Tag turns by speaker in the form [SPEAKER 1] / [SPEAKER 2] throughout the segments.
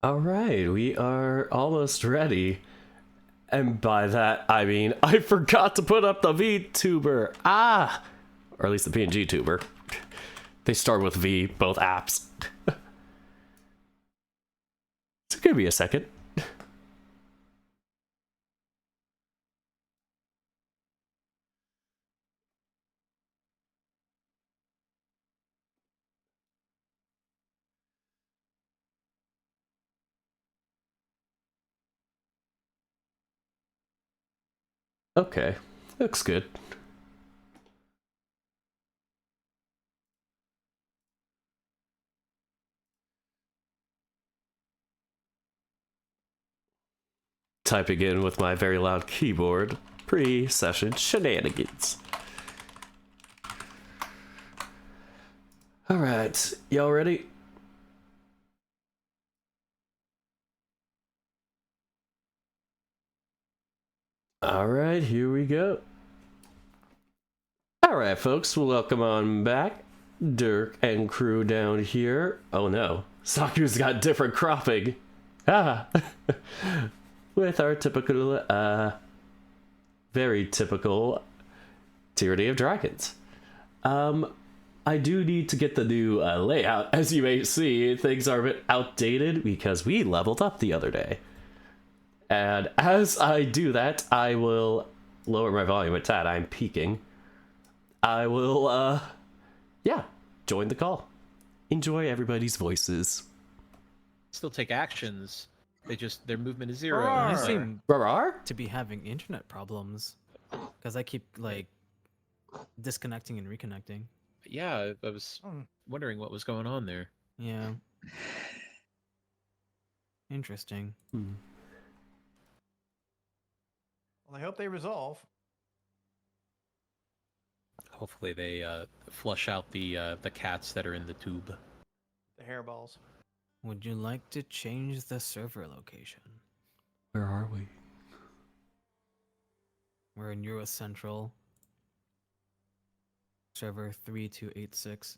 [SPEAKER 1] All right, we are almost ready. And by that, I mean, I forgot to put up the VTuber. Ah! Or at least the PNG Tuber. They start with V, both apps. So give me a second. Okay, looks good. Typing in with my very loud keyboard. Pre-session shenanigans. Alright, y'all ready? Alright, here we go. Alright, folks, welcome on back. Dirk and crew down here. Oh no, Saku's got different cropping. Ah! With our typical, very typical Tyranny of Dragons. I do need to get the new layout. As you may see, things are a bit outdated because we leveled up the other day. And as I do that, I will lower my volume a tad. I'm peaking. I will, yeah, join the call. Enjoy everybody's voices.
[SPEAKER 2] Still take actions. Their movement is 0.
[SPEAKER 3] You seem
[SPEAKER 1] Rarar?
[SPEAKER 3] to be having internet problems because I keep like disconnecting and reconnecting.
[SPEAKER 2] Yeah, I was wondering what was going on there.
[SPEAKER 3] Yeah. Interesting.
[SPEAKER 1] Hmm.
[SPEAKER 4] Well, I hope they resolve.
[SPEAKER 2] Hopefully they flush out the cats that are in the tube.
[SPEAKER 4] The hairballs.
[SPEAKER 3] Would you like to change the server location?
[SPEAKER 1] Where are we?
[SPEAKER 3] We're in Euro Central. Server 3286.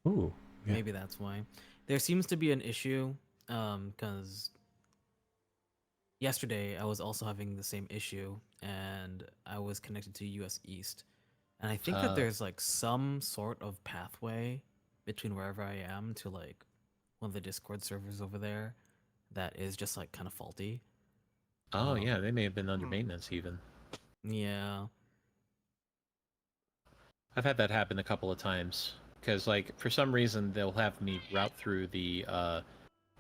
[SPEAKER 1] Ooh. Yeah.
[SPEAKER 3] Maybe that's why. There seems to be an issue, because yesterday I was also having the same issue, and I was connected to US East. And I think that there's like some sort of pathway between wherever I am to like one of the Discord servers over there that is just like kind of faulty.
[SPEAKER 2] Oh yeah, they may have been under maintenance even.
[SPEAKER 3] Yeah.
[SPEAKER 2] I've had that happen a couple of times because like for some reason they'll have me route through the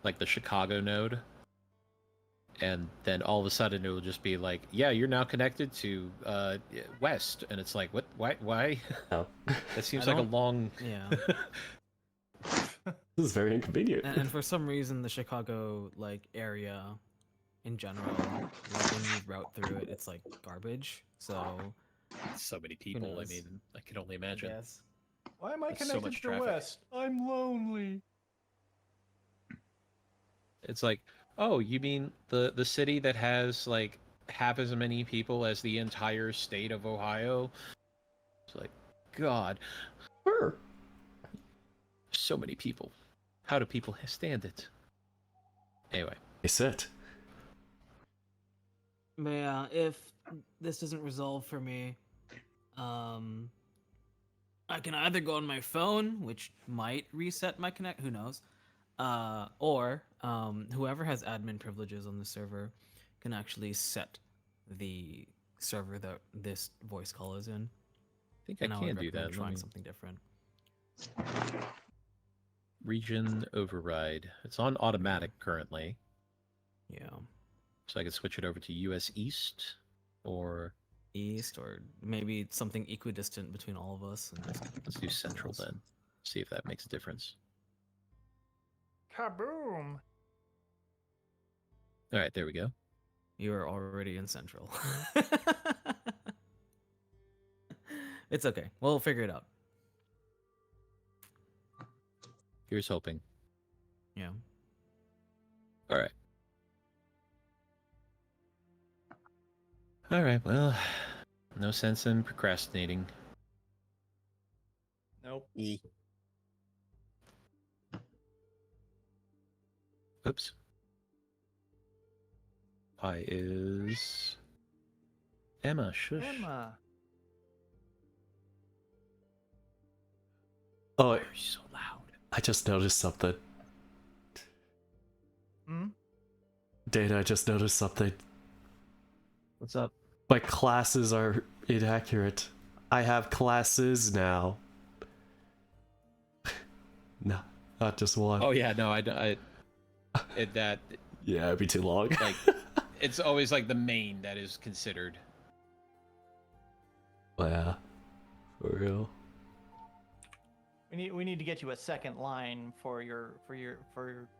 [SPEAKER 2] like the Chicago node, and then all of a sudden it will just be like, yeah, you're now connected to West, and it's like, what? Why?
[SPEAKER 1] Oh.
[SPEAKER 2] That seems like a long.
[SPEAKER 3] Yeah.
[SPEAKER 1] This is very inconvenient.
[SPEAKER 3] And for some reason, the Chicago like area, in general, like when you route through it, it's like garbage. So
[SPEAKER 2] So many people. I
[SPEAKER 3] knows?
[SPEAKER 2] mean, I can only imagine.
[SPEAKER 3] yes.
[SPEAKER 4] Why am I
[SPEAKER 2] That's so
[SPEAKER 4] connected
[SPEAKER 2] much
[SPEAKER 4] to
[SPEAKER 2] traffic.
[SPEAKER 4] West? I'm lonely.
[SPEAKER 2] It's like, oh, you mean the city that has like half as many people as the entire state of Ohio? It's like, God,
[SPEAKER 1] Sure.
[SPEAKER 2] so many people. How do people stand it? Anyway,
[SPEAKER 1] I sit.
[SPEAKER 3] But yeah, if this doesn't resolve for me, I can either go on my phone, which might reset my connect. Who knows? Or whoever has admin privileges on the server can actually set the server that this voice call is in.
[SPEAKER 2] I think
[SPEAKER 3] And
[SPEAKER 2] I
[SPEAKER 3] I would
[SPEAKER 2] can do
[SPEAKER 3] recommend
[SPEAKER 2] that.
[SPEAKER 3] trying something different.
[SPEAKER 2] Region override. It's on automatic currently,
[SPEAKER 3] Yeah,
[SPEAKER 2] so I could switch it over to US East or
[SPEAKER 3] east or maybe something equidistant between all of us. And just
[SPEAKER 2] let's do Central then. See if that makes a difference.
[SPEAKER 4] Kaboom!
[SPEAKER 2] All right, there we go.
[SPEAKER 3] You are already in Central. It's okay. We'll figure it out.
[SPEAKER 2] Here's hoping.
[SPEAKER 3] Yeah.
[SPEAKER 2] All right. All right. Well, no sense in procrastinating.
[SPEAKER 4] Nope.
[SPEAKER 2] Oops. Pi is Emma. Shush.
[SPEAKER 4] Emma.
[SPEAKER 1] Oh,
[SPEAKER 2] Why are you so loud?
[SPEAKER 1] I just noticed something.
[SPEAKER 4] Hmm?
[SPEAKER 1] Dana, I just noticed something.
[SPEAKER 2] What's up?
[SPEAKER 1] My classes are inaccurate. I have classes now. No, not just one.
[SPEAKER 2] Oh yeah, no, that
[SPEAKER 1] Yeah, it'd be too long.
[SPEAKER 2] like it's always like the main that is considered.
[SPEAKER 1] Yeah, for real.
[SPEAKER 4] We need to get you a second line for your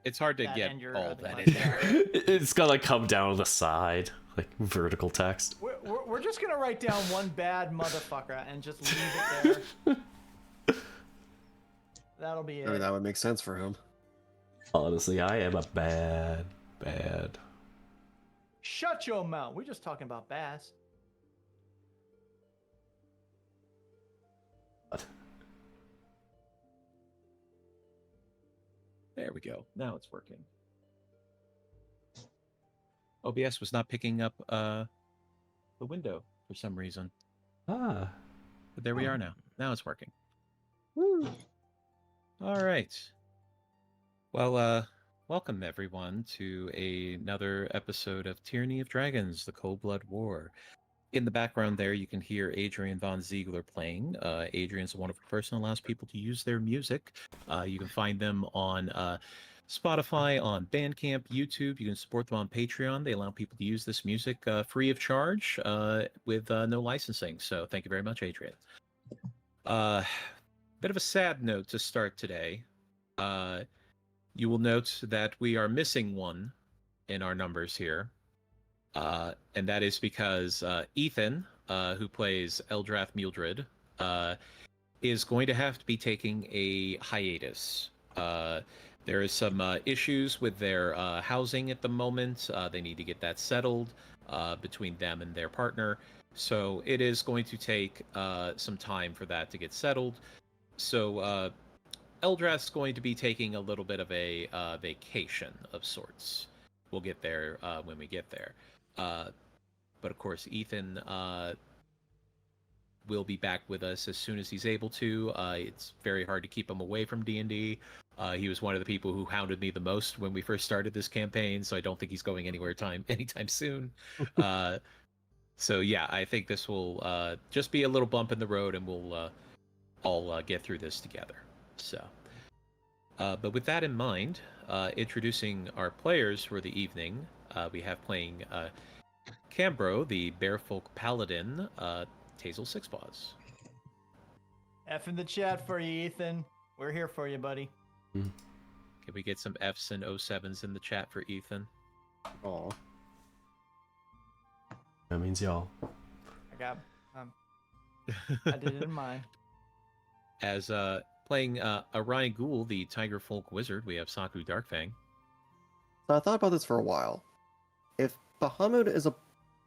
[SPEAKER 2] It's hard to
[SPEAKER 4] that
[SPEAKER 2] get
[SPEAKER 4] and your
[SPEAKER 2] all
[SPEAKER 4] other
[SPEAKER 2] that
[SPEAKER 4] class.
[SPEAKER 2] in there.
[SPEAKER 1] It's gonna come down the side, like vertical text.
[SPEAKER 4] We're just gonna write down one bad motherfucker and just leave it there. That'll be
[SPEAKER 5] I mean,
[SPEAKER 4] it.
[SPEAKER 5] that would make sense for him.
[SPEAKER 1] Honestly, I am a bad.
[SPEAKER 4] Shut your mouth. We're just talking about bass.
[SPEAKER 2] There we go. Now it's working. OBS was not picking up the window for some reason.
[SPEAKER 1] Ah,
[SPEAKER 2] But there we are now. Now it's working. Woo! All right. Well, welcome everyone to another episode of Tyranny of Dragons: The Cold Blood War. In the background there, you can hear Adrian von Ziegler playing. Adrian's a wonderful person, allows people to use their music. You can find them on Spotify, on Bandcamp, YouTube. You can support them on Patreon. They allow people to use this music free of charge with no licensing. So thank you very much, Adrian. Bit of a sad note to start today. You will note that we are missing one in our numbers here. And that is because Ethan, who plays Eldrath Myuuldrid, is going to have to be taking a hiatus. There is some issues with their housing at the moment. They need to get that settled between them and their partner. So it is going to take some time for that to get settled. So Eldrath's going to be taking a little bit of a vacation of sorts. We'll get there when we get there. But of course, Ethan will be back with us as soon as he's able to. It's very hard to keep him away from D&D. He was one of the people who hounded me the most when we first started this campaign, so I don't think he's going anywhere anytime soon. So yeah, I think this will just be a little bump in the road, and we'll all get through this together. So, but with that in mind, introducing our players for the evening, we have playing Cambro, the Bearfolk Paladin, Tazel Sixpaws.
[SPEAKER 4] F in the chat for you, Ethan. We're here for you, buddy.
[SPEAKER 2] Can we get some Fs and 07s in the chat for Ethan?
[SPEAKER 5] Aw.
[SPEAKER 1] that means y'all.
[SPEAKER 4] I got. I did it in mind.
[SPEAKER 2] As playing Orion Ghoul, the Tiger Folk Wizard, we have Saku Darkfang.
[SPEAKER 5] So I thought about this for a while. If Bahamut is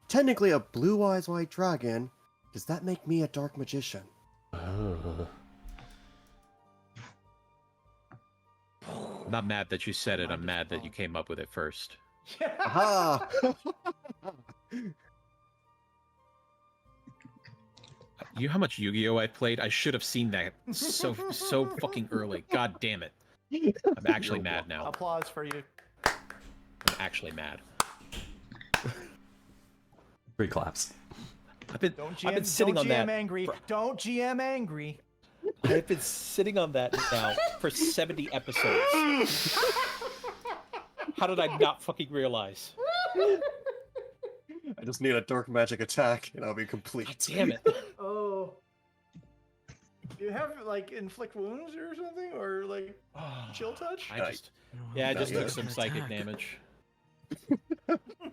[SPEAKER 5] technically a blue eyes white dragon, does that make me a dark magician?
[SPEAKER 1] Oh.
[SPEAKER 2] I'm not mad that you said it, I'm mad that you came up with it first.
[SPEAKER 5] Aha!
[SPEAKER 2] You know how much Yu-Gi-Oh! I played? I should have seen that so fucking early. God damn it. I'm actually mad now.
[SPEAKER 4] Applause for you.
[SPEAKER 2] I'm actually mad.
[SPEAKER 1] 3 claps.
[SPEAKER 2] I've been sitting
[SPEAKER 4] don't
[SPEAKER 2] on
[SPEAKER 4] GM
[SPEAKER 2] that.
[SPEAKER 4] angry. Don't GM angry.
[SPEAKER 2] I've been sitting on that now for 70 episodes. How did I not fucking realize?
[SPEAKER 5] I just need a dark magic attack and I'll be complete.
[SPEAKER 2] God damn it.
[SPEAKER 4] Oh. Do you have like inflict wounds or something, or like chill touch?
[SPEAKER 2] I just
[SPEAKER 5] Not
[SPEAKER 2] took
[SPEAKER 5] yet.
[SPEAKER 2] some psychic damage.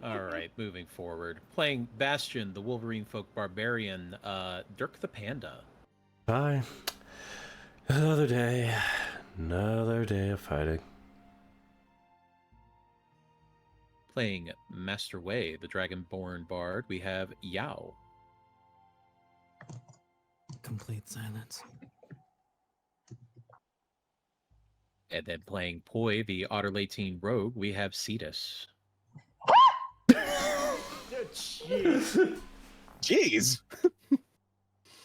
[SPEAKER 2] Alright, moving forward. Playing Bastion, the Wolverine Folk Barbarian, Dirk the Panda.
[SPEAKER 1] Bye. Another day of fighting.
[SPEAKER 2] Playing Master Wei, the Dragonborn Bard, we have Yao.
[SPEAKER 3] Complete silence.
[SPEAKER 2] And then playing Poi, the Otter-Latine rogue, we have Cetus.
[SPEAKER 4] Jeez.
[SPEAKER 5] Jeez.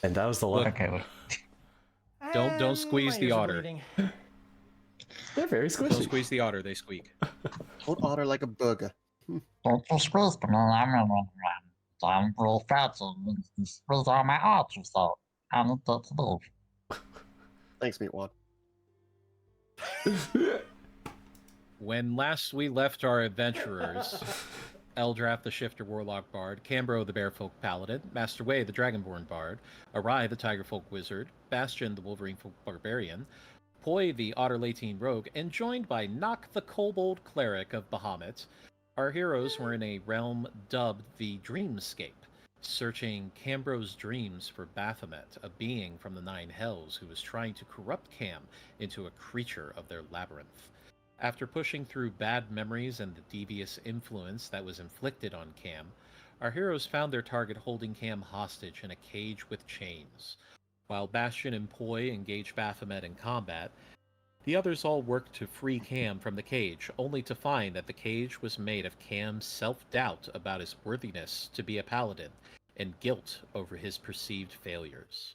[SPEAKER 1] And that was the last.
[SPEAKER 6] Okay, well,
[SPEAKER 2] Don't squeeze
[SPEAKER 4] My
[SPEAKER 2] the
[SPEAKER 4] ears are
[SPEAKER 2] otter.
[SPEAKER 4] bleeding.
[SPEAKER 1] They're very
[SPEAKER 2] Don't
[SPEAKER 1] squishy.
[SPEAKER 2] squeeze the otter, they squeak.
[SPEAKER 5] Hold otter like a bug.
[SPEAKER 6] don't you squeeze me. I'm real fat, so you squeeze all my arches out. I need that to move.
[SPEAKER 5] Thanks, Meatwad.
[SPEAKER 2] When last we left our adventurers, Eldrath the Shifter Warlock Bard, Cambro the Bearfolk Paladin, Master Wei the Dragonborn Bard, Arai the Tigerfolk Wizard, Bastion the Wolverine Folk Barbarian, Poi the Otter-Latine Rogue, and joined by Nock the Kobold Cleric of Bahamut, our heroes were in a realm dubbed the Dreamscape, searching Cambro's dreams for Baphomet, a being from the Nine Hells who was trying to corrupt Cam into a creature of their labyrinth. After pushing through bad memories and the devious influence that was inflicted on Cam, our heroes found their target holding Cam hostage in a cage with chains. While Bastion and Poi engaged Baphomet in combat, the others all worked to free Cam from the cage, only to find that the cage was made of Cam's self-doubt about his worthiness to be a paladin and guilt over his perceived failures.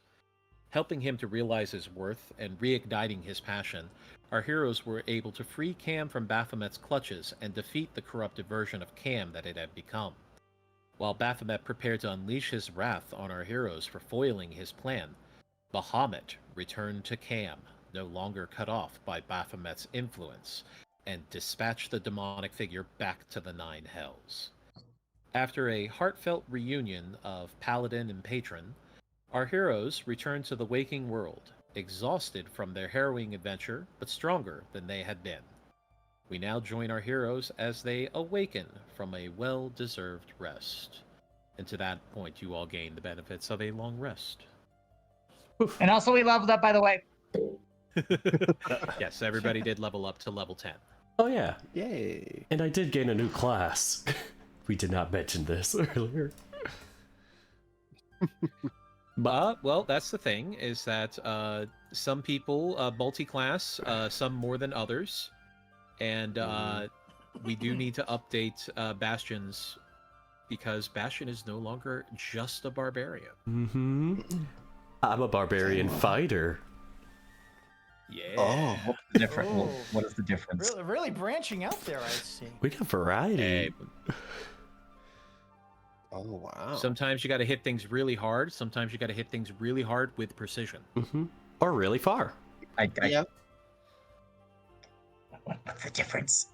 [SPEAKER 2] Helping him to realize his worth and reigniting his passion, our heroes were able to free Cam from Baphomet's clutches and defeat the corrupted version of Cam that it had become. While Baphomet prepared to unleash his wrath on our heroes for foiling his plan, Bahamut returned to Cam, no longer cut off by Baphomet's influence, and dispatched the demonic figure back to the Nine Hells. After a heartfelt reunion of Paladin and Patron, our heroes returned to the waking world, exhausted from their harrowing adventure, but stronger than they had been. We now join our heroes as they awaken from a well-deserved rest. And to that point, you all gain the benefits of a long rest.
[SPEAKER 6] And also, we leveled up, by the way.
[SPEAKER 2] Yes, everybody did level up to level 10.
[SPEAKER 1] Oh yeah,
[SPEAKER 5] Yay.
[SPEAKER 1] and I did gain a new class. We did not mention this earlier.
[SPEAKER 2] Well, that's the thing, is that some people multi-class, some more than others, and we do need to update Bastion's, because Bastion is no longer just a barbarian.
[SPEAKER 1] Mm-hmm. I'm a barbarian fighter.
[SPEAKER 2] Yeah.
[SPEAKER 5] Oh.
[SPEAKER 6] What's the difference?
[SPEAKER 4] Oh.
[SPEAKER 6] What is the difference?
[SPEAKER 4] Really branching out there, I see.
[SPEAKER 1] We got variety.
[SPEAKER 2] Hey,
[SPEAKER 5] Oh, wow.
[SPEAKER 2] sometimes you got to hit things really hard. Sometimes you got to hit things really hard with precision.
[SPEAKER 1] Mm-hmm. Or really far.
[SPEAKER 5] Yeah.
[SPEAKER 6] What's the difference?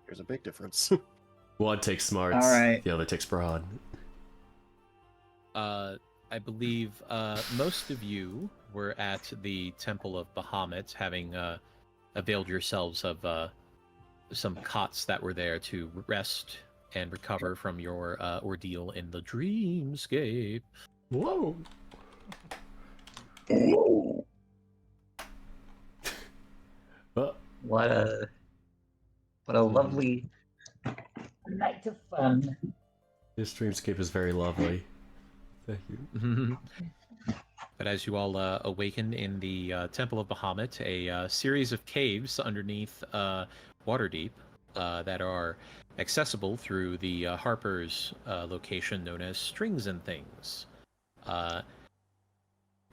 [SPEAKER 5] There's a big difference.
[SPEAKER 1] One takes smarts.
[SPEAKER 6] All right.
[SPEAKER 1] The other takes broad.
[SPEAKER 2] I believe most of you were at the Temple of Bahamut, having availed yourselves of some cots that were there to rest and recover from your ordeal in the dreamscape.
[SPEAKER 1] Whoa.
[SPEAKER 6] What a lovely night of fun.
[SPEAKER 1] This dreamscape is very lovely. Thank you.
[SPEAKER 2] But as you all awaken in the Temple of Bahamut, a series of caves underneath Waterdeep that are accessible through the Harper's location known as Strings and Things.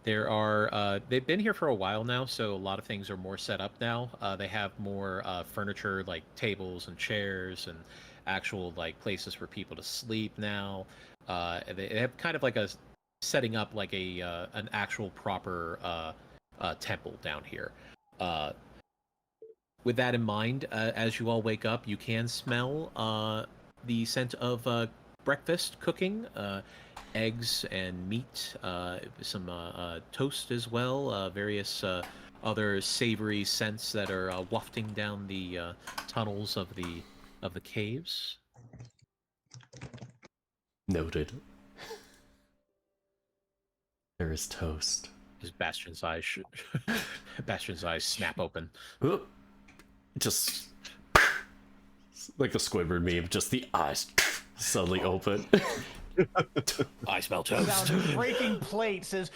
[SPEAKER 2] They've been here for a while now, so a lot of things are more set up now. They have more furniture, like tables and chairs, and actual like places for people to sleep now. They have kind of like a setting up like a an actual proper temple down here. With that in mind, as you all wake up, you can smell the scent of breakfast cooking, eggs and meat, some toast as well, various other savory scents that are wafting down the tunnels of the caves.
[SPEAKER 1] Noted. There is toast.
[SPEAKER 2] As Bastion's eyes Bastion's eyes snap open.
[SPEAKER 1] Oop. Just like the Squidward meme, just the eyes suddenly open.
[SPEAKER 2] I smell
[SPEAKER 4] Sound
[SPEAKER 2] toast.
[SPEAKER 4] of breaking plates is.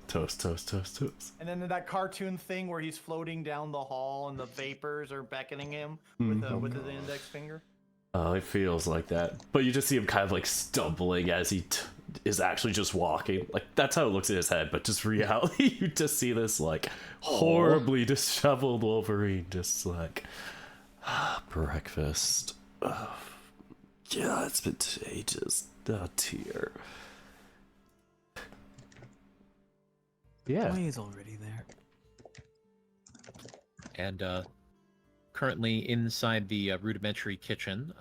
[SPEAKER 1] Toast, toast, toast, toast.
[SPEAKER 4] And then that cartoon thing where he's floating down the hall and the vapors are beckoning him with with his index finger.
[SPEAKER 1] Oh, it feels like that. But you just see him kind of like stumbling as he is actually just walking. Like, that's how it looks in his head, but just reality, you just see this like horribly disheveled Wolverine just like, breakfast. Oh, yeah, it's been ages. Oh, tear. Yeah.
[SPEAKER 3] He's already there.
[SPEAKER 2] And currently inside the rudimentary kitchen,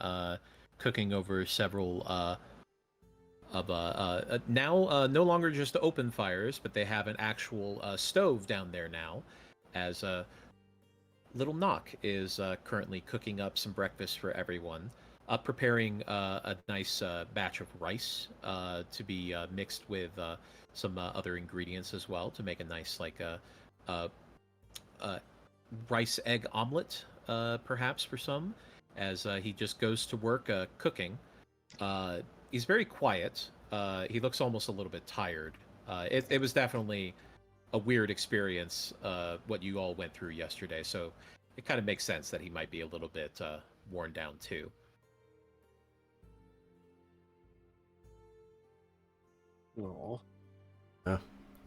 [SPEAKER 2] cooking over several now no longer just open fires, but they have an actual stove down there now, as little Knock is currently cooking up some breakfast for everyone, preparing a nice batch of rice to be mixed with some other ingredients as well to make a nice like rice egg omelet, perhaps for some, as he just goes to work cooking. He's very quiet. He looks almost a little bit tired. It was definitely a weird experience, what you all went through yesterday, so it kind of makes sense that he might be a little bit worn down too.
[SPEAKER 5] Aw.
[SPEAKER 1] Yeah.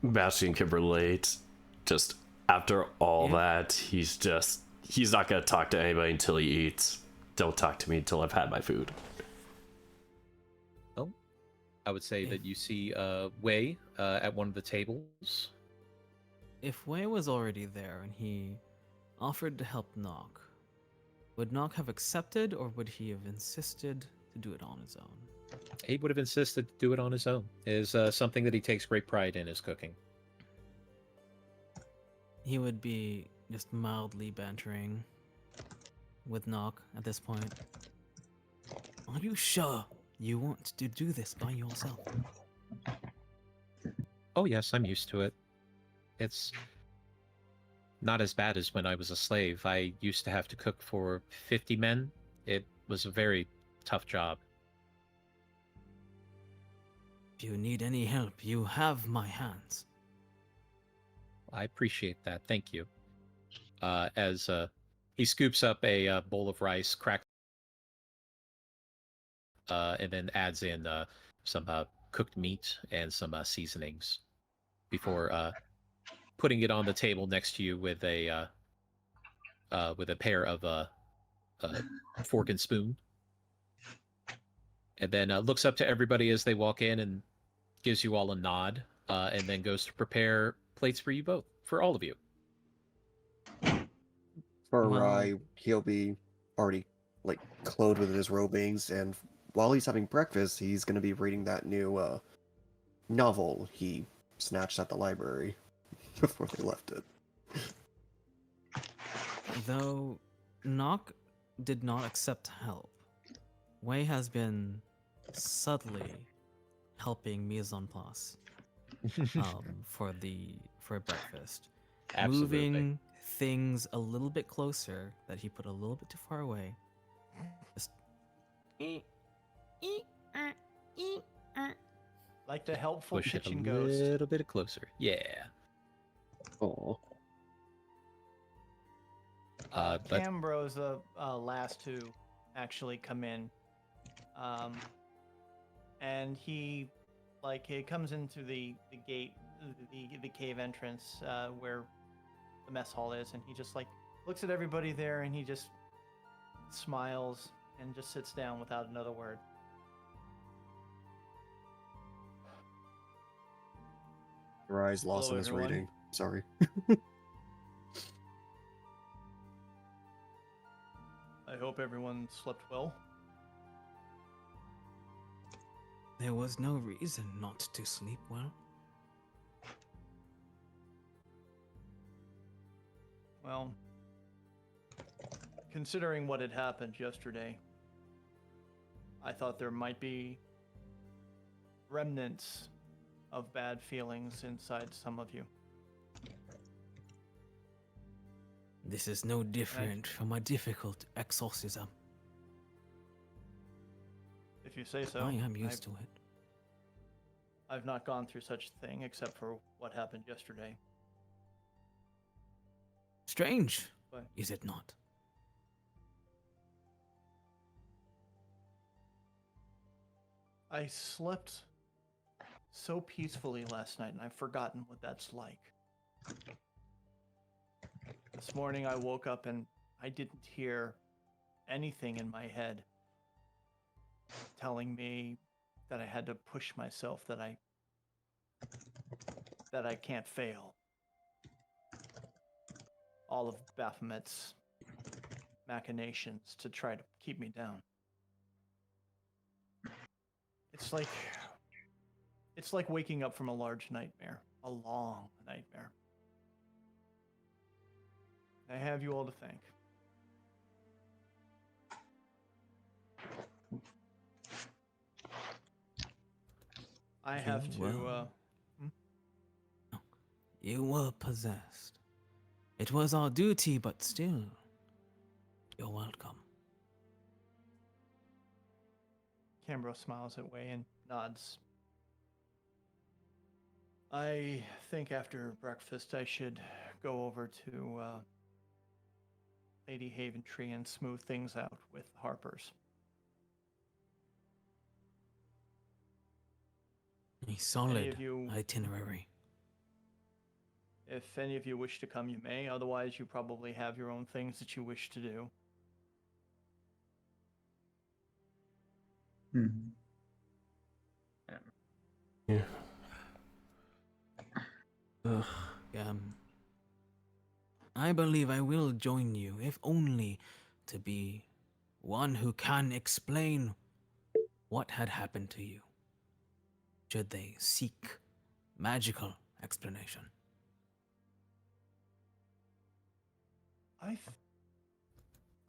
[SPEAKER 1] Bastion can relate. Just after all that, he's not gonna talk to anybody until he eats. Don't talk to me until I've had my food.
[SPEAKER 2] Well, I would say that you see Wei at one of the tables.
[SPEAKER 3] If Wei was already there and he offered to help Knock, would Knock have accepted or would he have insisted to do it on his own?
[SPEAKER 2] He would have insisted to do it on his own. It is something that he takes great pride in, is cooking.
[SPEAKER 3] He would be just mildly bantering with Knock at this point. Are you sure you want to do this by yourself?
[SPEAKER 2] Oh yes, I'm used to it. It's not as bad as when I was a slave. I used to have to cook for 50 men. It was a very tough job.
[SPEAKER 3] If you need any help, you have my hands.
[SPEAKER 2] I appreciate that. Thank you. As he scoops up a bowl of rice, cracks, and then adds in some cooked meat and some seasonings before putting it on the table next to you with a pair of fork and spoon, and then looks up to everybody as they walk in and gives you all a nod, and then goes to prepare plates for you both, for all of you.
[SPEAKER 5] For
[SPEAKER 3] Well-
[SPEAKER 5] he'll be already like clothed with his robings, and while he's having breakfast, he's gonna be reading that new novel he snatched at the library before they left it.
[SPEAKER 3] Though Knock did not accept help, Wei has been subtly helping mise en place for breakfast.
[SPEAKER 2] Absolutely.
[SPEAKER 3] Moving things a little bit closer that he put a little bit too far away. Just
[SPEAKER 4] Like the helpful
[SPEAKER 2] Push it a
[SPEAKER 4] kitchen ghost.
[SPEAKER 2] little bit closer. Yeah.
[SPEAKER 5] Oh,
[SPEAKER 2] But
[SPEAKER 4] Cambro's the last to actually come in, and he comes into the gate, the cave entrance where the mess hall is, and he just like looks at everybody there, and he just smiles and just sits down without another word.
[SPEAKER 5] your eyes lost
[SPEAKER 4] Hello,
[SPEAKER 5] in his
[SPEAKER 4] everyone.
[SPEAKER 5] reading. Sorry.
[SPEAKER 4] I hope everyone slept well.
[SPEAKER 3] there was no reason not to sleep well.
[SPEAKER 4] Well, considering what had happened yesterday, I thought there might be remnants of bad feelings inside some of you.
[SPEAKER 3] This is no different from a difficult exorcism.
[SPEAKER 4] If you say so.
[SPEAKER 3] I am used to it.
[SPEAKER 4] I've not gone through such a thing except for what happened yesterday.
[SPEAKER 3] Strange,
[SPEAKER 4] But
[SPEAKER 3] is it not?
[SPEAKER 4] I slept so peacefully last night, and I've forgotten what that's like. This morning I woke up and I didn't hear anything in my head telling me that I had to push myself, that I can't fail. All of Baphomet's machinations to try to keep me down. It's like waking up from a large nightmare, a long nightmare. I have you all to thank. I have
[SPEAKER 3] You
[SPEAKER 4] to,
[SPEAKER 3] were- You were possessed. It was our duty, but still, you're welcome.
[SPEAKER 4] Cambro smiles at Way and nods. I think after breakfast I should go over to Lady Haventree and smooth things out with Harper's.
[SPEAKER 3] A solid
[SPEAKER 4] you-
[SPEAKER 3] itinerary.
[SPEAKER 4] If any of you wish to come, you may. Otherwise, you probably have your own things that you wish to do.
[SPEAKER 1] Yeah. Ugh.
[SPEAKER 3] I believe I will join you, if only to be one who can explain what had happened to you, should they seek magical explanation.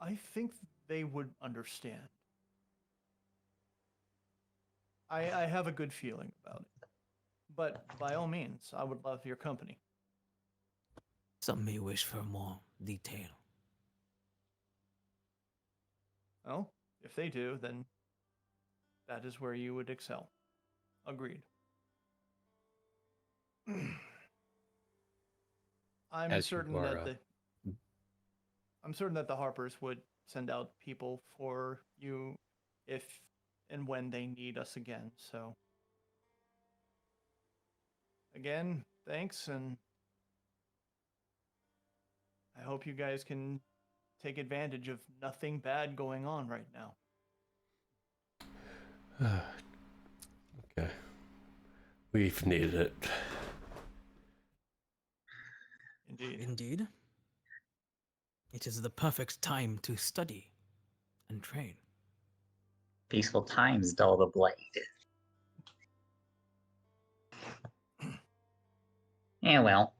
[SPEAKER 4] I think they would understand. I have a good feeling about it. But by all means, I would love your company.
[SPEAKER 3] Some may wish for more detail.
[SPEAKER 4] Well, if they do, then that is where you would excel. Agreed. I'm
[SPEAKER 2] As you
[SPEAKER 4] certain
[SPEAKER 2] are,
[SPEAKER 4] that I'm certain that the Harpers would send out people for you if and when they need us again. So again, thanks, and I hope you guys can take advantage of nothing bad going on right now.
[SPEAKER 1] Okay. We've needed it.
[SPEAKER 4] Indeed.
[SPEAKER 3] Indeed. It is the perfect time to study and train.
[SPEAKER 6] Peaceful times, dull the blade. Yeah, well.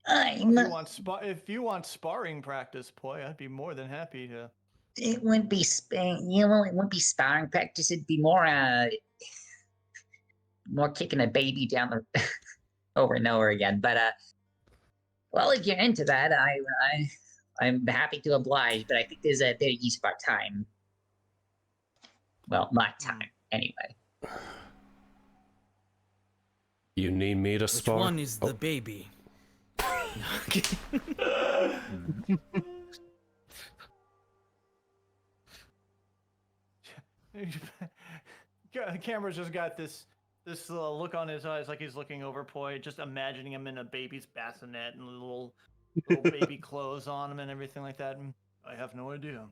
[SPEAKER 4] If you want sparring practice, boy, I'd be more than happy to.
[SPEAKER 6] It wouldn't be it wouldn't be sparring practice. It'd be more more kicking a baby down the over and over again. But well, if you're into that, I'm happy to oblige. But I think there's a better use of our time. Well, my time, anyway.
[SPEAKER 1] You need me to
[SPEAKER 3] Which
[SPEAKER 1] spar?
[SPEAKER 3] one is the baby?
[SPEAKER 4] Camera's just got this look on his eyes, like he's looking over Poi, just imagining him in a baby's bassinet and little baby clothes on him and everything like that. And I have no idea.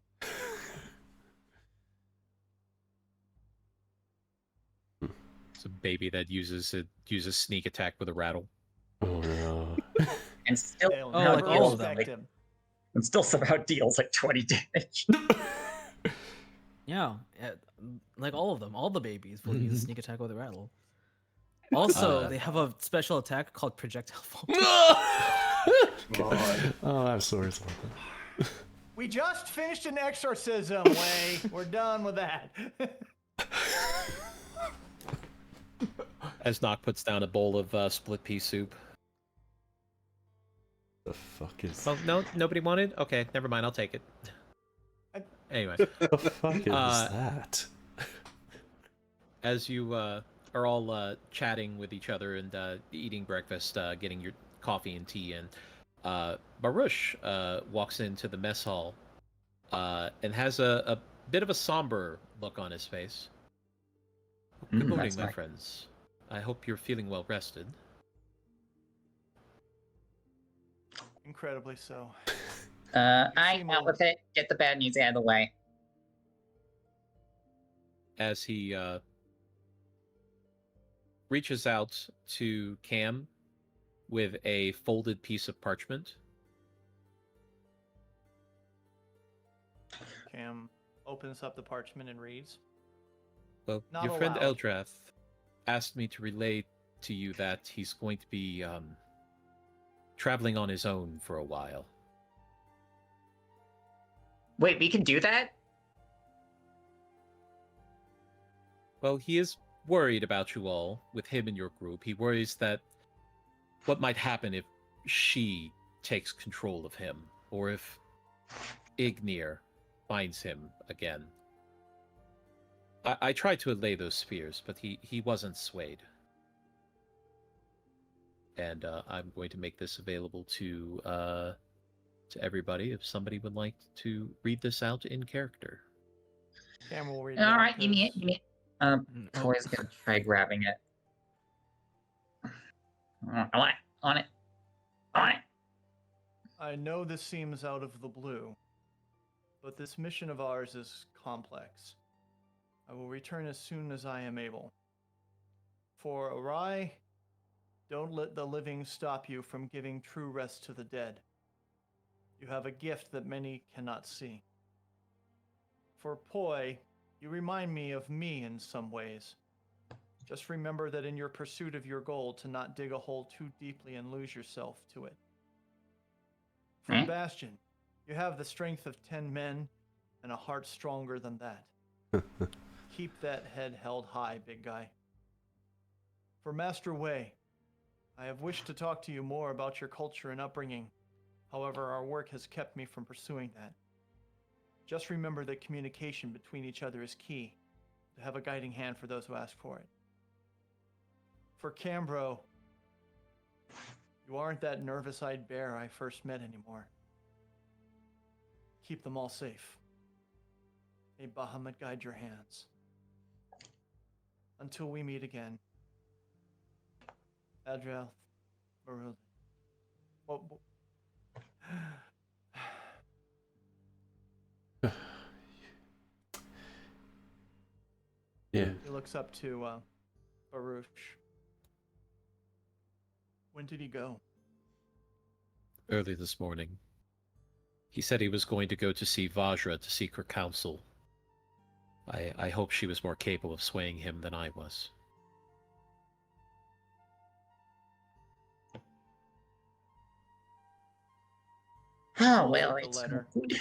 [SPEAKER 2] It's a baby that uses sneak attack with a rattle.
[SPEAKER 1] Oh no.
[SPEAKER 6] And still,
[SPEAKER 4] They'll
[SPEAKER 3] like
[SPEAKER 4] never
[SPEAKER 3] all of them.
[SPEAKER 4] respect him.
[SPEAKER 6] and still somehow deals like 20 damage.
[SPEAKER 3] Yeah, like all of them, all the babies will use sneak attack with a rattle. Also, they have a special attack called projectile vault.
[SPEAKER 1] Oh, I'm sorry about that.
[SPEAKER 4] We just finished an exorcism, Way. We're done with that.
[SPEAKER 2] As Nock puts down a bowl of split pea soup.
[SPEAKER 1] The fuck is?
[SPEAKER 2] Well, no, nobody wanted? Okay, never mind, I'll take it. Anyway,
[SPEAKER 1] The fuck is that?
[SPEAKER 2] as you are all chatting with each other and eating breakfast, getting your coffee and tea, and Baruch walks into the mess hall and has a bit of a somber look on his face. Good morning,
[SPEAKER 6] that's
[SPEAKER 2] my
[SPEAKER 6] nice.
[SPEAKER 2] friends. I hope you're feeling well rested.
[SPEAKER 4] Incredibly so.
[SPEAKER 6] I
[SPEAKER 4] seem
[SPEAKER 6] out with it. Get the bad news out of the way.
[SPEAKER 2] As he reaches out to Cam with a folded piece of parchment.
[SPEAKER 4] Cam opens up the parchment and reads.
[SPEAKER 2] Well,
[SPEAKER 4] Not
[SPEAKER 2] your friend
[SPEAKER 4] allowed.
[SPEAKER 2] Eldrath asked me to relay to you that he's going to be traveling on his own for a while.
[SPEAKER 6] Wait, we can do that?
[SPEAKER 2] Well, he is worried about you all with him in your group. He worries that what might happen if she takes control of him, or if Ignir finds him again. I tried to allay those fears, but he wasn't swayed. And I'm going to make this available to everybody if somebody would like to read this out in character.
[SPEAKER 4] Cam will read it
[SPEAKER 6] All
[SPEAKER 4] out
[SPEAKER 6] right, give me it.
[SPEAKER 4] 'cause
[SPEAKER 6] Give me it. Toy's gonna try grabbing it. On it. On it. On it.
[SPEAKER 4] I know this seems out of the blue, but this mission of ours is complex. I will return as soon as I am able. For Arai, don't let the living stop you from giving true rest to the dead. You have a gift that many cannot see. For Poi, you remind me of me in some ways. Just remember that in your pursuit of your goal, to not dig a hole too deeply and lose yourself to it. For
[SPEAKER 6] Hmm?
[SPEAKER 4] Bastion, you have the strength of 10 men and a heart stronger than that. Keep that head held high, big guy. For Master Wei, I have wished to talk to you more about your culture and upbringing. However, our work has kept me from pursuing that. Just remember that communication between each other is key, to have a guiding hand for those who ask for it. For Cambro, you aren't that nervous-eyed bear I first met anymore. Keep them all safe. May Bahamut guide your hands. Until we meet again. Eldrath, Myuuldrid.
[SPEAKER 1] Yeah.
[SPEAKER 4] He looks up to Baruch. When did he go?
[SPEAKER 2] Early this morning. He said he was going to go to see Vajra to seek her counsel. I hope she was more capable of swaying him than I was.
[SPEAKER 6] Oh,
[SPEAKER 4] Folds
[SPEAKER 6] well,
[SPEAKER 4] up the
[SPEAKER 6] it's
[SPEAKER 4] letter.
[SPEAKER 6] good.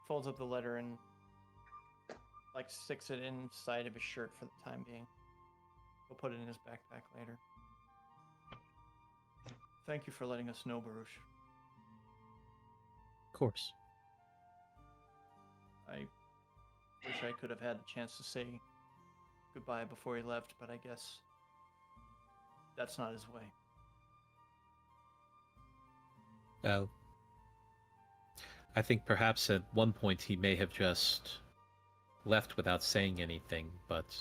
[SPEAKER 4] Folds up the letter and sticks it inside of his shirt for the time being. He'll put it in his backpack later. Thank you for letting us know, Baruch.
[SPEAKER 2] Of course.
[SPEAKER 4] I wish I could have had the chance to say goodbye before he left, but I guess that's not his way.
[SPEAKER 2] Well, I think perhaps at one point he may have just left without saying anything, but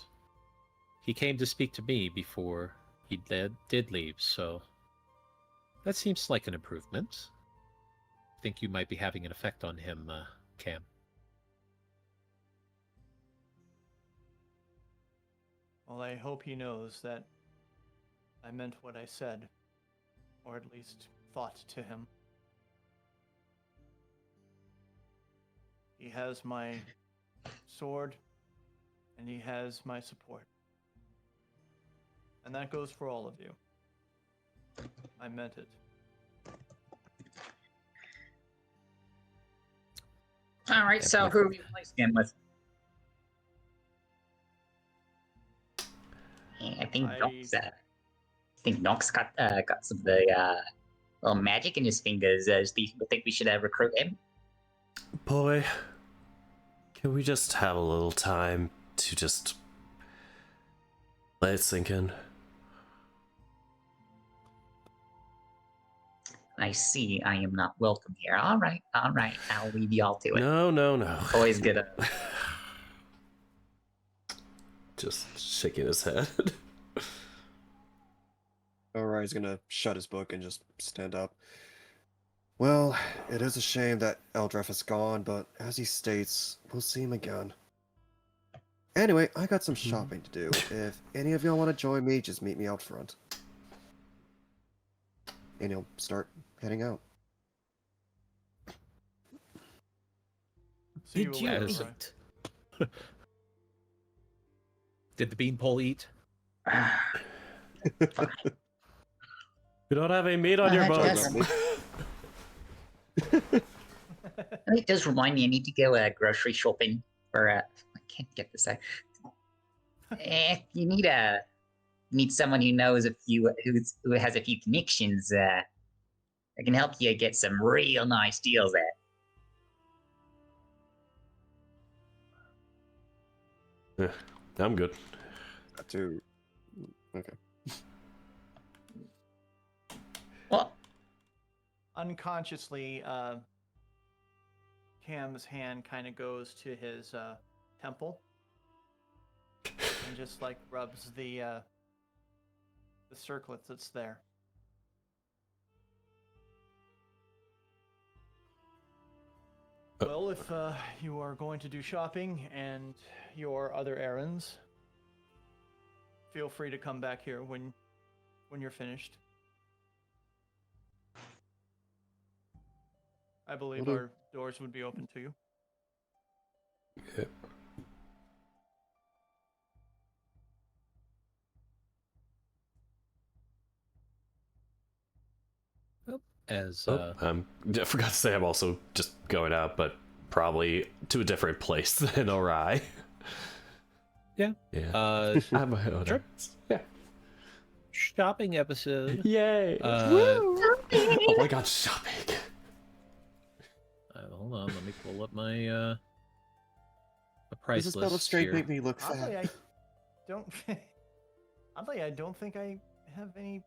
[SPEAKER 2] he came to speak to me before he did leave, so that seems like an improvement. I think you might be having an effect on him, Cam.
[SPEAKER 4] Well, I hope he knows that I meant what I said, or at least thought to him. He has my sword, and he has my support. And that goes for all of you. I meant it.
[SPEAKER 6] All right, so who are we replacing him with? Yeah, I think Nox got some of the little magic in his fingers. Do you think we should recruit him?
[SPEAKER 1] Boy, can we just have a little time to just Let it sink in.
[SPEAKER 6] I see I am not welcome here. All right. I'll leave y'all to it.
[SPEAKER 1] No.
[SPEAKER 6] Always gonna.
[SPEAKER 1] Just shaking his head.
[SPEAKER 5] Ori's gonna shut his book and just stand up. Well, it is a shame that Eldrath is gone, but as he states, we'll see him again. Anyway, I got some shopping to do. If any of y'all want to join me, just meet me out front. And he'll start heading out.
[SPEAKER 4] See
[SPEAKER 3] Did
[SPEAKER 4] you
[SPEAKER 3] you
[SPEAKER 4] later,
[SPEAKER 2] As-
[SPEAKER 4] Roy.
[SPEAKER 3] eat?
[SPEAKER 2] Did the beanpole eat?
[SPEAKER 6] Fine.
[SPEAKER 1] You don't have any meat on your
[SPEAKER 6] Just-
[SPEAKER 1] bones.
[SPEAKER 6] It does remind me I need to go grocery shopping for I can't get this out. You need someone who knows who has a few connections. I can help you get some real nice deals at.
[SPEAKER 1] I'm good.
[SPEAKER 5] To okay.
[SPEAKER 6] Well,
[SPEAKER 4] Unconsciously, Cam's hand kind of goes to his temple and just like rubs the circlet that's there. Well, if you are going to do shopping and your other errands, feel free to come back here when you're finished. I believe
[SPEAKER 5] Will do.
[SPEAKER 4] our doors would be open to you.
[SPEAKER 1] Yeah.
[SPEAKER 2] As
[SPEAKER 1] I forgot to say I'm also just going out, but probably to a different place than Ori.
[SPEAKER 2] Yeah.
[SPEAKER 1] Yeah. I have my own
[SPEAKER 2] Sure.
[SPEAKER 1] errands. Yeah.
[SPEAKER 2] shopping episode.
[SPEAKER 1] Yay!
[SPEAKER 2] Uh,
[SPEAKER 1] Oh my god, shopping!
[SPEAKER 2] Hold on, let me pull up my price
[SPEAKER 5] Does this
[SPEAKER 2] list
[SPEAKER 5] battle straight
[SPEAKER 2] here.
[SPEAKER 5] make me look
[SPEAKER 4] Oddly,
[SPEAKER 5] fat?
[SPEAKER 4] I don't. Oddly, I don't think I have any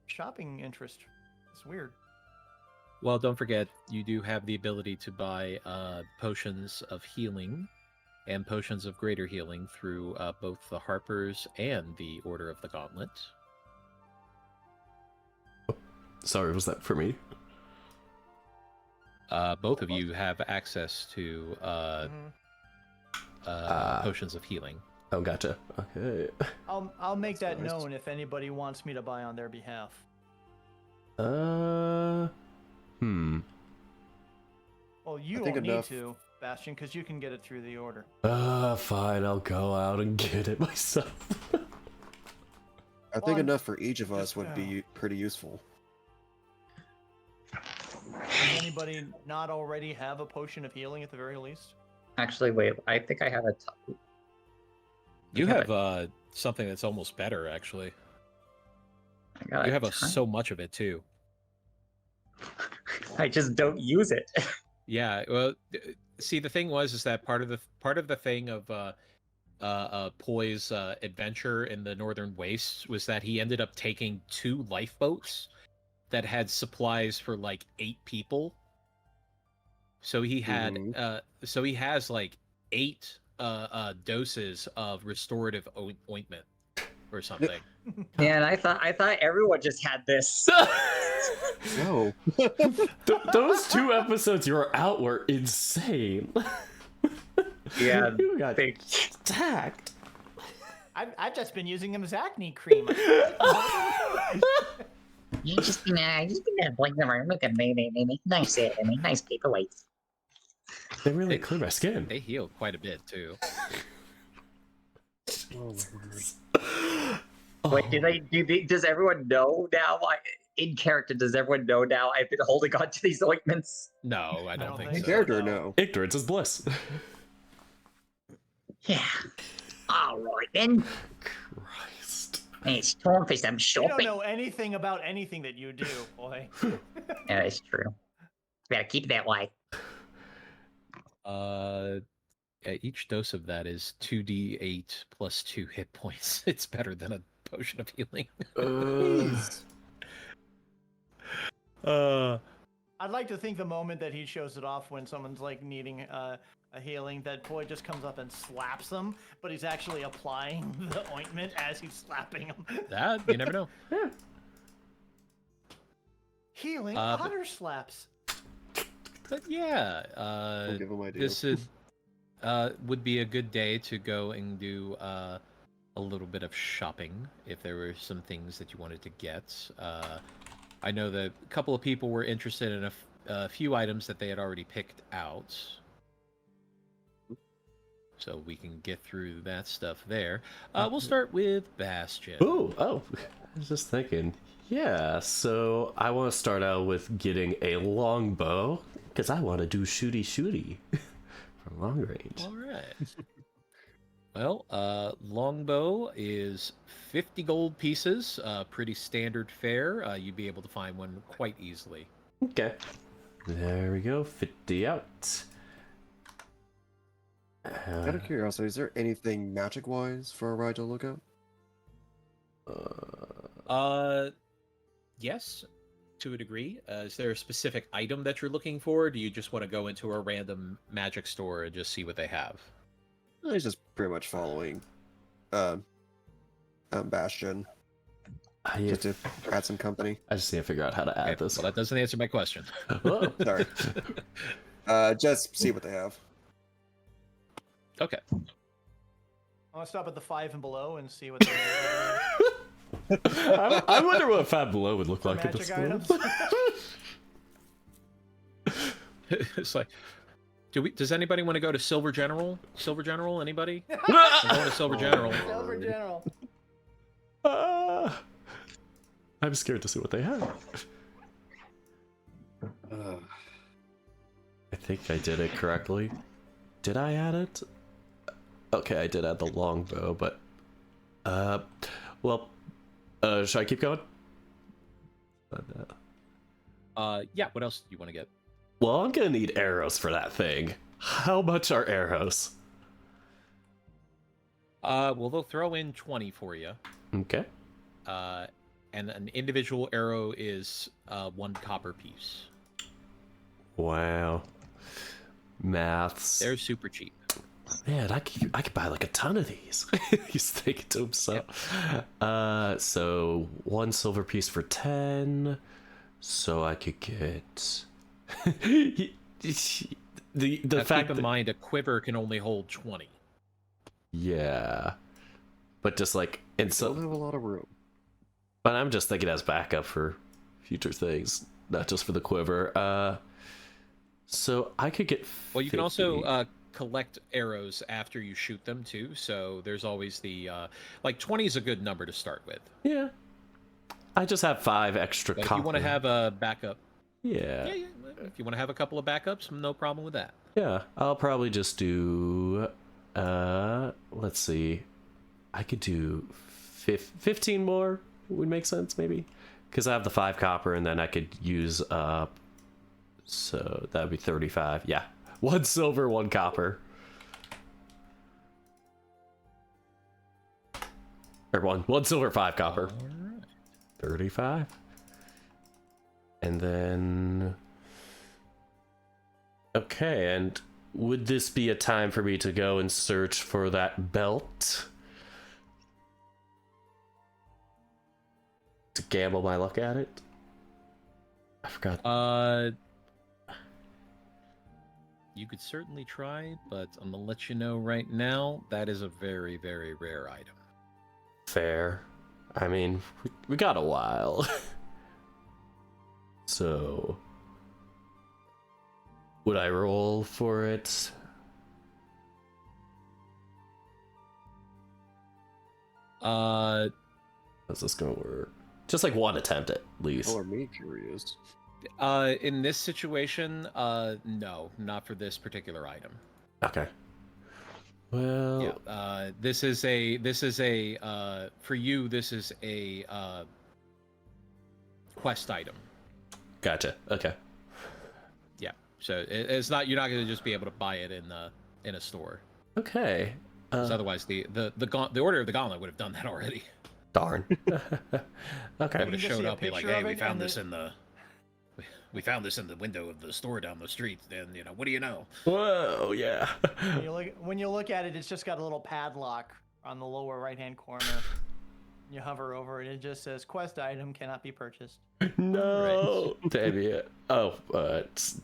[SPEAKER 4] shopping interest. It's weird.
[SPEAKER 2] Well, don't forget, you do have the ability to buy potions of healing and potions of greater healing through both the Harpers and the Order of the Gauntlet.
[SPEAKER 1] Sorry, was that for me?
[SPEAKER 2] Both of you have access to potions of healing.
[SPEAKER 1] Oh, gotcha. Okay.
[SPEAKER 4] I'll make that
[SPEAKER 5] Nice.
[SPEAKER 4] known if anybody wants me to buy on their behalf.
[SPEAKER 1] Hmm.
[SPEAKER 4] Well, you
[SPEAKER 5] think
[SPEAKER 4] won't
[SPEAKER 5] enough-
[SPEAKER 4] need to, Bastion, because you can get it through the order.
[SPEAKER 1] Fine, I'll go out and get it myself.
[SPEAKER 5] I think
[SPEAKER 4] Well,
[SPEAKER 5] enough for each of us
[SPEAKER 4] just,
[SPEAKER 5] would be pretty useful.
[SPEAKER 4] Does anybody not already have a potion of healing at the very least?
[SPEAKER 6] actually, wait. I think I have a.
[SPEAKER 2] You
[SPEAKER 6] have
[SPEAKER 2] have something that's almost better, actually.
[SPEAKER 6] I got
[SPEAKER 2] You have
[SPEAKER 6] ton-
[SPEAKER 2] so much of it, too.
[SPEAKER 6] I just don't use it.
[SPEAKER 2] Yeah, well, see, the thing is that part of the thing of Poi's adventure in the Northern Wastes was that he ended up taking 2 lifeboats that had supplies for like 8 people. So he had, so he has like 8 doses of restorative ointment or something.
[SPEAKER 6] Man, I thought everyone just had this.
[SPEAKER 5] No.
[SPEAKER 1] Those 2 episodes you were out were insane.
[SPEAKER 6] Yeah,
[SPEAKER 1] You got
[SPEAKER 6] they-
[SPEAKER 1] attacked.
[SPEAKER 4] I've just been using them as acne cream.
[SPEAKER 6] You just been bling them around. Look at they make nice paperweights.
[SPEAKER 1] They really clear my skin.
[SPEAKER 2] They heal quite a bit too.
[SPEAKER 5] Oh my word.
[SPEAKER 6] Wait, does everyone know now? In character, does everyone know now I've been holding on to these ointments?
[SPEAKER 2] No, I don't
[SPEAKER 4] don't
[SPEAKER 2] think
[SPEAKER 4] think
[SPEAKER 2] so.
[SPEAKER 5] Character,
[SPEAKER 4] no.
[SPEAKER 5] no.
[SPEAKER 1] Ignorance is bliss.
[SPEAKER 6] Yeah. All right then.
[SPEAKER 1] Christ.
[SPEAKER 6] It's time for some
[SPEAKER 4] You
[SPEAKER 6] shopping.
[SPEAKER 4] don't know anything about anything that you do, boy.
[SPEAKER 6] Yeah, it's true. Better keep it that way.
[SPEAKER 2] each dose of that is 2d8 plus 2 hit points. It's better than a potion of healing.
[SPEAKER 5] Jeez.
[SPEAKER 4] I'd like to think the moment that he shows it off when someone's like needing a healing, that Boyd just comes up and slaps them, but he's actually applying the ointment as he's slapping them.
[SPEAKER 2] That, you never know.
[SPEAKER 1] Yeah.
[SPEAKER 4] Healing
[SPEAKER 2] But-
[SPEAKER 4] otter slaps.
[SPEAKER 2] But yeah,
[SPEAKER 5] We'll give him ideas.
[SPEAKER 2] this is, would be a good day to go and do a little bit of shopping if there were some things that you wanted to get. I know that a couple of people were interested in a few items that they had already picked out. So we can get through that stuff there. We'll start with Bastion.
[SPEAKER 1] Ooh, oh, I was just thinking. Yeah, so I want to start out with getting a longbow, because I want to do shooty for long range.
[SPEAKER 2] All right. Well, longbow is 50 gold pieces, pretty standard fare. You'd be able to find one quite easily.
[SPEAKER 1] Okay. There we go, 50 out.
[SPEAKER 5] Out of curiosity, is there anything magic-wise for a ride to look at?
[SPEAKER 2] Yes, to a degree. Is there a specific item that you're looking for, or do you just want to go into a random magic store and just see what they have?
[SPEAKER 5] He's just pretty much following Bastion, just to add some company.
[SPEAKER 1] I just need to figure out how to add
[SPEAKER 2] Okay,
[SPEAKER 1] this.
[SPEAKER 2] well, that doesn't answer my question.
[SPEAKER 1] Whoa.
[SPEAKER 5] Sorry. Just see what they have.
[SPEAKER 2] Okay.
[SPEAKER 4] I want to stop at the 5 and below and see what they're
[SPEAKER 1] I wonder what Fab Below would look
[SPEAKER 4] for
[SPEAKER 1] like at this
[SPEAKER 4] magic
[SPEAKER 1] point.
[SPEAKER 4] items.
[SPEAKER 2] It's like, does anybody want to go to Silver General? Silver General, anybody? I'm going to Silver General.
[SPEAKER 4] Silver General.
[SPEAKER 1] I'm scared to see what they have. I think I did it correctly. Did I add it? Okay, I did add the longbow, but well, should I keep going?
[SPEAKER 2] Yeah, what else do you want to get?
[SPEAKER 1] Well, I'm gonna need arrows for that thing. How much are arrows?
[SPEAKER 2] Well, they'll throw in 20 for you.
[SPEAKER 1] Okay.
[SPEAKER 2] And an individual arrow is 1 copper piece.
[SPEAKER 1] Wow. Maths.
[SPEAKER 2] They're super cheap.
[SPEAKER 1] Man, I could buy like a ton of these. He's thinking to himself. So 1 silver piece for 10. So I could get the
[SPEAKER 2] Now,
[SPEAKER 1] fact
[SPEAKER 2] keep in
[SPEAKER 1] that,
[SPEAKER 2] mind, a quiver can only hold 20.
[SPEAKER 1] yeah, but just like and
[SPEAKER 5] Don't
[SPEAKER 1] so,
[SPEAKER 5] have a lot of room.
[SPEAKER 1] but I'm just thinking as backup for future things, not just for the quiver. So I could get.
[SPEAKER 2] Well, you can
[SPEAKER 1] 50.
[SPEAKER 2] also collect arrows after you shoot them too. So there's always the like 20 is a good number to start with.
[SPEAKER 1] Yeah. I just have 5 extra
[SPEAKER 2] But if
[SPEAKER 1] copper.
[SPEAKER 2] you want to have a backup,
[SPEAKER 1] Yeah.
[SPEAKER 2] yeah. If you want to have a couple of backups, no problem with that.
[SPEAKER 1] Yeah, I'll probably just do let's see. I could do 15 more would make sense maybe, cuz I have the 5 copper and then I could use so that would be 35. Yeah. 1 silver, 1 copper. Or one silver, 5 copper.
[SPEAKER 2] All right.
[SPEAKER 1] 35. And then okay, and would this be a time for me to go and search for that belt? To gamble my luck at it? I forgot.
[SPEAKER 2] You could certainly try, but I'm gonna let you know right now that is a very, very rare item.
[SPEAKER 1] Fair. I mean, we got a while. So would I roll for it? How's this gonna work? Just like 1 attempt at least.
[SPEAKER 5] Color me curious.
[SPEAKER 2] In this situation, no, not for this particular item.
[SPEAKER 1] Okay. Well,
[SPEAKER 2] Yeah, this is a for you. This is a quest item.
[SPEAKER 1] gotcha. Okay.
[SPEAKER 2] Yeah, so it's not, you're not going to just be able to buy it in a store.
[SPEAKER 1] Okay.
[SPEAKER 2] 'Cause otherwise, the order of the gauntlet would have done that already.
[SPEAKER 1] Darn.
[SPEAKER 2] They
[SPEAKER 1] Okay.
[SPEAKER 2] would have
[SPEAKER 4] just
[SPEAKER 2] showed
[SPEAKER 4] see a
[SPEAKER 2] up, be like,
[SPEAKER 4] picture
[SPEAKER 2] "Hey,
[SPEAKER 4] of
[SPEAKER 2] we
[SPEAKER 4] it,
[SPEAKER 2] found
[SPEAKER 4] and
[SPEAKER 2] this in the we found this in the window of the store down the street." Then what do you know?
[SPEAKER 1] Whoa, yeah.
[SPEAKER 4] When you look at it, it's just got a little padlock on the lower right-hand corner. You hover over it, it just says "Quest item cannot be purchased."
[SPEAKER 1] No, damn it. Oh,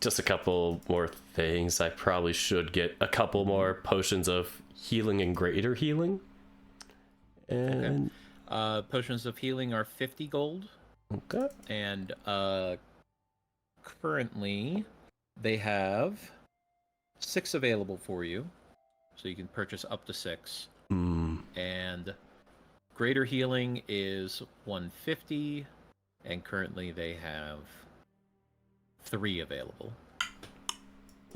[SPEAKER 1] just a couple more things. I probably should get a couple more potions of healing and greater healing. And
[SPEAKER 2] Potions of healing are 50 gold,
[SPEAKER 1] okay.
[SPEAKER 2] and currently they have 6 available for you, so you can purchase up to 6. And greater healing is 150, and currently they have 3 available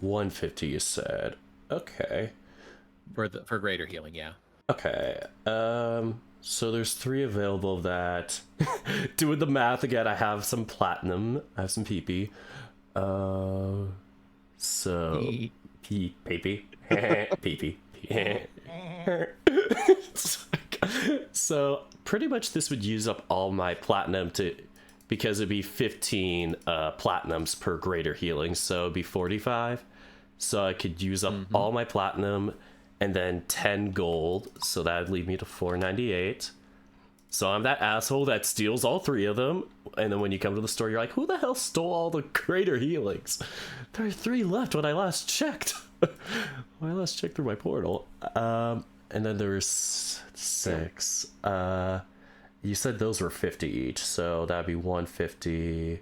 [SPEAKER 1] 150 you said. Okay.
[SPEAKER 2] for greater healing. Yeah.
[SPEAKER 1] Okay. So there's 3 available of that. Doing the math again, I have some platinum, I have some PP. So PP. PP. So pretty much this would use up all my platinum because it'd be 15 platinums per greater healing, so it'd be 45. So I could use up all my platinum and then 10 gold, so that'd leave me to 498. So I'm that asshole that steals all 3 of them, and then when you come to the store, you're like, who the hell stole all the greater healings? There are 3 left when I last checked. When I last checked through my portal. And then there's 6. You said those were 50 each, so that'd be 150.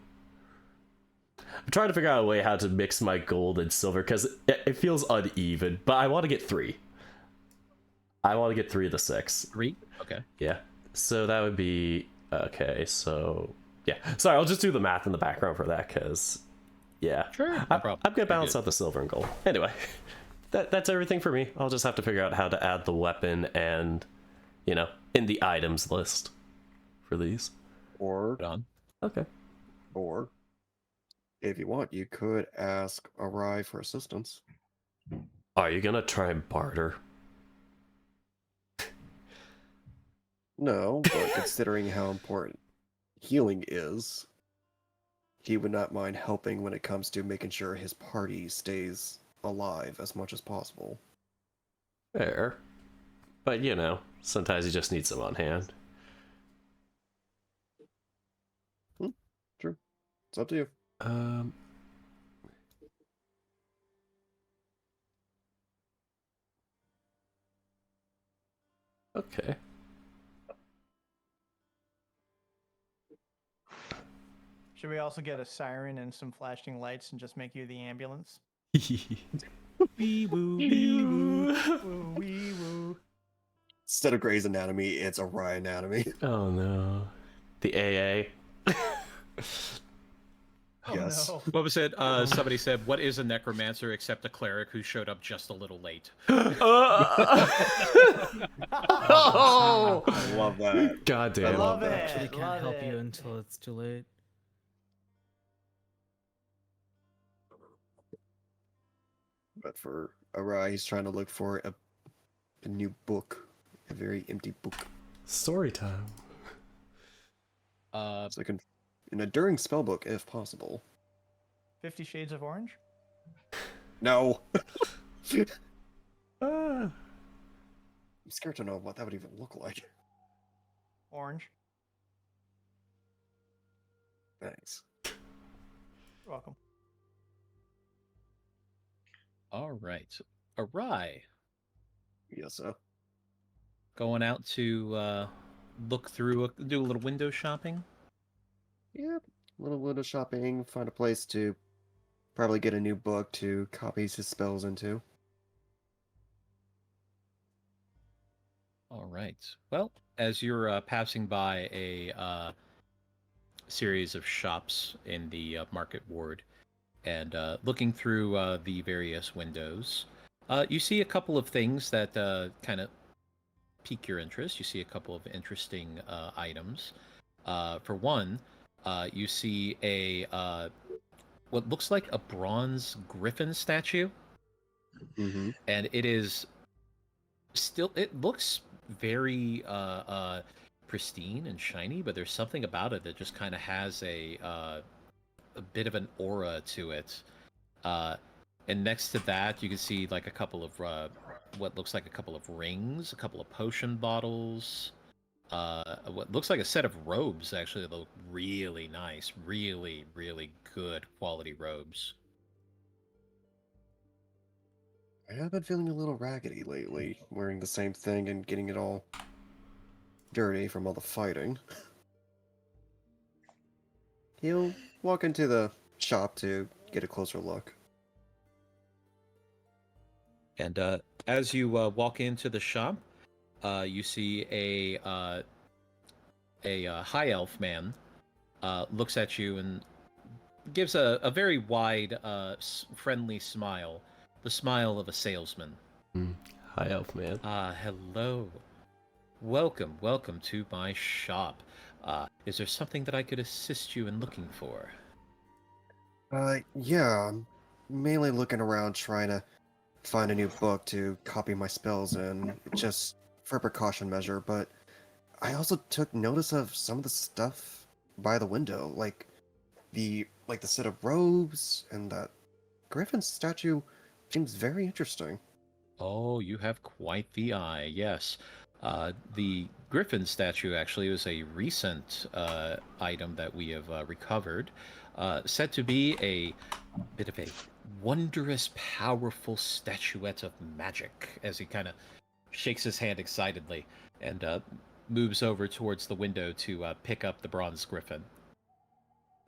[SPEAKER 1] I'm trying to figure out a way how to mix my gold and silver, because it feels uneven, but I want to get 3. I want to get 3 of the 6.
[SPEAKER 2] 3? Okay.
[SPEAKER 1] Yeah. So that would be... Okay, so... Yeah. Sorry, I'll just do the math in the background for that, because... Yeah.
[SPEAKER 2] Sure. No problem.
[SPEAKER 1] I'm going to balance out the silver and gold. Anyway, that's everything for me. I'll just have to figure out how to add the weapon and, in the items list for these.
[SPEAKER 5] Or,
[SPEAKER 2] Done.
[SPEAKER 1] Okay.
[SPEAKER 5] or, if you want, you could ask Arai for assistance.
[SPEAKER 1] Are you going to try and barter?
[SPEAKER 5] No, but considering how important healing is, he would not mind helping when it comes to making sure his party stays alive as much as possible.
[SPEAKER 1] Fair. But, sometimes you just need some on hand.
[SPEAKER 5] True. It's up to you.
[SPEAKER 1] Okay.
[SPEAKER 4] Should we also get a siren and some flashing lights and just make you the ambulance?
[SPEAKER 1] Wee woo,
[SPEAKER 4] wee woo, wee woo.
[SPEAKER 5] Instead of Grey's Anatomy, it's Arai Anatomy.
[SPEAKER 1] Oh no. The AA.
[SPEAKER 4] Oh,
[SPEAKER 5] Yes.
[SPEAKER 4] no.
[SPEAKER 2] What was it? Somebody said, "What is a necromancer except a cleric who showed up just a little late?"
[SPEAKER 1] Oh!
[SPEAKER 5] I love that.
[SPEAKER 1] God damn.
[SPEAKER 5] I love that.
[SPEAKER 3] Actually, can't
[SPEAKER 4] Love
[SPEAKER 3] help
[SPEAKER 4] it.
[SPEAKER 3] you until it's too late.
[SPEAKER 5] But for Arai, he's trying to look for a new book. A very empty book.
[SPEAKER 1] Story time.
[SPEAKER 5] So an enduring spellbook, if possible.
[SPEAKER 4] 50 Shades of Orange?
[SPEAKER 5] No!
[SPEAKER 1] Ah.
[SPEAKER 5] I'm scared to know what that would even look like.
[SPEAKER 4] Orange.
[SPEAKER 5] Thanks.
[SPEAKER 4] You're welcome.
[SPEAKER 2] All right. Arai,
[SPEAKER 5] Yes, sir.
[SPEAKER 2] going out to look through, do a little window shopping.
[SPEAKER 5] Yep. Little window shopping, find a place to probably get a new book to copy his spells into.
[SPEAKER 2] All right. Well, as you're passing by a series of shops in the market ward and looking through the various windows, you see a couple of things that kind of pique your interest. You see a couple of interesting items. For one, you see a what looks like a bronze griffin statue,
[SPEAKER 5] Mm-hmm.
[SPEAKER 2] and it is Still, it looks very pristine and shiny, but there's something about it that just kind of has a bit of an aura to it. And next to that, you can see like a couple of what looks like a couple of rings, a couple of potion bottles, what looks like a set of robes. Actually, that look really nice, really, really good quality robes.
[SPEAKER 5] I have been feeling a little raggedy lately, wearing the same thing and getting it all dirty from all the fighting. He'll walk into the shop to get a closer look.
[SPEAKER 2] And as you walk into the shop, you see a high elf man looks at you and gives a very wide, friendly smile, the smile of a salesman.
[SPEAKER 1] Hi, elf man.
[SPEAKER 2] Hello. Welcome, welcome to my shop. Is there something that I could assist you in looking for?
[SPEAKER 5] Yeah, I'm mainly looking around trying to find a new book to copy my spells in, just for precaution measure, but I also took notice of some of the stuff by the window, like the set of robes and that griffin statue seems very interesting.
[SPEAKER 2] Oh, you have quite the eye, yes. The griffin statue actually was a recent item that we have recovered, said to be a bit of a wondrous, powerful statuette of magic, as he kind of shakes his hand excitedly and moves over towards the window to pick up the bronze griffin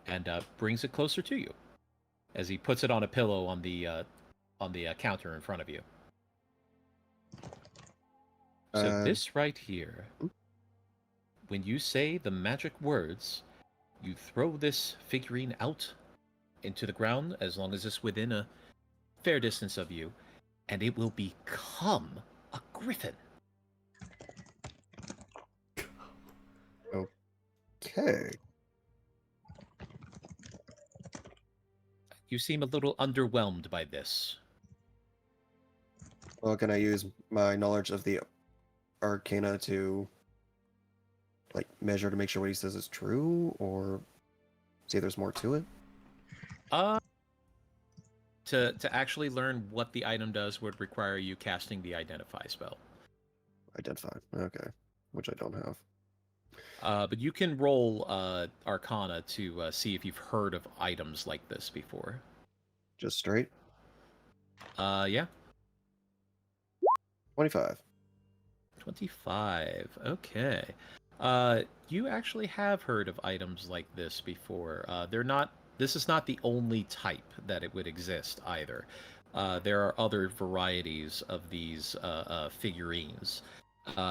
[SPEAKER 2] and brings it closer to you as he puts it on a pillow on the counter in front of you. So this right here, when you say the magic words, you throw this figurine out into the ground as long as it's within a fair distance of you, and it will become a griffin.
[SPEAKER 5] Okay.
[SPEAKER 2] You seem a little underwhelmed by this.
[SPEAKER 5] Well, can I use my knowledge of the arcana to measure to make sure what he says is true, or see if there's more to it?
[SPEAKER 2] To actually learn what the item does would require you casting the Identify spell.
[SPEAKER 5] Identify. Okay. Which I don't have.
[SPEAKER 2] But you can roll Arcana to see if you've heard of items like this before.
[SPEAKER 5] Just straight?
[SPEAKER 2] Yeah.
[SPEAKER 5] 25.
[SPEAKER 2] 25. Okay. You actually have heard of items like this before. They're not. This is not the only type that it would exist either. There are other varieties of these figurines.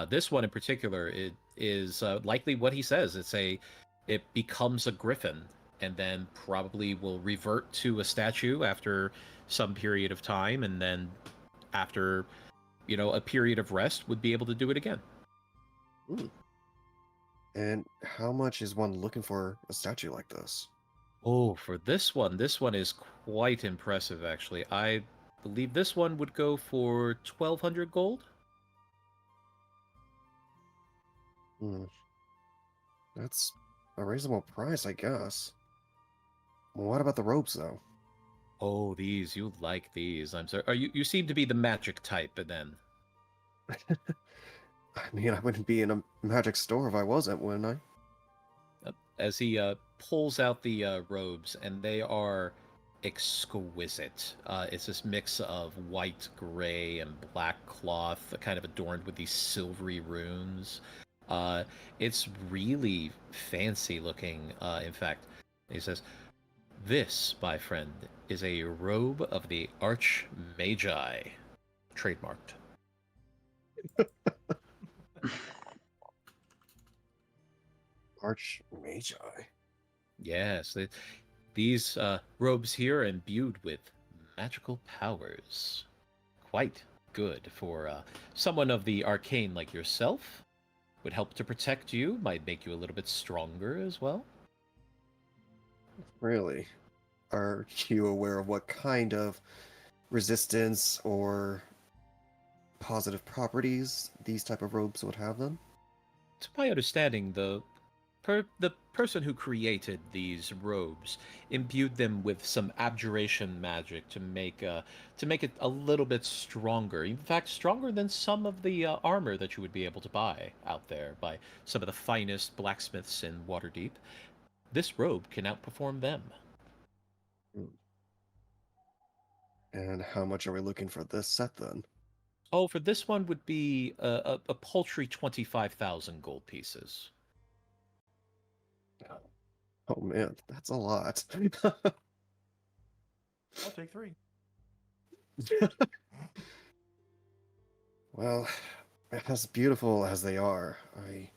[SPEAKER 2] This one in particular, it is likely what he says. It becomes a griffin and then probably will revert to a statue after some period of time, and then after a period of rest would be able to do it again.
[SPEAKER 5] Ooh. And how much is one looking for a statue like this?
[SPEAKER 2] Oh, for this one is quite impressive actually. I believe this one would go for 1,200 gold.
[SPEAKER 5] That's a reasonable price, I guess. What about the robes, though?
[SPEAKER 2] Oh, you like these. I'm sorry. You seem to be the magic type, then.
[SPEAKER 5] I mean, I wouldn't be in a magic store if I wasn't, wouldn't I?
[SPEAKER 2] As he pulls out the robes, and they are exquisite. It's this mix of white, gray, and black cloth, kind of adorned with these silvery runes. It's really fancy looking, in fact. He says, "This, my friend, is a robe of the Archmagi." Trademarked.
[SPEAKER 5] Archmagi.
[SPEAKER 2] Yes, these robes here are imbued with magical powers. Quite good for someone of the arcane like yourself. Would help to protect you, might make you a little bit stronger as well.
[SPEAKER 5] Really? Are you aware of what kind of resistance or positive properties these type of robes would have then?
[SPEAKER 2] To my understanding, the person who created these robes imbued them with some abjuration magic to make it a little bit stronger. In fact, stronger than some of the armor that you would be able to buy out there by some of the finest blacksmiths in Waterdeep. This robe can outperform them.
[SPEAKER 5] And how much are we looking for this set then?
[SPEAKER 2] Oh, for this one would be a paltry 25,000 gold pieces.
[SPEAKER 5] Oh man, that's a lot.
[SPEAKER 4] I'll take 3.
[SPEAKER 5] Well, as beautiful as they are, I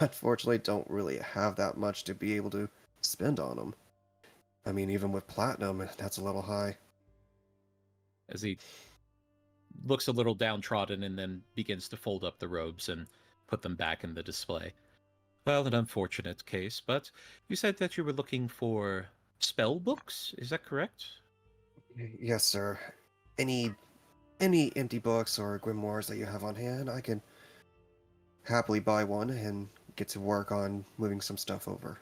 [SPEAKER 5] unfortunately don't really have that much to be able to spend on them. I mean, even with platinum, that's a little high.
[SPEAKER 2] As he looks a little downtrodden and then begins to fold up the robes and put them back in the display. Well, an unfortunate case, but you said that you were looking for spell books, is that correct?
[SPEAKER 5] Yes, sir. Any empty books or grimoires that you have on hand, I can happily buy one and get to work on moving some stuff over.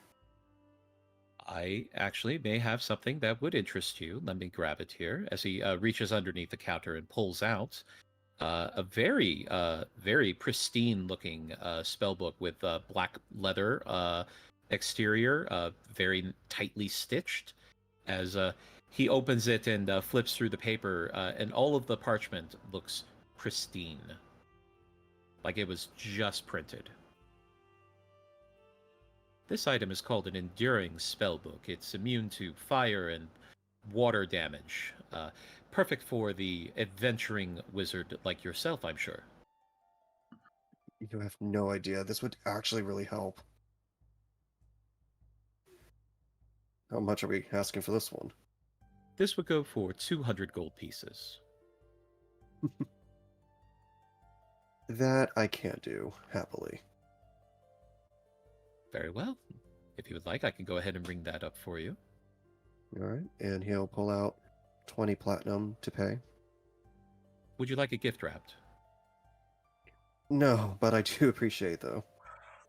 [SPEAKER 2] I actually may have something that would interest you. Let me grab it here as he reaches underneath the counter and pulls out a very, very pristine-looking spell book with black leather exterior, very tightly stitched. As he opens it and flips through the paper, and all of the parchment looks pristine, like it was just printed. This item is called an Enduring Spellbook. It's immune to fire and water damage. Perfect for the adventuring wizard like yourself, I'm sure.
[SPEAKER 5] You have no idea. This would actually really help. How much are we asking for this one?
[SPEAKER 2] This would go for 200 gold pieces.
[SPEAKER 5] That I can't do, happily.
[SPEAKER 2] Very well. If you would like, I can go ahead and bring that up for you.
[SPEAKER 5] Alright, and he'll pull out 20 platinum to pay.
[SPEAKER 2] Would you like it gift wrapped?
[SPEAKER 5] No, but I do appreciate though.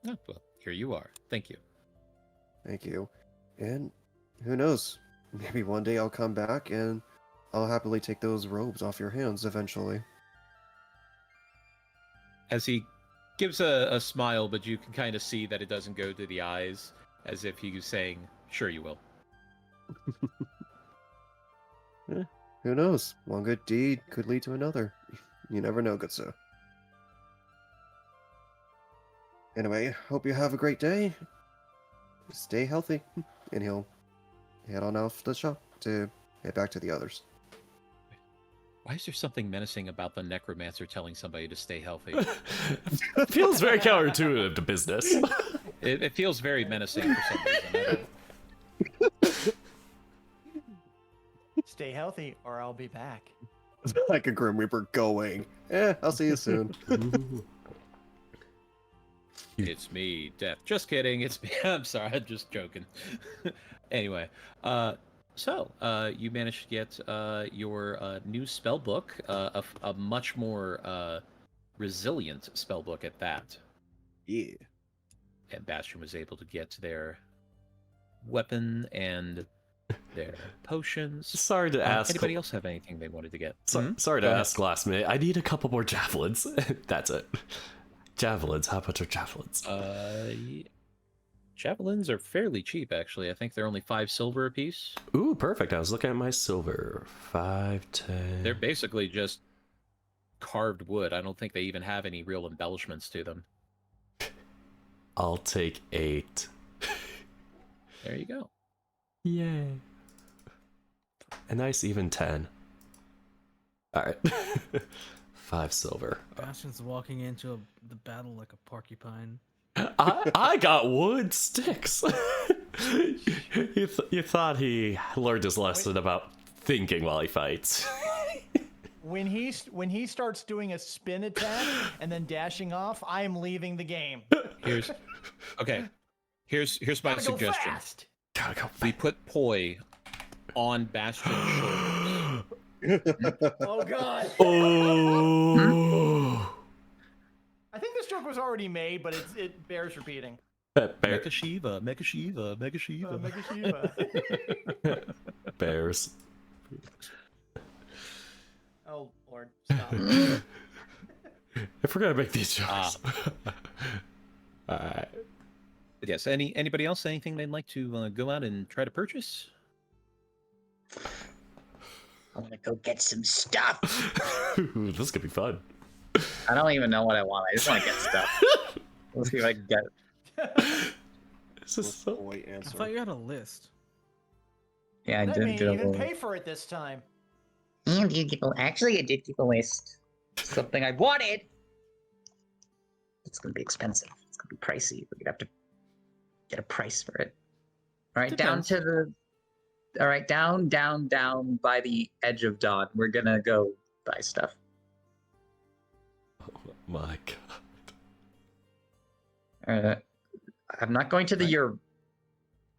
[SPEAKER 2] Oh, well, here you are. Thank you.
[SPEAKER 5] Thank you. And who knows? Maybe one day I'll come back and I'll happily take those robes off your hands eventually.
[SPEAKER 2] As he gives a smile, but you can kind of see that it doesn't go to the eyes, as if he was saying, sure you will.
[SPEAKER 5] Who knows? One good deed could lead to another. You never know, good sir. Anyway, hope you have a great day. Stay healthy. And he'll head on off the shop to head back to the others.
[SPEAKER 2] Why is there something menacing about the necromancer telling somebody to stay healthy?
[SPEAKER 1] It feels very counterintuitive to business.
[SPEAKER 2] It feels very menacing for some reason. I don't...
[SPEAKER 4] Stay healthy, or I'll be back.
[SPEAKER 5] Like a Grim Reaper going. I'll see you soon.
[SPEAKER 2] It's me, Death. Just kidding. It's me. I'm sorry. I'm just joking. Anyway, so you managed to get your new spell book, a much more resilient spell book at that.
[SPEAKER 5] Yeah.
[SPEAKER 2] And Bastion was able to get their weapon and their potions.
[SPEAKER 1] Sorry to ask.
[SPEAKER 2] Anybody else have anything they wanted to get?
[SPEAKER 1] Sorry to ask last minute. I need a couple more javelins. That's it. Javelins. How much are javelins?
[SPEAKER 2] Yeah. Javelins are fairly cheap, actually. I think they're only 5 silver apiece.
[SPEAKER 1] Ooh, perfect. I was looking at my silver. 5, 10.
[SPEAKER 2] They're basically just carved wood. I don't think they even have any real embellishments to them.
[SPEAKER 1] I'll take 8.
[SPEAKER 2] There you go.
[SPEAKER 1] Yay. A nice even 10. Alright. 5 silver.
[SPEAKER 3] Bastion's walking into the battle like a porcupine.
[SPEAKER 1] I got wood sticks. You thought he learned his lesson about thinking while he fights.
[SPEAKER 4] When he starts doing a spin attack and then dashing off, I am leaving the game.
[SPEAKER 2] Here's my
[SPEAKER 4] Gotta go
[SPEAKER 2] suggestion.
[SPEAKER 4] fast.
[SPEAKER 1] Gotta go
[SPEAKER 2] We put Poi on Bastion's shoulders,
[SPEAKER 4] Oh god.
[SPEAKER 1] Oh.
[SPEAKER 4] I think this joke was already made, but it bears repeating.
[SPEAKER 1] Bear,
[SPEAKER 2] Mecha Shiva, Mecha Shiva, Mecha Shiva.
[SPEAKER 4] Mega Shiva.
[SPEAKER 1] bears.
[SPEAKER 4] Oh lord, stop.
[SPEAKER 1] If we're gonna make these jokes. Alright.
[SPEAKER 2] But yes, anybody else anything they'd like to go out and try to purchase?
[SPEAKER 6] I want to go get some stuff.
[SPEAKER 1] This could be fun.
[SPEAKER 6] I don't even know what I want. I just want to get stuff. Let's see if I can get it.
[SPEAKER 1] This is so...
[SPEAKER 5] Wait,
[SPEAKER 3] I
[SPEAKER 5] answer.
[SPEAKER 3] thought you had a list.
[SPEAKER 6] Yeah, I
[SPEAKER 4] That
[SPEAKER 6] did
[SPEAKER 4] may
[SPEAKER 6] get a
[SPEAKER 4] even
[SPEAKER 6] little.
[SPEAKER 4] pay for it this time.
[SPEAKER 6] And you get actually, I did get a list. Something I wanted. It's gonna be expensive. It's gonna be pricey. We're gonna have to get a price for it. All right, down
[SPEAKER 2] Depends.
[SPEAKER 6] to the. All right, down by the edge of dawn. We're gonna go buy stuff.
[SPEAKER 1] Oh my god.
[SPEAKER 6] I'm not going to I'm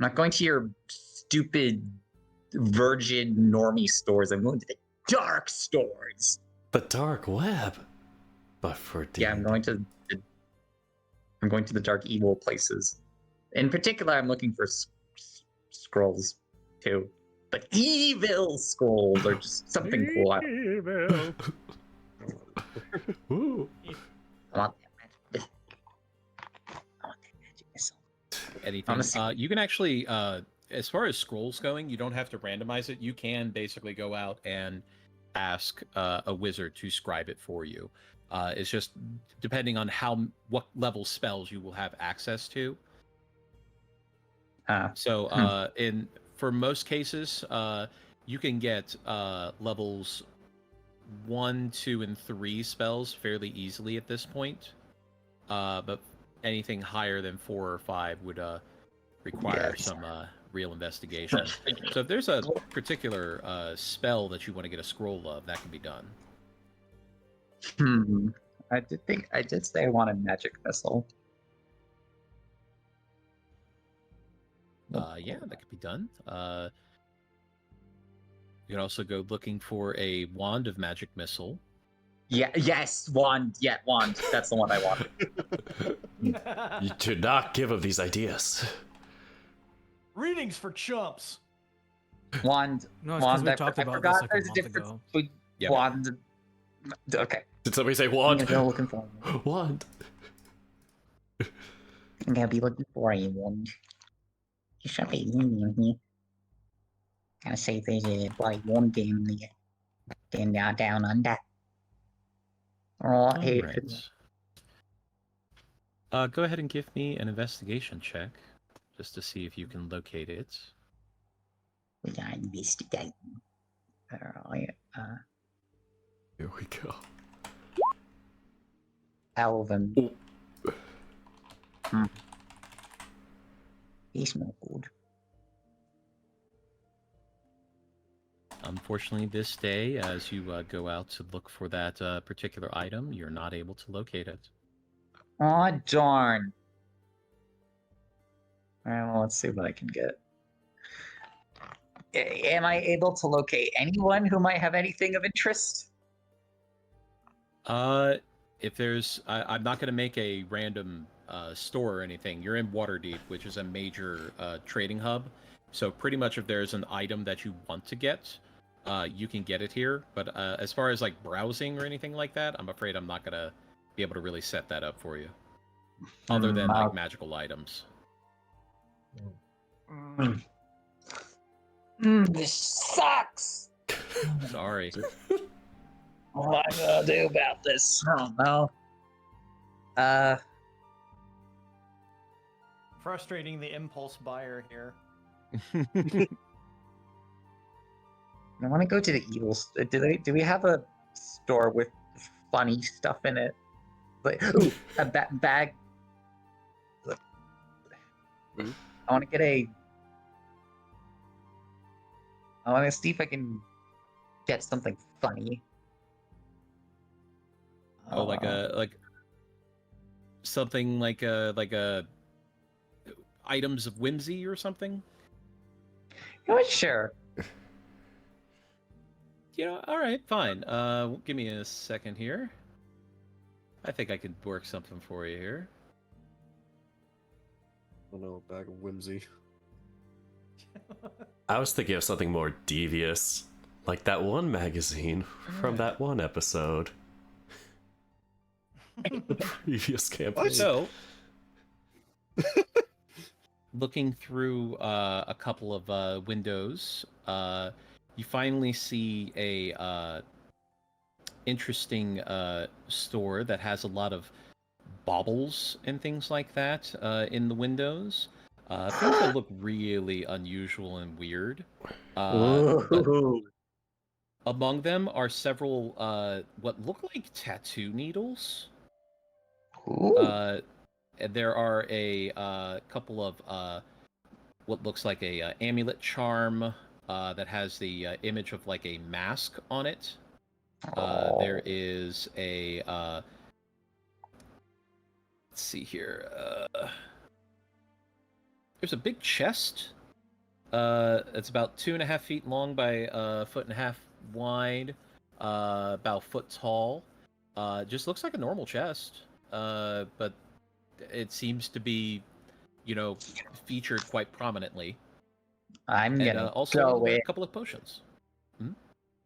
[SPEAKER 6] not going to your stupid virgin normie stores. I'm going to the dark stores.
[SPEAKER 1] The dark web. But for D&D.
[SPEAKER 6] Yeah, I'm going to the dark evil places. In particular, I'm looking for scrolls too, but evil scrolls or just something cool. I
[SPEAKER 1] Ooh.
[SPEAKER 6] want that magic missile.
[SPEAKER 2] Anything.
[SPEAKER 6] Honestly-
[SPEAKER 2] You can actually, as far as scrolls going, you don't have to randomize it. You can basically go out and ask a wizard to scribe it for you. It's just depending on what level spells you will have access to. So for most cases, you can get levels 1, 2, and 3 spells fairly easily at this point. But anything higher than 4 or 5 would require
[SPEAKER 6] Yes.
[SPEAKER 2] some real investigation. So if there's a particular spell that you want to get a scroll of, that can be done.
[SPEAKER 6] I did say I wanted magic missile.
[SPEAKER 2] Yeah, that could be done. You can also go looking for a wand of magic missile.
[SPEAKER 6] Yeah, yes, wand. Yeah, wand. That's the one I wanted.
[SPEAKER 1] You do not give him these ideas.
[SPEAKER 4] Readings for chumps.
[SPEAKER 6] Wand.
[SPEAKER 3] No, it's 'cause
[SPEAKER 6] wand.
[SPEAKER 3] we
[SPEAKER 6] I
[SPEAKER 3] talked about
[SPEAKER 6] forgot
[SPEAKER 3] this like a
[SPEAKER 6] there's a
[SPEAKER 3] month
[SPEAKER 6] difference
[SPEAKER 3] ago.
[SPEAKER 6] between
[SPEAKER 2] Yep.
[SPEAKER 6] wand. Okay.
[SPEAKER 1] Did somebody say
[SPEAKER 6] I'm
[SPEAKER 1] wand?
[SPEAKER 6] gonna go looking for you.
[SPEAKER 1] Wand.
[SPEAKER 6] I'm gonna be looking for you, wand. You should be in here. Gotta say there's a bloody wand game down under. Right here.
[SPEAKER 2] Alright. Go ahead and give me an investigation check, just to see if you can locate it.
[SPEAKER 6] We are investigating. Alright.
[SPEAKER 1] Here we go.
[SPEAKER 6] Alvin.
[SPEAKER 1] Ooh.
[SPEAKER 6] He's no good.
[SPEAKER 2] Unfortunately, this day, as you go out to look for that particular item, you're not able to locate it.
[SPEAKER 6] Aw, darn. Alright, well, let's see what I can get. Am I able to locate anyone who might have anything of interest?
[SPEAKER 2] If there's, I'm not going to make a random store or anything. You're in Waterdeep, which is a major trading hub. So pretty much if there's an item that you want to get, you can get it here. But as far as like browsing or anything like that, I'm afraid I'm not going to be able to really set that up for you. Other than like magical items.
[SPEAKER 6] This sucks!
[SPEAKER 2] Sorry.
[SPEAKER 6] What am I gonna do about this? I don't know.
[SPEAKER 4] Frustrating the impulse buyer here.
[SPEAKER 6] I want to go to the evil. Do we have a store with funny stuff in it? Like, ooh, a bag. Look. I want to get a. I want to see if I can get something funny.
[SPEAKER 2] Oh, like something like a items of whimsy or something.
[SPEAKER 6] You know what? Sure.
[SPEAKER 2] All right, fine. Give me a second here. I think I could work something for you here.
[SPEAKER 5] Oh no, bag of whimsy.
[SPEAKER 1] I was thinking of something more devious, like that one magazine from that one episode. The previous campaign.
[SPEAKER 2] So, looking through a couple of windows, you finally see a interesting store that has a lot of baubles and things like that in the windows. Things that look really unusual and weird. But
[SPEAKER 6] Ooh.
[SPEAKER 2] among them are several what look like tattoo needles.
[SPEAKER 6] Ooh.
[SPEAKER 2] And there are a couple of what looks like a amulet charm that has the image of like a mask on it. There is a let's see here. There's a big chest. It's about 2.5 feet long by 1.5 feet wide, about a foot tall. Just looks like a normal chest, but it seems to be, featured quite prominently.
[SPEAKER 6] I'm
[SPEAKER 2] And
[SPEAKER 6] gonna
[SPEAKER 2] also
[SPEAKER 6] go in.
[SPEAKER 2] a couple of potions.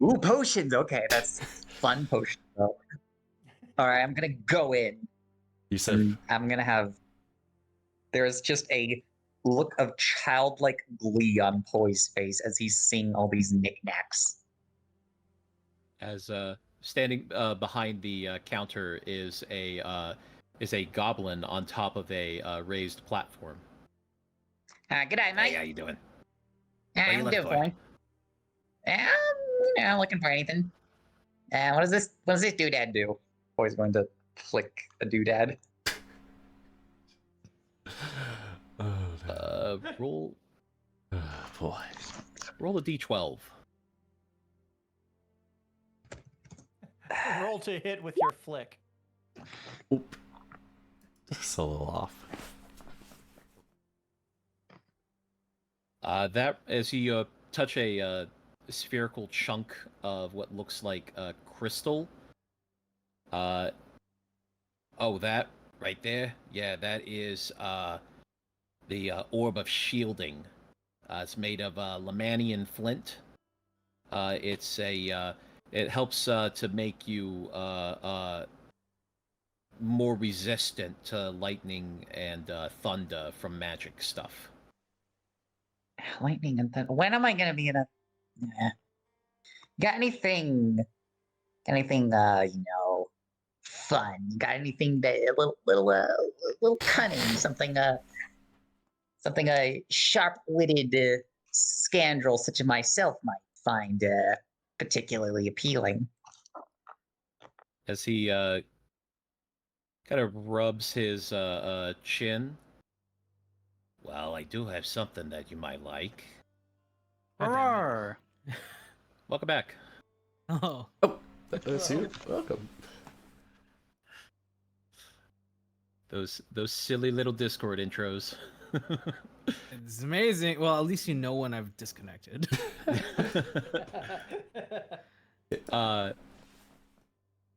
[SPEAKER 6] Ooh, potions. Okay, that's fun potion. All right, I'm gonna go in.
[SPEAKER 1] You said
[SPEAKER 6] And I'm gonna have. There's just a look of childlike glee on Poi's face as he's seeing all these knickknacks.
[SPEAKER 2] As standing behind the counter is a goblin on top of a raised platform.
[SPEAKER 6] G'day, mate.
[SPEAKER 2] Hey, how you doing?
[SPEAKER 6] Yeah,
[SPEAKER 2] What are you
[SPEAKER 6] I'm
[SPEAKER 2] looking
[SPEAKER 6] doing
[SPEAKER 2] for?
[SPEAKER 6] fine. Looking for anything. What does this doodad do? Poi's going to flick a doodad.
[SPEAKER 1] oh,
[SPEAKER 2] Roll
[SPEAKER 1] boy.
[SPEAKER 2] roll a d12.
[SPEAKER 4] Roll to hit with your flick.
[SPEAKER 1] Oop. Just a little off.
[SPEAKER 2] That as you touch a spherical chunk of what looks like crystal. Oh, that right there. Yeah, that is the orb of shielding. It's made of Lemanian flint. It helps to make you more resistant to lightning and thunder from magic stuff.
[SPEAKER 6] Lightning and thunder. When am I gonna be in a? Got anything? Fun? Got anything that a little cunning? Something a sharp-witted scoundrel such as myself might find particularly appealing.
[SPEAKER 2] As he kind of rubs his chin. Well, I do have something that you might like.
[SPEAKER 3] Roar!
[SPEAKER 2] Welcome back.
[SPEAKER 3] Oh,
[SPEAKER 1] That's you. Welcome.
[SPEAKER 2] Those silly little Discord intros.
[SPEAKER 3] it's amazing. Well, at least you know when I've disconnected.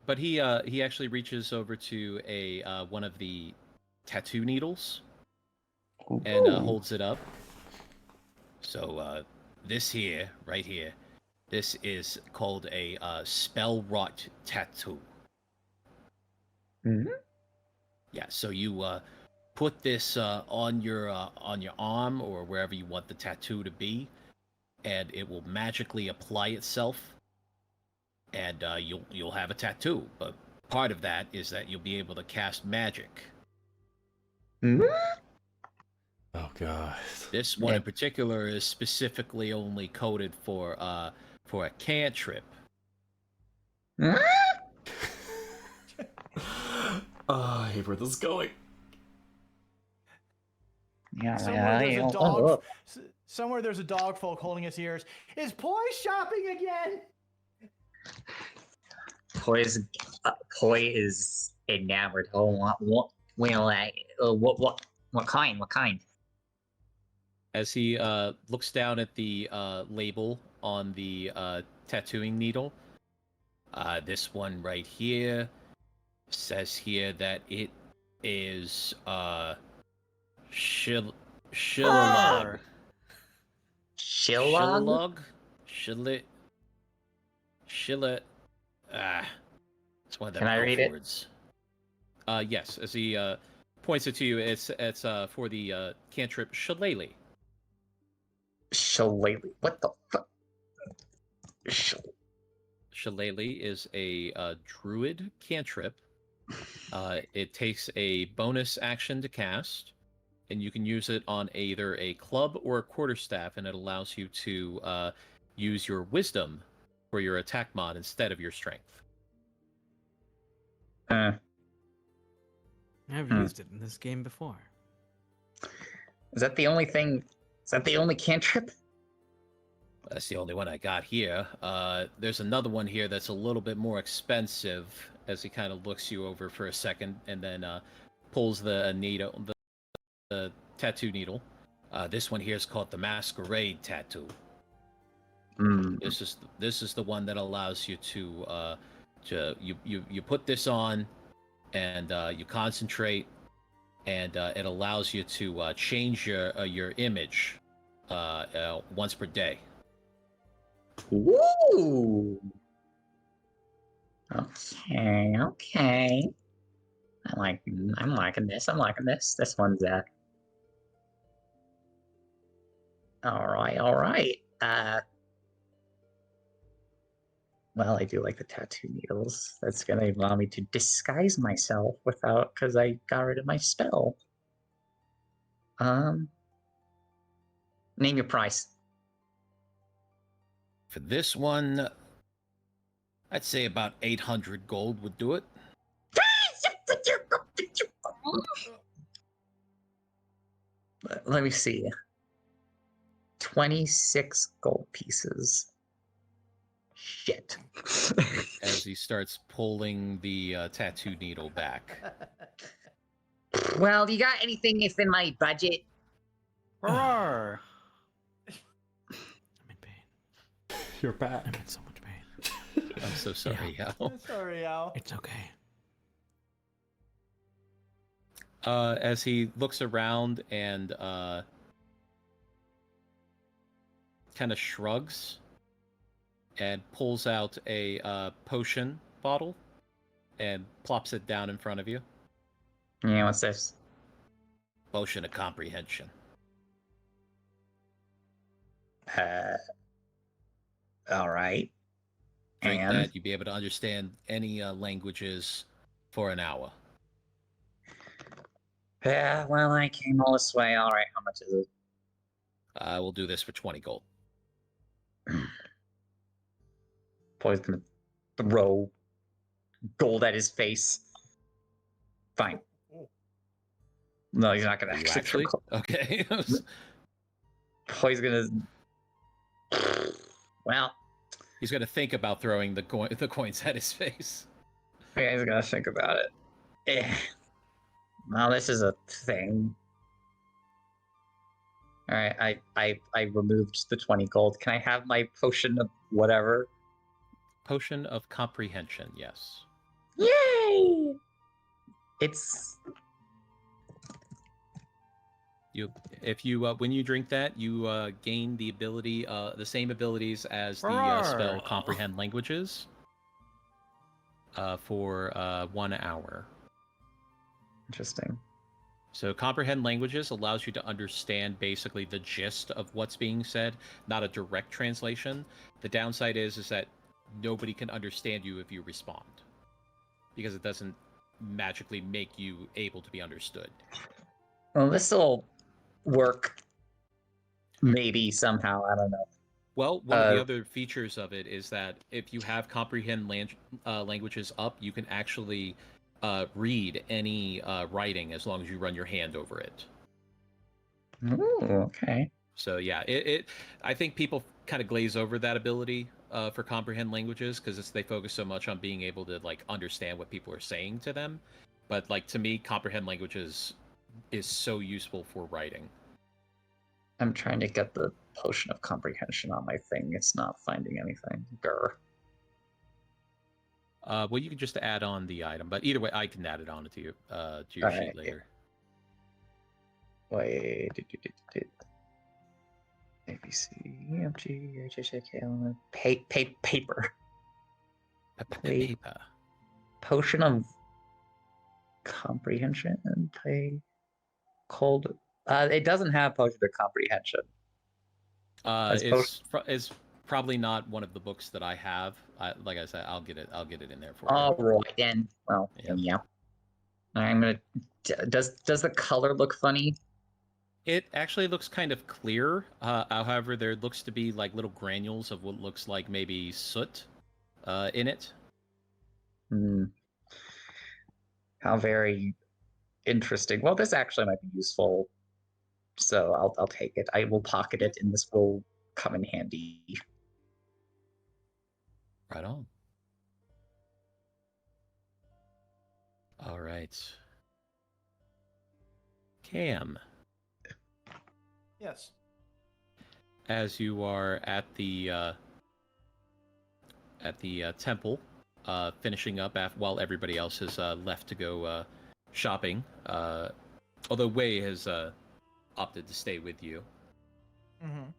[SPEAKER 2] But he actually reaches over to a one of the tattoo needles and holds it up. So this here, right here, this is called a spell rot tattoo.
[SPEAKER 6] Mhm.
[SPEAKER 2] Yeah, so you put this on your arm or wherever you want the tattoo to be, and it will magically apply itself, and you'll have a tattoo. But part of that is that you'll be able to cast magic.
[SPEAKER 1] Oh god.
[SPEAKER 2] This one in
[SPEAKER 6] Yeah.
[SPEAKER 2] particular is specifically only coded for a cantrip.
[SPEAKER 1] Oh, I hate where this is going.
[SPEAKER 6] Yeah,
[SPEAKER 4] Somewhere there's
[SPEAKER 6] yeah,
[SPEAKER 4] a dog. Somewhere there's a dog folk holding his ears. Is Poi shopping again?
[SPEAKER 6] Poi is enamored. Oh, what kind? What kind?
[SPEAKER 2] As he looks down at the label on the tattooing needle. This one right here says here that it is shillelagh.
[SPEAKER 3] Arr!
[SPEAKER 6] Shillog?
[SPEAKER 2] Shillet. It's one of them
[SPEAKER 6] Can I read it?
[SPEAKER 2] words. Yes, as he points it to you, it's for the cantrip Shillelagh.
[SPEAKER 6] Shillelagh. What the fuck?
[SPEAKER 2] Shillelagh is a druid cantrip. It takes a bonus action to cast, and you can use it on either a club or a quarterstaff, and it allows you to use your wisdom for your attack mod instead of your strength.
[SPEAKER 3] I've used it in this game before.
[SPEAKER 6] Is that the only thing? Is that the only cantrip?
[SPEAKER 2] That's the only one I got here. There's another one here that's a little bit more expensive, as he kind of looks you over for a second, and then pulls the needle, the tattoo needle. This one here is called the Masquerade Tattoo. This is the one that allows you to you put this on, and you concentrate, and it allows you to change your image once per day.
[SPEAKER 6] Woo! Okay. I'm liking this. This one's all right. Well, I do like the tattoo needles. That's gonna allow me to disguise myself because I got rid of my spell. Name your price.
[SPEAKER 2] For this one, I'd say about 800 gold would do it.
[SPEAKER 6] Let me see. 26 gold pieces. Shit.
[SPEAKER 2] As he starts pulling the tattoo needle back.
[SPEAKER 6] Well, you got anything if in my budget?
[SPEAKER 3] Arr! I'm in pain.
[SPEAKER 1] You're back.
[SPEAKER 3] I'm in so much pain.
[SPEAKER 2] I'm so sorry, Al.
[SPEAKER 4] Sorry, Al.
[SPEAKER 3] It's okay.
[SPEAKER 2] As he looks around and kind of shrugs and pulls out a potion bottle and plops it down in front of you.
[SPEAKER 6] Yeah, what's this?
[SPEAKER 2] Potion of comprehension.
[SPEAKER 6] All right.
[SPEAKER 2] Drink
[SPEAKER 6] And
[SPEAKER 2] that, you'll be able to understand any languages for an hour.
[SPEAKER 6] yeah, well, I came all this way. All right, how much is it?
[SPEAKER 2] We'll do this for 20 gold.
[SPEAKER 6] Boy's gonna throw gold at his face. Fine. No, he's not gonna
[SPEAKER 2] Are you
[SPEAKER 6] actually.
[SPEAKER 2] Okay.
[SPEAKER 6] Boy's gonna. Well,
[SPEAKER 2] He's gonna think about throwing the coins at his face.
[SPEAKER 6] yeah, he's gonna think about it. Well, this is a thing. All right, I removed the 20 gold. Can I have my potion of whatever?
[SPEAKER 2] Potion of comprehension, yes.
[SPEAKER 6] Yay! It's
[SPEAKER 2] If you when you drink that, you gain the ability, the same abilities as the spell
[SPEAKER 3] Arr.
[SPEAKER 2] comprehend languages. For 1 hour.
[SPEAKER 6] interesting.
[SPEAKER 2] So comprehend languages allows you to understand basically the gist of what's being said, not a direct translation. The downside is that nobody can understand you if you respond, because it doesn't magically make you able to be understood.
[SPEAKER 6] Well, this will work. Maybe somehow. I don't know.
[SPEAKER 2] Well, one of the other features of it is that if you have comprehend languages up, you can actually read any writing as long as you run your hand over it.
[SPEAKER 6] Ooh, okay.
[SPEAKER 2] So yeah, I think people kind of glaze over that ability for comprehend languages because they focus so much on being able to like understand what people are saying to them. But like to me, comprehend languages is so useful for writing.
[SPEAKER 6] I'm trying to get the potion of comprehension on my thing. It's not finding anything. Grr.
[SPEAKER 2] Well, you can just add on the item, but either way, I can add it on to your sheet
[SPEAKER 6] Alright,
[SPEAKER 2] later.
[SPEAKER 6] Wait. ABC, EMG, HHK, paper. Wait.
[SPEAKER 2] Paper.
[SPEAKER 6] Potion of comprehension and play cold. It doesn't have potion of comprehension. As
[SPEAKER 2] Is probably not one of the books that I have. Like I said, I'll get it in there for you.
[SPEAKER 6] All right then. Well,
[SPEAKER 2] Yep.
[SPEAKER 6] yeah. I'm gonna. Does the color look funny?
[SPEAKER 2] It actually looks kind of clear. However, there looks to be like little granules of what looks like maybe soot in it.
[SPEAKER 6] Hmm. How very interesting. Well, this actually might be useful, so I'll take it. I will pocket it, and this will come in handy.
[SPEAKER 2] Right on. All right. Cam,
[SPEAKER 4] Yes.
[SPEAKER 2] as you are at the temple, finishing up while everybody else has left to go shopping. Although Wei has opted to stay with you.
[SPEAKER 4] Mm-hmm.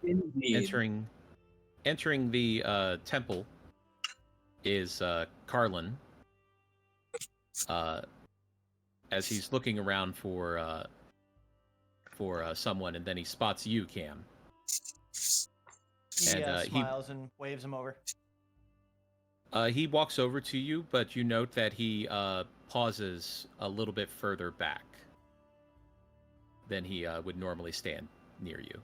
[SPEAKER 3] Indeed.
[SPEAKER 2] Entering the temple is Carlin. As he's looking around for someone, and then he spots you, Cam.
[SPEAKER 4] He
[SPEAKER 2] And,
[SPEAKER 4] smiles and waves him over.
[SPEAKER 2] He walks over to you, but you note that he pauses a little bit further back than he would normally stand near you.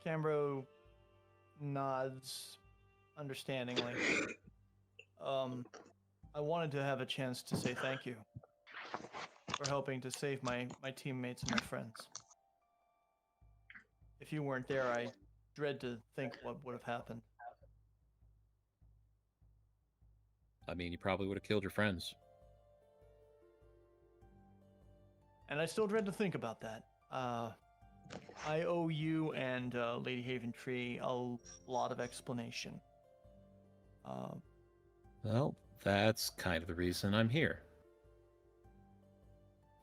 [SPEAKER 4] Cambro nods understandingly. I wanted to have a chance to say thank you for helping to save my teammates and my friends. If you weren't there, I dread to think what would have happened.
[SPEAKER 2] I mean, you probably would have killed your friends.
[SPEAKER 4] And I still dread to think about that. I owe you and Lady Haventree a lot of explanation.
[SPEAKER 2] Well, that's kind of the reason I'm here.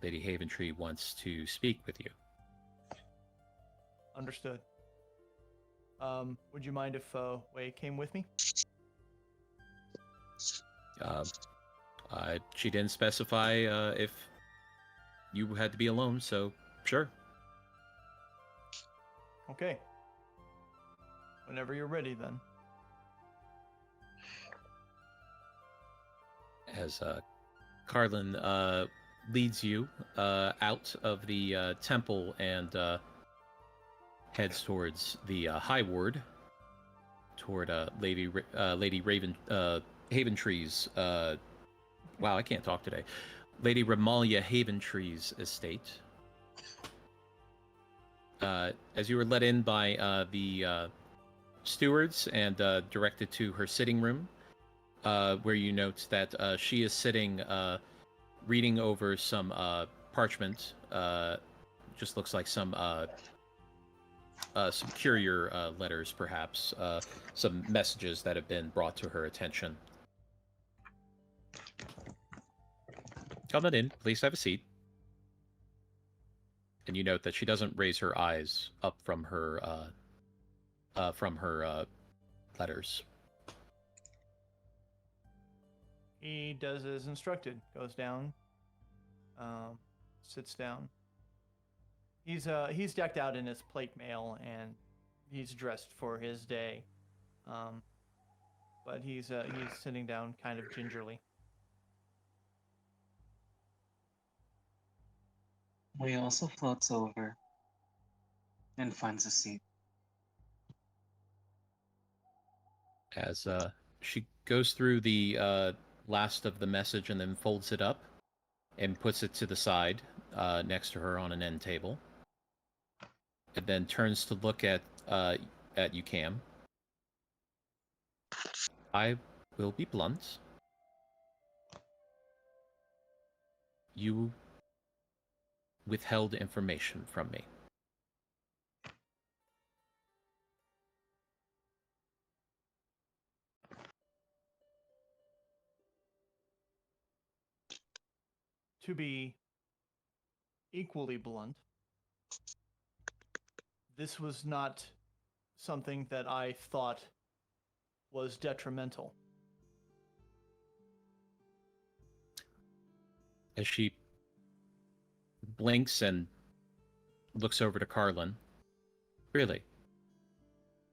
[SPEAKER 2] Lady Haventree wants to speak with you.
[SPEAKER 4] Understood. Would you mind if Wei came with me?
[SPEAKER 2] She didn't specify if you had to be alone, so sure.
[SPEAKER 4] Okay. Whenever you're ready, then.
[SPEAKER 2] As Carlin leads you out of the temple and heads towards the High Ward, toward Lady Haventree's. Wow, I can't talk today. Lady Ramalia Haventree's estate. As you were let in by the stewards and directed to her sitting room, where you note that she is sitting reading over some parchment. Just looks like some courier letters, perhaps. Some messages that have been brought to her attention. Come on in. Please have a seat. And you note that she doesn't raise her eyes up from her letters.
[SPEAKER 4] He does as instructed. Goes down. Sits down. He's decked out in his plate mail and he's dressed for his day. But he's sitting down kind of gingerly.
[SPEAKER 7] We also floats over and finds a seat.
[SPEAKER 2] As she goes through the last of the message and then folds it up and puts it to the side next to her on an end table, and then turns to look at you, Cam. I will be blunt. withheld information from me.
[SPEAKER 4] To be equally blunt, this was not something that I thought was detrimental.
[SPEAKER 2] As she blinks and looks over to Carlin. Really?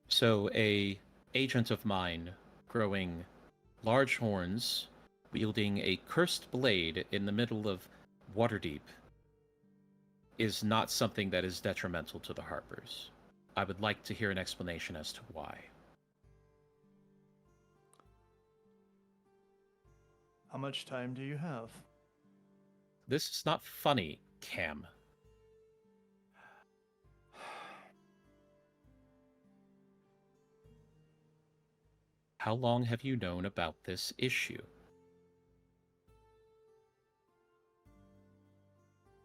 [SPEAKER 2] So a agent of mine growing large horns, wielding a cursed blade in the middle of Waterdeep is not something that is detrimental to the Harpers. I would like to hear an explanation as to why.
[SPEAKER 4] How much time do you have?
[SPEAKER 2] This is not funny, Cam. How long have you known about this issue?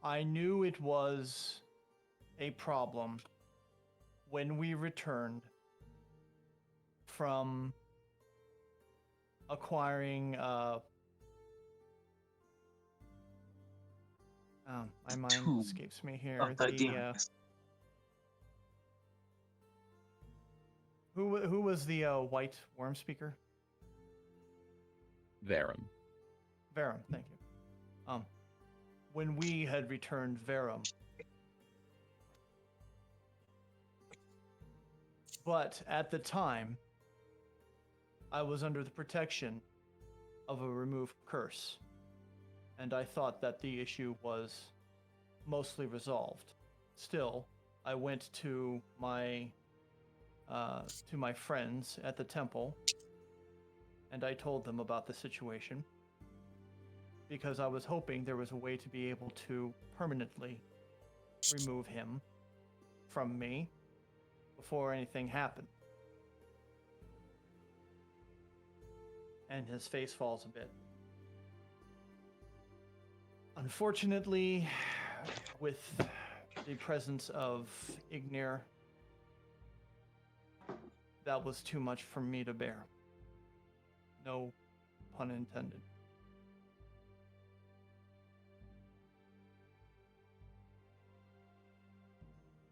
[SPEAKER 4] I knew it was a problem when we returned from acquiring my mind
[SPEAKER 7] Tomb
[SPEAKER 4] escapes me here.
[SPEAKER 7] of the demons.
[SPEAKER 4] Who was the white worm speaker?
[SPEAKER 2] Varum.
[SPEAKER 4] Varum, thank you. When we had returned Varum. But at the time, I was under the protection of a removed curse, and I thought that the issue was mostly resolved. Still, I went to my friends at the temple, and I told them about the situation, because I was hoping there was a way to be able to permanently remove him from me before anything happened. And his face falls a bit. Unfortunately, with the presence of Ignir, that was too much for me to bear. No pun intended.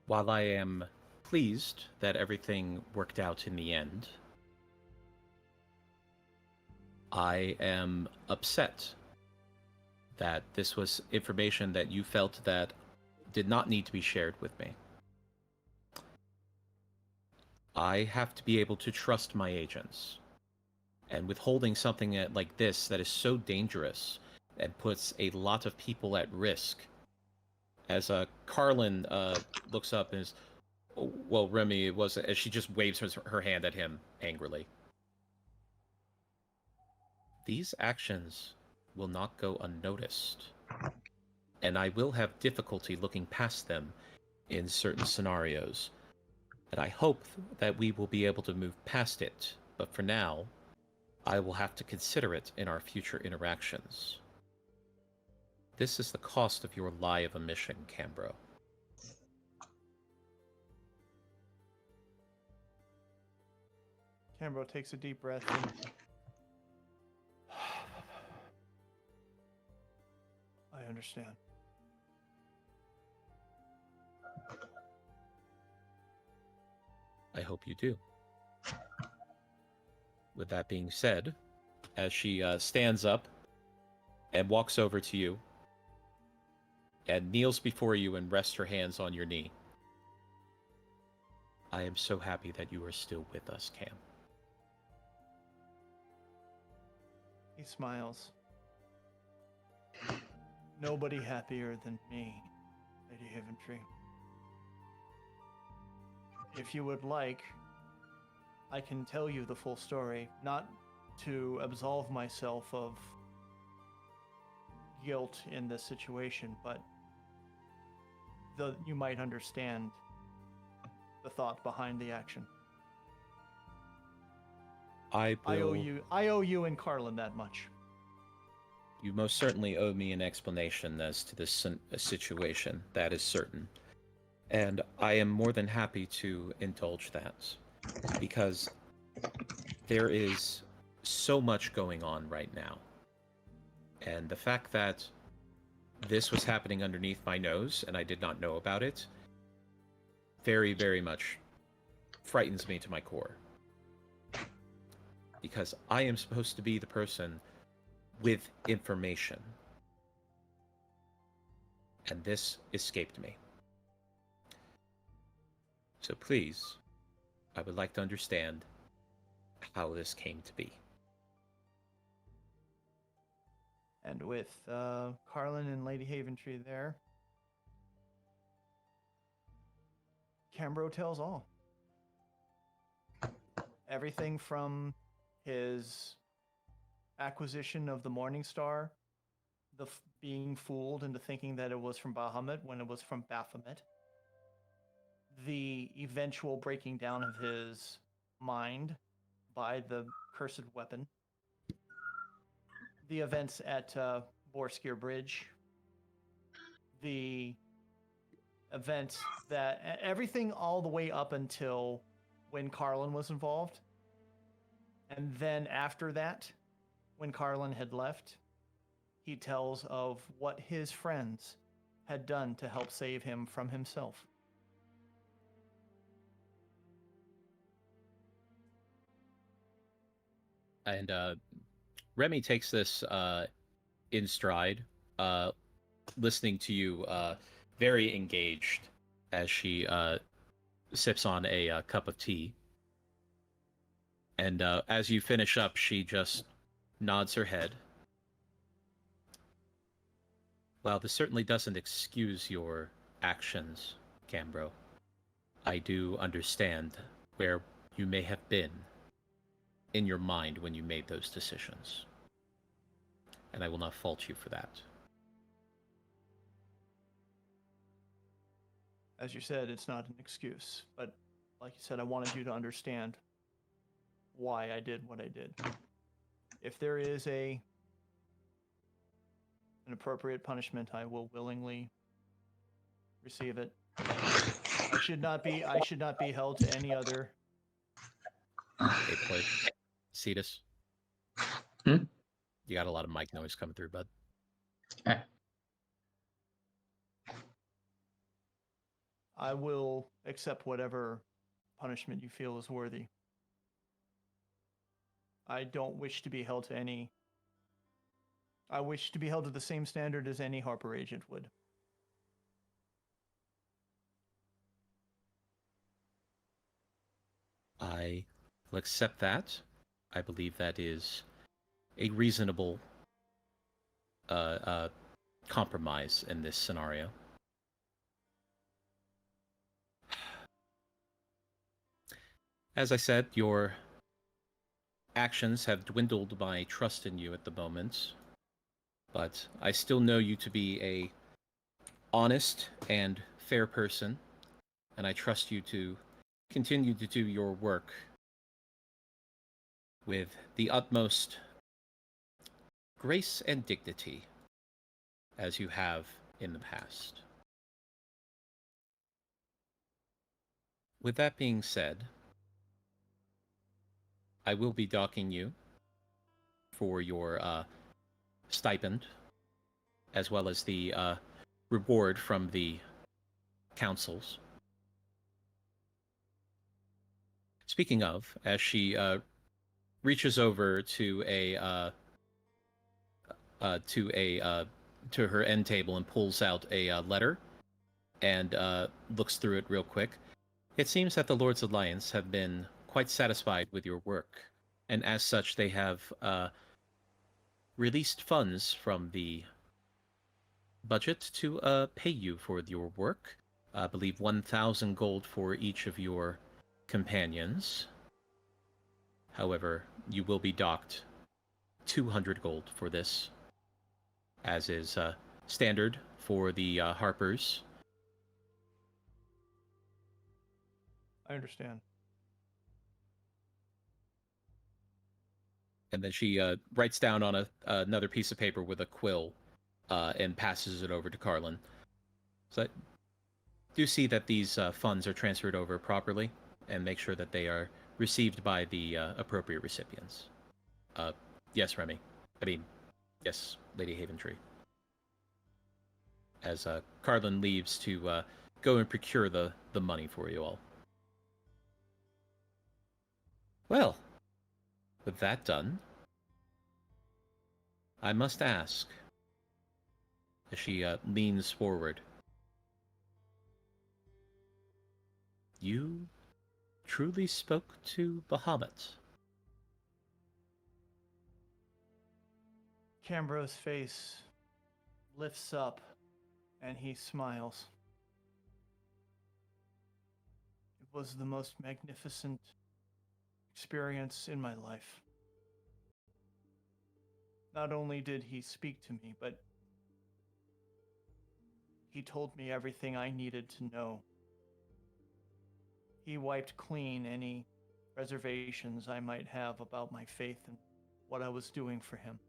[SPEAKER 2] While I am pleased that everything worked out in the end, I am upset that this was information that you felt that did not need to be shared with me. I have to be able to trust my agents. And withholding something like this that is so dangerous and puts a lot of people at risk. As Carlin looks up and is, oh, well, Remy, it was, as she just waves her hand at him angrily. These actions will not go unnoticed, and I will have difficulty looking past them in certain scenarios. And I hope that we will be able to move past it, but for now, I will have to consider it in our future interactions. This is the cost of your lie of omission, Cambro.
[SPEAKER 4] Cambro takes a deep breath and I understand.
[SPEAKER 2] I hope you do. With that being said, as she stands up and walks over to you and kneels before you and rests her hands on your knee, I am so happy that you are still with us, Cam.
[SPEAKER 4] He smiles. Nobody happier than me, Lady Haventree. If you would like, I can tell you the full story, not to absolve myself of guilt in this situation, but you might understand the thought behind the action.
[SPEAKER 2] I
[SPEAKER 4] owe you and Carlin that much.
[SPEAKER 2] You most certainly owe me an explanation as to this situation, that is certain. And I am more than happy to indulge that, because there is so much going on right now. And the fact that this was happening underneath my nose and I did not know about it very, very much frightens me to my core. Because I am supposed to be the person with information. And this escaped me. So please, I would like to understand how this came to be.
[SPEAKER 4] And with Carlin and Lady Haventree there, Cambro tells all. Everything from his acquisition of the Morning Star, being fooled into thinking that it was from Bahamut when it was from Baphomet, the eventual breaking down of his mind by the cursed weapon, the events at Borskir Bridge, the events that everything all the way up until when Carlin was involved. And then after that, when Carlin had left, he tells of what his friends had done to help save him from himself.
[SPEAKER 2] And Remy takes this in stride, listening to you very engaged as she sips on a cup of tea. And as you finish up, she just nods her head. Well, this certainly doesn't excuse your actions, Cambro. I do understand where you may have been in your mind when you made those decisions. And I will not fault you for that.
[SPEAKER 4] As you said, it's not an excuse, but like you said, I wanted you to understand why I did what I did. If there is an appropriate punishment, I will willingly receive it. I should not be held to any other.
[SPEAKER 2] Hey, Port. Cetus.
[SPEAKER 6] Hmm?
[SPEAKER 2] You got a lot of mic noise coming through, bud.
[SPEAKER 4] I will accept whatever punishment you feel is worthy. I don't wish to be held to any. I wish to be held to the same standard as any Harper agent would.
[SPEAKER 2] I will accept that. I believe that is a reasonable compromise in this scenario. As I said, your actions have dwindled my trust in you at the moment, but I still know you to be a honest and fair person, and I trust you to continue to do your work with the utmost grace and dignity as you have in the past. With that being said, I will be docking you for your stipend, as well as the reward from the councils. Speaking of, as she reaches over to to her end table and pulls out a letter and looks through it real quick. It seems that the Lord's Alliance have been quite satisfied with your work, and as such, they have released funds from the budget to pay you for your work. I believe 1,000 gold for each of your companions. However, you will be docked 200 gold for this, as is standard for the Harpers.
[SPEAKER 4] I understand.
[SPEAKER 2] And then she writes down on another piece of paper with a quill and passes it over to Carlin. So I do see that these funds are transferred over properly and make sure that they are received by the appropriate recipients. Yes, Remy. I mean, yes, Lady Haventree. As Carlin leaves to go and procure the money for you all. Well, with that done, I must ask, as she leans forward, you truly spoke to Bahamut?
[SPEAKER 4] Cambro's face lifts up and he smiles. It was the most magnificent experience in my life. Not only did he speak to me, but he told me everything I needed to know. He wiped clean any reservations I might have about my faith and what I was doing for him.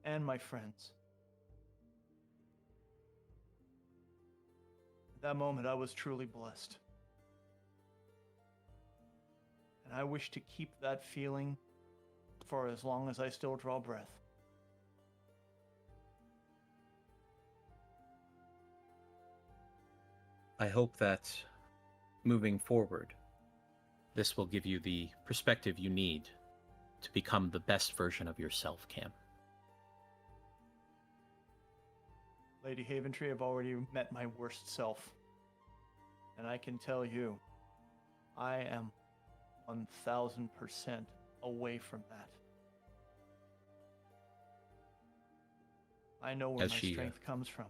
[SPEAKER 4] And my friends. At that moment, I was truly blessed. And I wish to keep that feeling for as long as I still draw breath.
[SPEAKER 2] I hope that moving forward, this will give you the perspective you need to become the best version of yourself, Cam.
[SPEAKER 4] Lady Haventree, I've already met my worst self. And I can tell you, I am 1000% away from that. I know where
[SPEAKER 2] As
[SPEAKER 4] my
[SPEAKER 2] she,
[SPEAKER 4] strength comes from.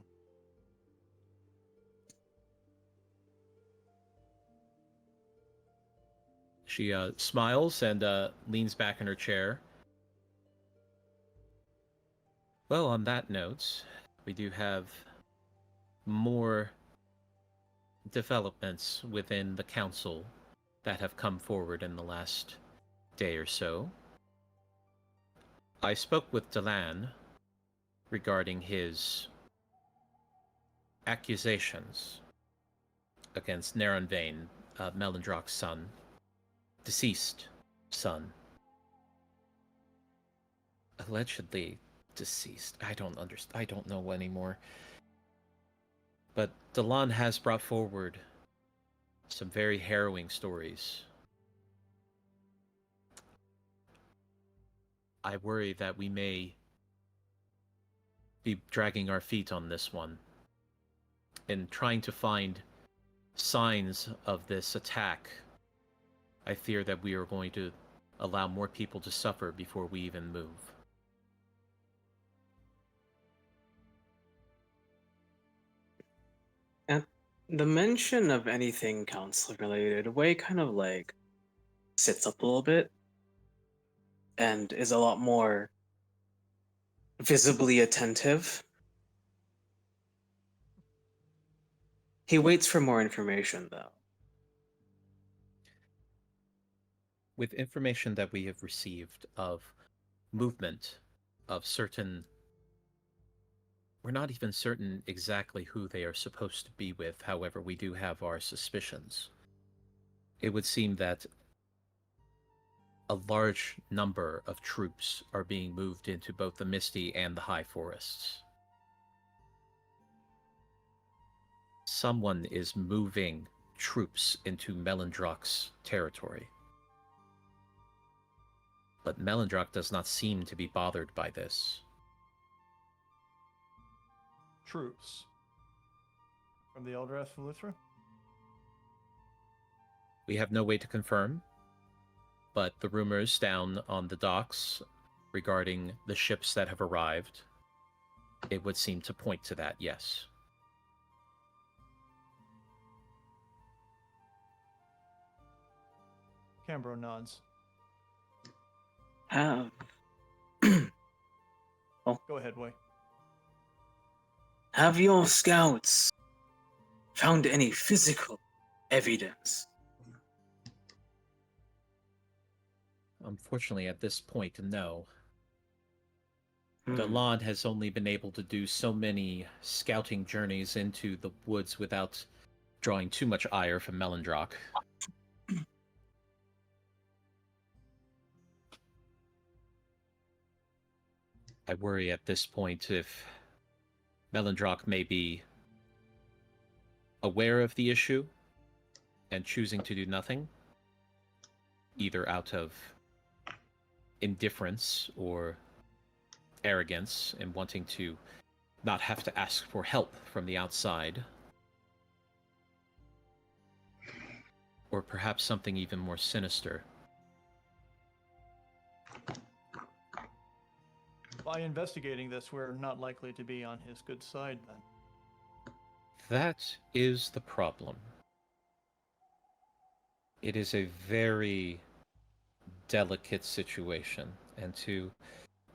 [SPEAKER 2] She smiles and leans back in her chair. Well, on that note, we do have more developments within the council that have come forward in the last day or so. I spoke with Delan regarding his accusations against Naranvain, Melandrock's son, deceased son. Allegedly deceased. I don't know anymore. But Delan has brought forward some very harrowing stories. I worry that we may be dragging our feet on this one in trying to find signs of this attack. I fear that we are going to allow more people to suffer before we even move.
[SPEAKER 7] And the mention of anything council related, Way kind of like sits up a little bit and is a lot more visibly attentive. He waits for more information though.
[SPEAKER 2] With information that we have received of movement of certain, we're not even certain exactly who they are supposed to be with, however, we do have our suspicions. It would seem that a large number of troops are being moved into both the Misty and the High Forests. Someone is moving troops into Melandrock's territory. But Melandrock does not seem to be bothered by this.
[SPEAKER 4] Troops. From the Eldrath from Luthra?
[SPEAKER 2] We have no way to confirm, but the rumors down on the docks regarding the ships that have arrived, it would seem to point to that, yes.
[SPEAKER 4] Cambro nods.
[SPEAKER 7] Have
[SPEAKER 4] Go ahead, Way.
[SPEAKER 7] have your scouts found any physical evidence?
[SPEAKER 2] Unfortunately, at this point, no.
[SPEAKER 7] Hmm.
[SPEAKER 2] Delan has only been able to do so many scouting journeys into the woods without drawing too much ire from Melendrock. I worry at this point if Melendrock may be aware of the issue and choosing to do nothing, either out of indifference or arrogance and wanting to not have to ask for help from the outside, or perhaps something even more sinister.
[SPEAKER 4] By investigating this, we're not likely to be on his good side then.
[SPEAKER 2] That is the problem. It is a very delicate situation, and to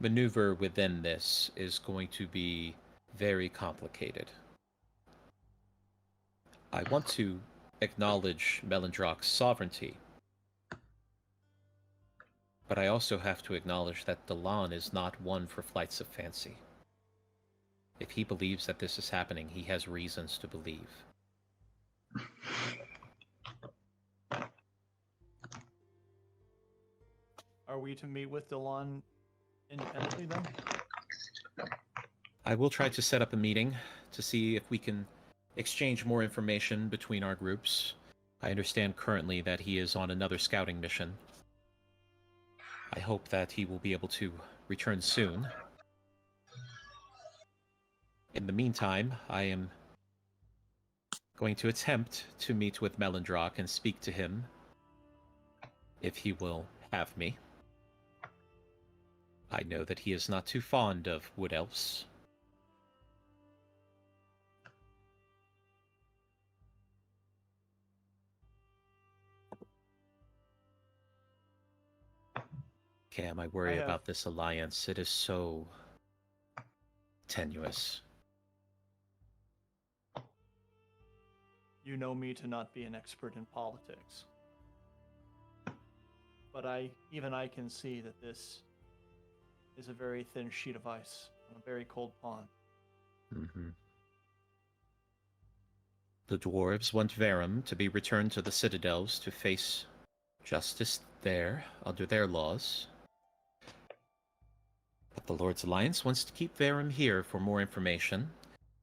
[SPEAKER 2] maneuver within this is going to be very complicated. I want to acknowledge Melendrock's sovereignty, but I also have to acknowledge that Delan is not one for flights of fancy. If he believes that this is happening, he has reasons to believe.
[SPEAKER 4] Are we to meet with Delan independently then?
[SPEAKER 2] I will try to set up a meeting to see if we can exchange more information between our groups. I understand currently that he is on another scouting mission. I hope that he will be able to return soon. In the meantime, I am going to attempt to meet with Melendrock and speak to him, if he will have me. I know that he is not too fond of wood elves. Cam, I worry about this alliance. It is so tenuous.
[SPEAKER 4] You know me to not be an expert in politics. But even I can see that this is a very thin sheet of ice on a very cold pond.
[SPEAKER 2] Mm-hmm. The dwarves want Verum to be returned to the citadels to face justice there under their laws. But the Lord's Alliance wants to keep Verum here for more information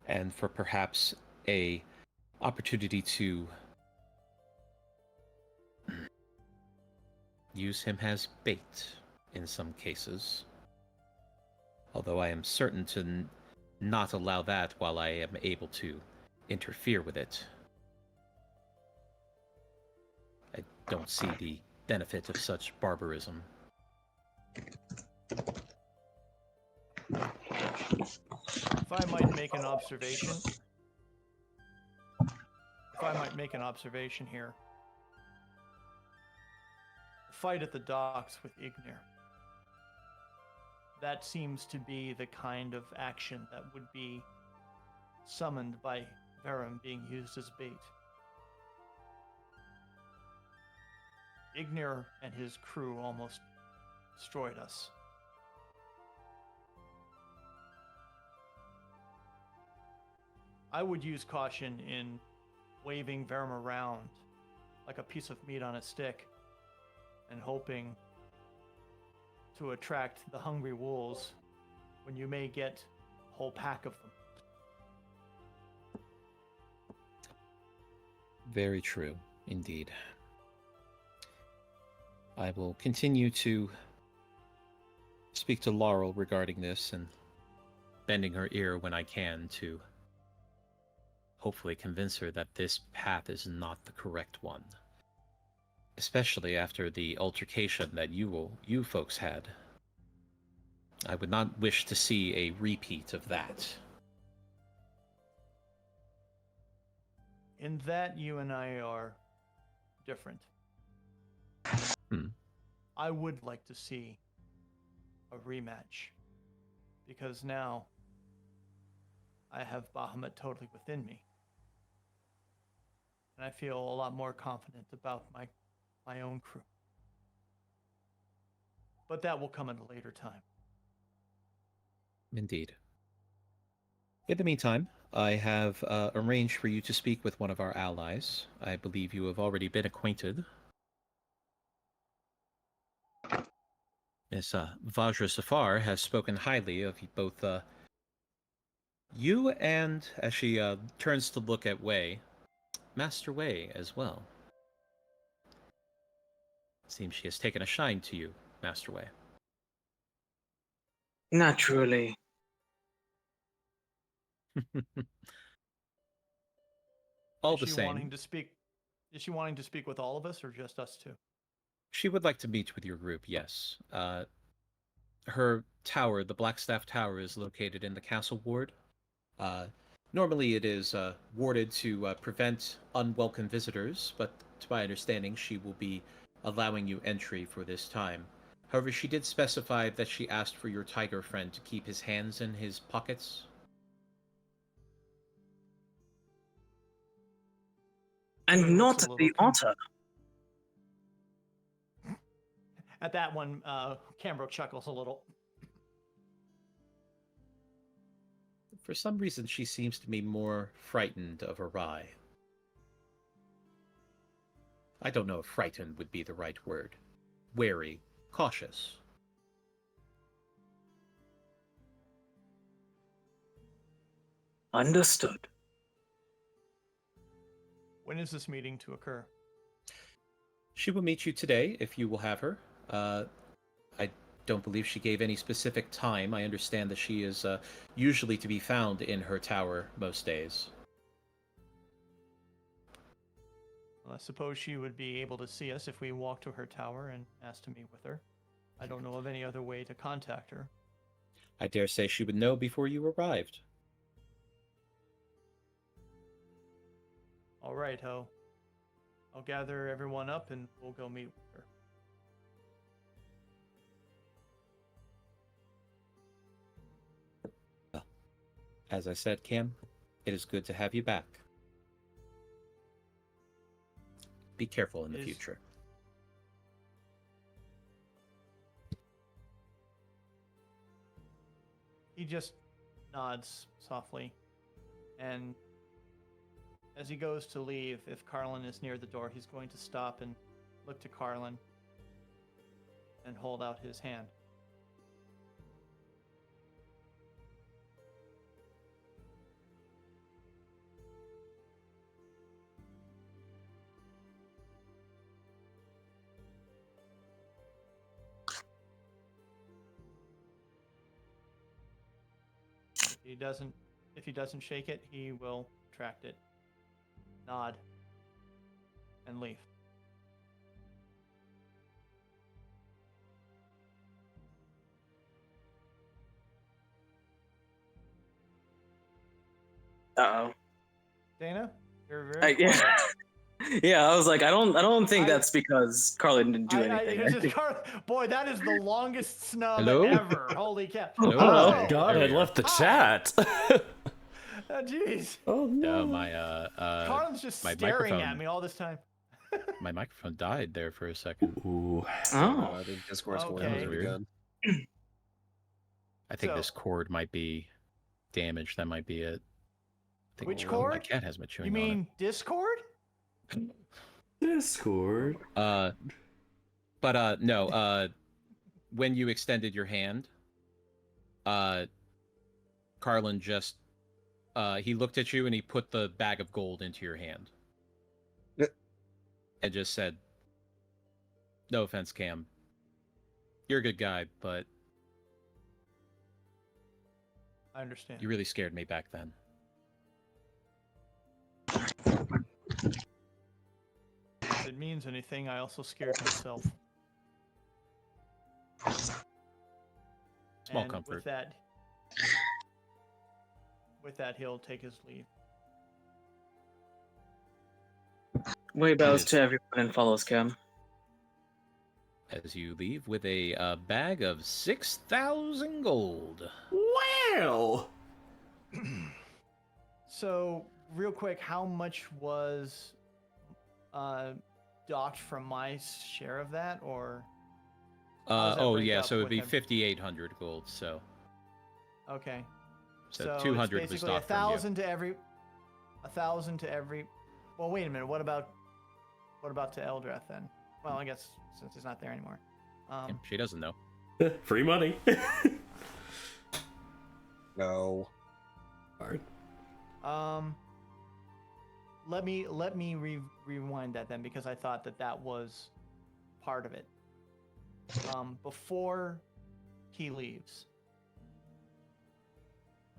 [SPEAKER 2] and for perhaps a opportunity to use him as bait in some cases. Although I am certain to not allow that while I am able to interfere with it. I don't see the benefit of such barbarism.
[SPEAKER 4] If I might make an observation. Here. The fight at the docks with Ignir. That seems to be the kind of action that would be summoned by Verum being used as bait. Ignir and his crew almost destroyed us. I would use caution in waving Verum around like a piece of meat on a stick and hoping to attract the hungry wolves when you may get a whole pack of them.
[SPEAKER 2] Very true, indeed. I will continue to speak to Laurel regarding this and bending her ear when I can to hopefully convince her that this path is not the correct one. Especially after the altercation that you folks had. I would not wish to see a repeat of that.
[SPEAKER 4] In that, you and I are different. I would like to see a rematch, because now I have Bahamut totally within me. And I feel a lot more confident about my own crew. but that will come at a later time.
[SPEAKER 2] Indeed. In the meantime, I have arranged for you to speak with one of our allies. I believe you have already been acquainted. Miss Vajra Safar has spoken highly of both you and, as she turns to look at Wei, Master Wei as well. Seems she has taken a shine to you, Master Wei.
[SPEAKER 7] Naturally.
[SPEAKER 2] All
[SPEAKER 4] Is
[SPEAKER 2] the
[SPEAKER 4] she
[SPEAKER 2] same,
[SPEAKER 4] wanting to speak? Is she wanting to speak with all of us or just us two?
[SPEAKER 2] she would like to meet with your group, yes. Her tower, the Blackstaff Tower, is located in the castle ward. Normally it is warded to prevent unwelcome visitors, but to my understanding, she will be allowing you entry for this time. However, she did specify that she asked for your tiger friend to keep his hands in his pockets.
[SPEAKER 7] And
[SPEAKER 4] He looks
[SPEAKER 7] not
[SPEAKER 4] a little
[SPEAKER 7] the otter.
[SPEAKER 4] At that one, Cambro chuckles a little.
[SPEAKER 2] For some reason, she seems to be more frightened of Arai. I don't know if frightened would be the right word. Wary, cautious.
[SPEAKER 7] Understood.
[SPEAKER 4] When is this meeting to occur?
[SPEAKER 2] She will meet you today if you will have her. I don't believe she gave any specific time. I understand that she is usually to be found in her tower most days.
[SPEAKER 4] Well, I suppose she would be able to see us if we walk to her tower and ask to meet with her. I don't know of any other way to contact her.
[SPEAKER 2] I dare say she would know before you arrived.
[SPEAKER 4] All right, Ho. I'll gather everyone up and we'll go meet with her.
[SPEAKER 2] As I said, Cam, it is good to have you back. Be careful in the future.
[SPEAKER 4] He just nods softly, and as he goes to leave, if Carlin is near the door, he's going to stop and look to Carlin and hold out his hand. If he doesn't shake it, he will retract it, nod, and leave.
[SPEAKER 7] Uh-oh.
[SPEAKER 4] Dana, you're very
[SPEAKER 7] Yeah.
[SPEAKER 4] quiet.
[SPEAKER 7] Yeah, I was like, I don't think
[SPEAKER 4] I-
[SPEAKER 7] that's because Carlin didn't do anything.
[SPEAKER 4] it's just boy, that is the longest snub
[SPEAKER 2] Hello?
[SPEAKER 4] ever. Holy cow.
[SPEAKER 2] Hello?
[SPEAKER 1] Oh,
[SPEAKER 2] Oh,
[SPEAKER 1] God,
[SPEAKER 2] there
[SPEAKER 1] I
[SPEAKER 2] we are.
[SPEAKER 1] left the
[SPEAKER 4] Hi.
[SPEAKER 1] chat.
[SPEAKER 4] Jeez.
[SPEAKER 1] Oh, no.
[SPEAKER 2] No, my
[SPEAKER 4] Carlin's just
[SPEAKER 2] my
[SPEAKER 4] staring
[SPEAKER 2] microphone-
[SPEAKER 4] at me all this time.
[SPEAKER 2] my microphone died there for a second.
[SPEAKER 1] Ooh.
[SPEAKER 7] Oh.
[SPEAKER 5] The Discord's going
[SPEAKER 4] Okay.
[SPEAKER 5] really good.
[SPEAKER 2] I think
[SPEAKER 4] So-
[SPEAKER 2] this cord might be damaged. That might be it. I think
[SPEAKER 4] Which
[SPEAKER 2] my
[SPEAKER 4] cord?
[SPEAKER 2] cat has been chewing
[SPEAKER 4] You
[SPEAKER 2] on
[SPEAKER 4] mean Discord?
[SPEAKER 1] Discord.
[SPEAKER 2] it. No. When you extended your hand, Carlin just he looked at you and he put the bag of gold into your hand.
[SPEAKER 5] Yeah.
[SPEAKER 2] And just said, "No offense, Cam. You're a good guy, but
[SPEAKER 4] I understand.
[SPEAKER 2] you really scared me back then."
[SPEAKER 4] If it means anything, I also scared myself.
[SPEAKER 2] Small
[SPEAKER 4] And
[SPEAKER 2] comfort.
[SPEAKER 4] With that, he'll take his leave.
[SPEAKER 7] Wave bows to everyone and follows Cam.
[SPEAKER 2] As you leave with a bag of 6,000 gold.
[SPEAKER 1] Wow.
[SPEAKER 4] So, real quick, how much was docked from my share of that, or How does that
[SPEAKER 2] Oh
[SPEAKER 4] break
[SPEAKER 2] yeah,
[SPEAKER 4] up
[SPEAKER 2] so it'd
[SPEAKER 4] with
[SPEAKER 2] be
[SPEAKER 4] him?
[SPEAKER 2] 5,800 gold. So
[SPEAKER 4] Okay.
[SPEAKER 2] so
[SPEAKER 4] it's
[SPEAKER 2] 200 was
[SPEAKER 4] basically
[SPEAKER 2] docked from you.
[SPEAKER 4] 1,000 to every. 1,000 to every. Well, wait a minute. What about to Eldrath then? Well, I guess since he's not there anymore.
[SPEAKER 2] Yeah, she doesn't know.
[SPEAKER 1] Free money.
[SPEAKER 5] No.
[SPEAKER 1] Hard.
[SPEAKER 4] Let me rewind that then, because I thought that was part of it. Before he leaves,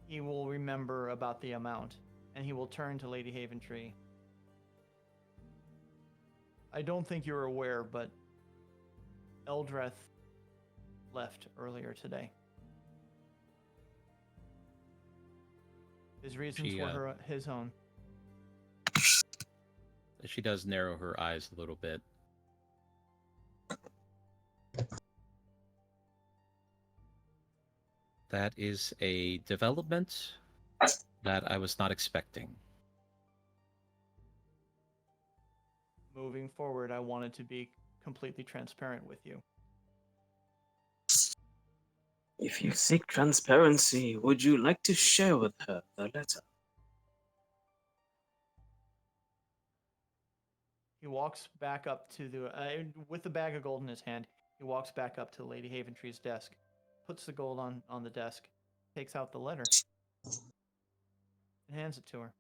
[SPEAKER 4] he will remember about the amount, and he will turn to Lady Haventree. I don't think you're aware, but Eldrath left earlier today. His reasons were his own.
[SPEAKER 2] She does narrow her eyes a little bit. That is a development that I was not expecting.
[SPEAKER 4] Moving forward, I wanted to be completely transparent with you.
[SPEAKER 7] If you seek transparency, would you like to share with her the letter?
[SPEAKER 4] He walks back up to the with the bag of gold in his hand. He walks back up to Lady Haventree's desk, puts the gold on the desk, takes out the letter, and hands it to her.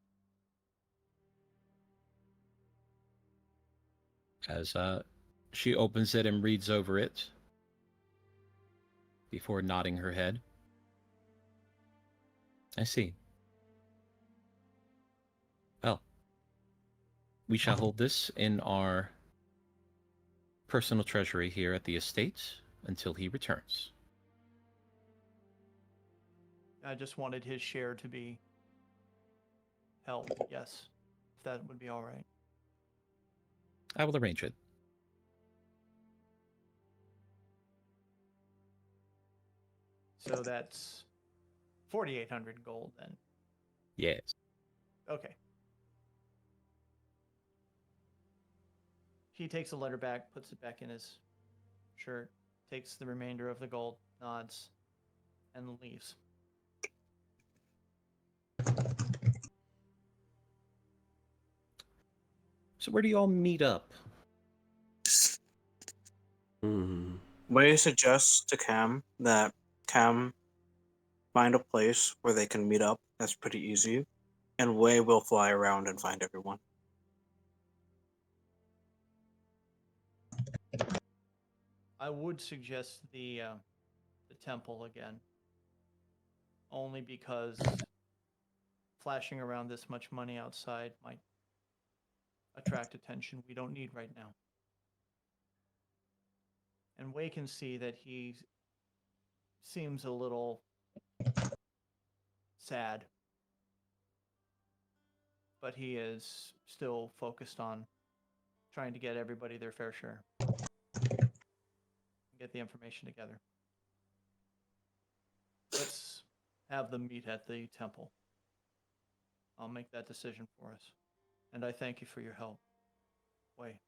[SPEAKER 2] As she opens it and reads over it before nodding her head. I see. Well, we shall hold this in our personal treasury here at the estate until he returns.
[SPEAKER 4] I just wanted his share to be held, yes, if that would be all right.
[SPEAKER 2] I will arrange it.
[SPEAKER 4] So that's 4,800 gold then.
[SPEAKER 2] Yes.
[SPEAKER 4] Okay. He takes the letter back, puts it back in his shirt, takes the remainder of the gold, nods, and leaves.
[SPEAKER 2] So where do you all meet up?
[SPEAKER 7] Way suggest to Cam that Cam find a place where they can meet up. That's pretty easy. And Way will fly around and find everyone.
[SPEAKER 4] I would suggest the temple again, only because flashing around this much money outside might attract attention we don't need right now. And Wei can see that he seems a little sad, but he is still focused on trying to get everybody their fair share. Get the information together. Let's have them meet at the temple. I'll make that decision for us. And I thank you for your help. Wei.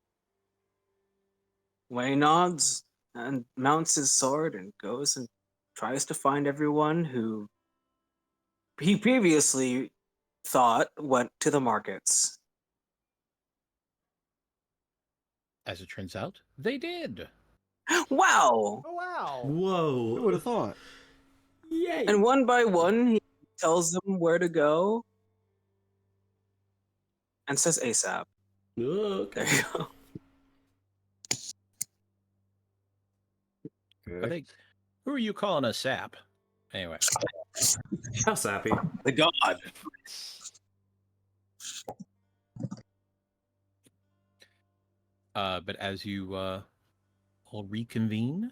[SPEAKER 7] Way nods and mounts his sword and goes and tries to find everyone who he previously thought went to the markets.
[SPEAKER 2] As it turns out, they did.
[SPEAKER 7] Wow!
[SPEAKER 4] Oh, wow!
[SPEAKER 1] Whoa.
[SPEAKER 5] Who would have thought?
[SPEAKER 1] Yay.
[SPEAKER 7] And one by one, he tells them where to go and says ASAP.
[SPEAKER 1] Okay.
[SPEAKER 7] There you go.
[SPEAKER 2] Are they? Who are you calling a sap? Anyway.
[SPEAKER 1] How sappy.
[SPEAKER 7] The god.
[SPEAKER 2] But as you all reconvene,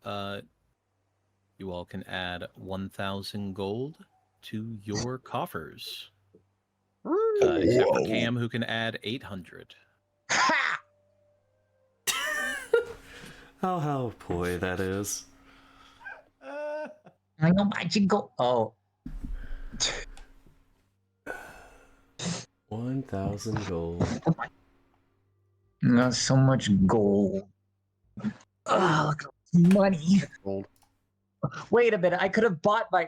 [SPEAKER 2] you all can add 1,000 gold to your coffers. Except for Cam, who can add 800.
[SPEAKER 6] Ha!
[SPEAKER 1] How boy that is.
[SPEAKER 6] I know I should go. Oh,
[SPEAKER 1] 1,000 gold.
[SPEAKER 6] not so much gold. Oh, look at money.
[SPEAKER 5] Gold.
[SPEAKER 6] Wait a minute, I could have bought my.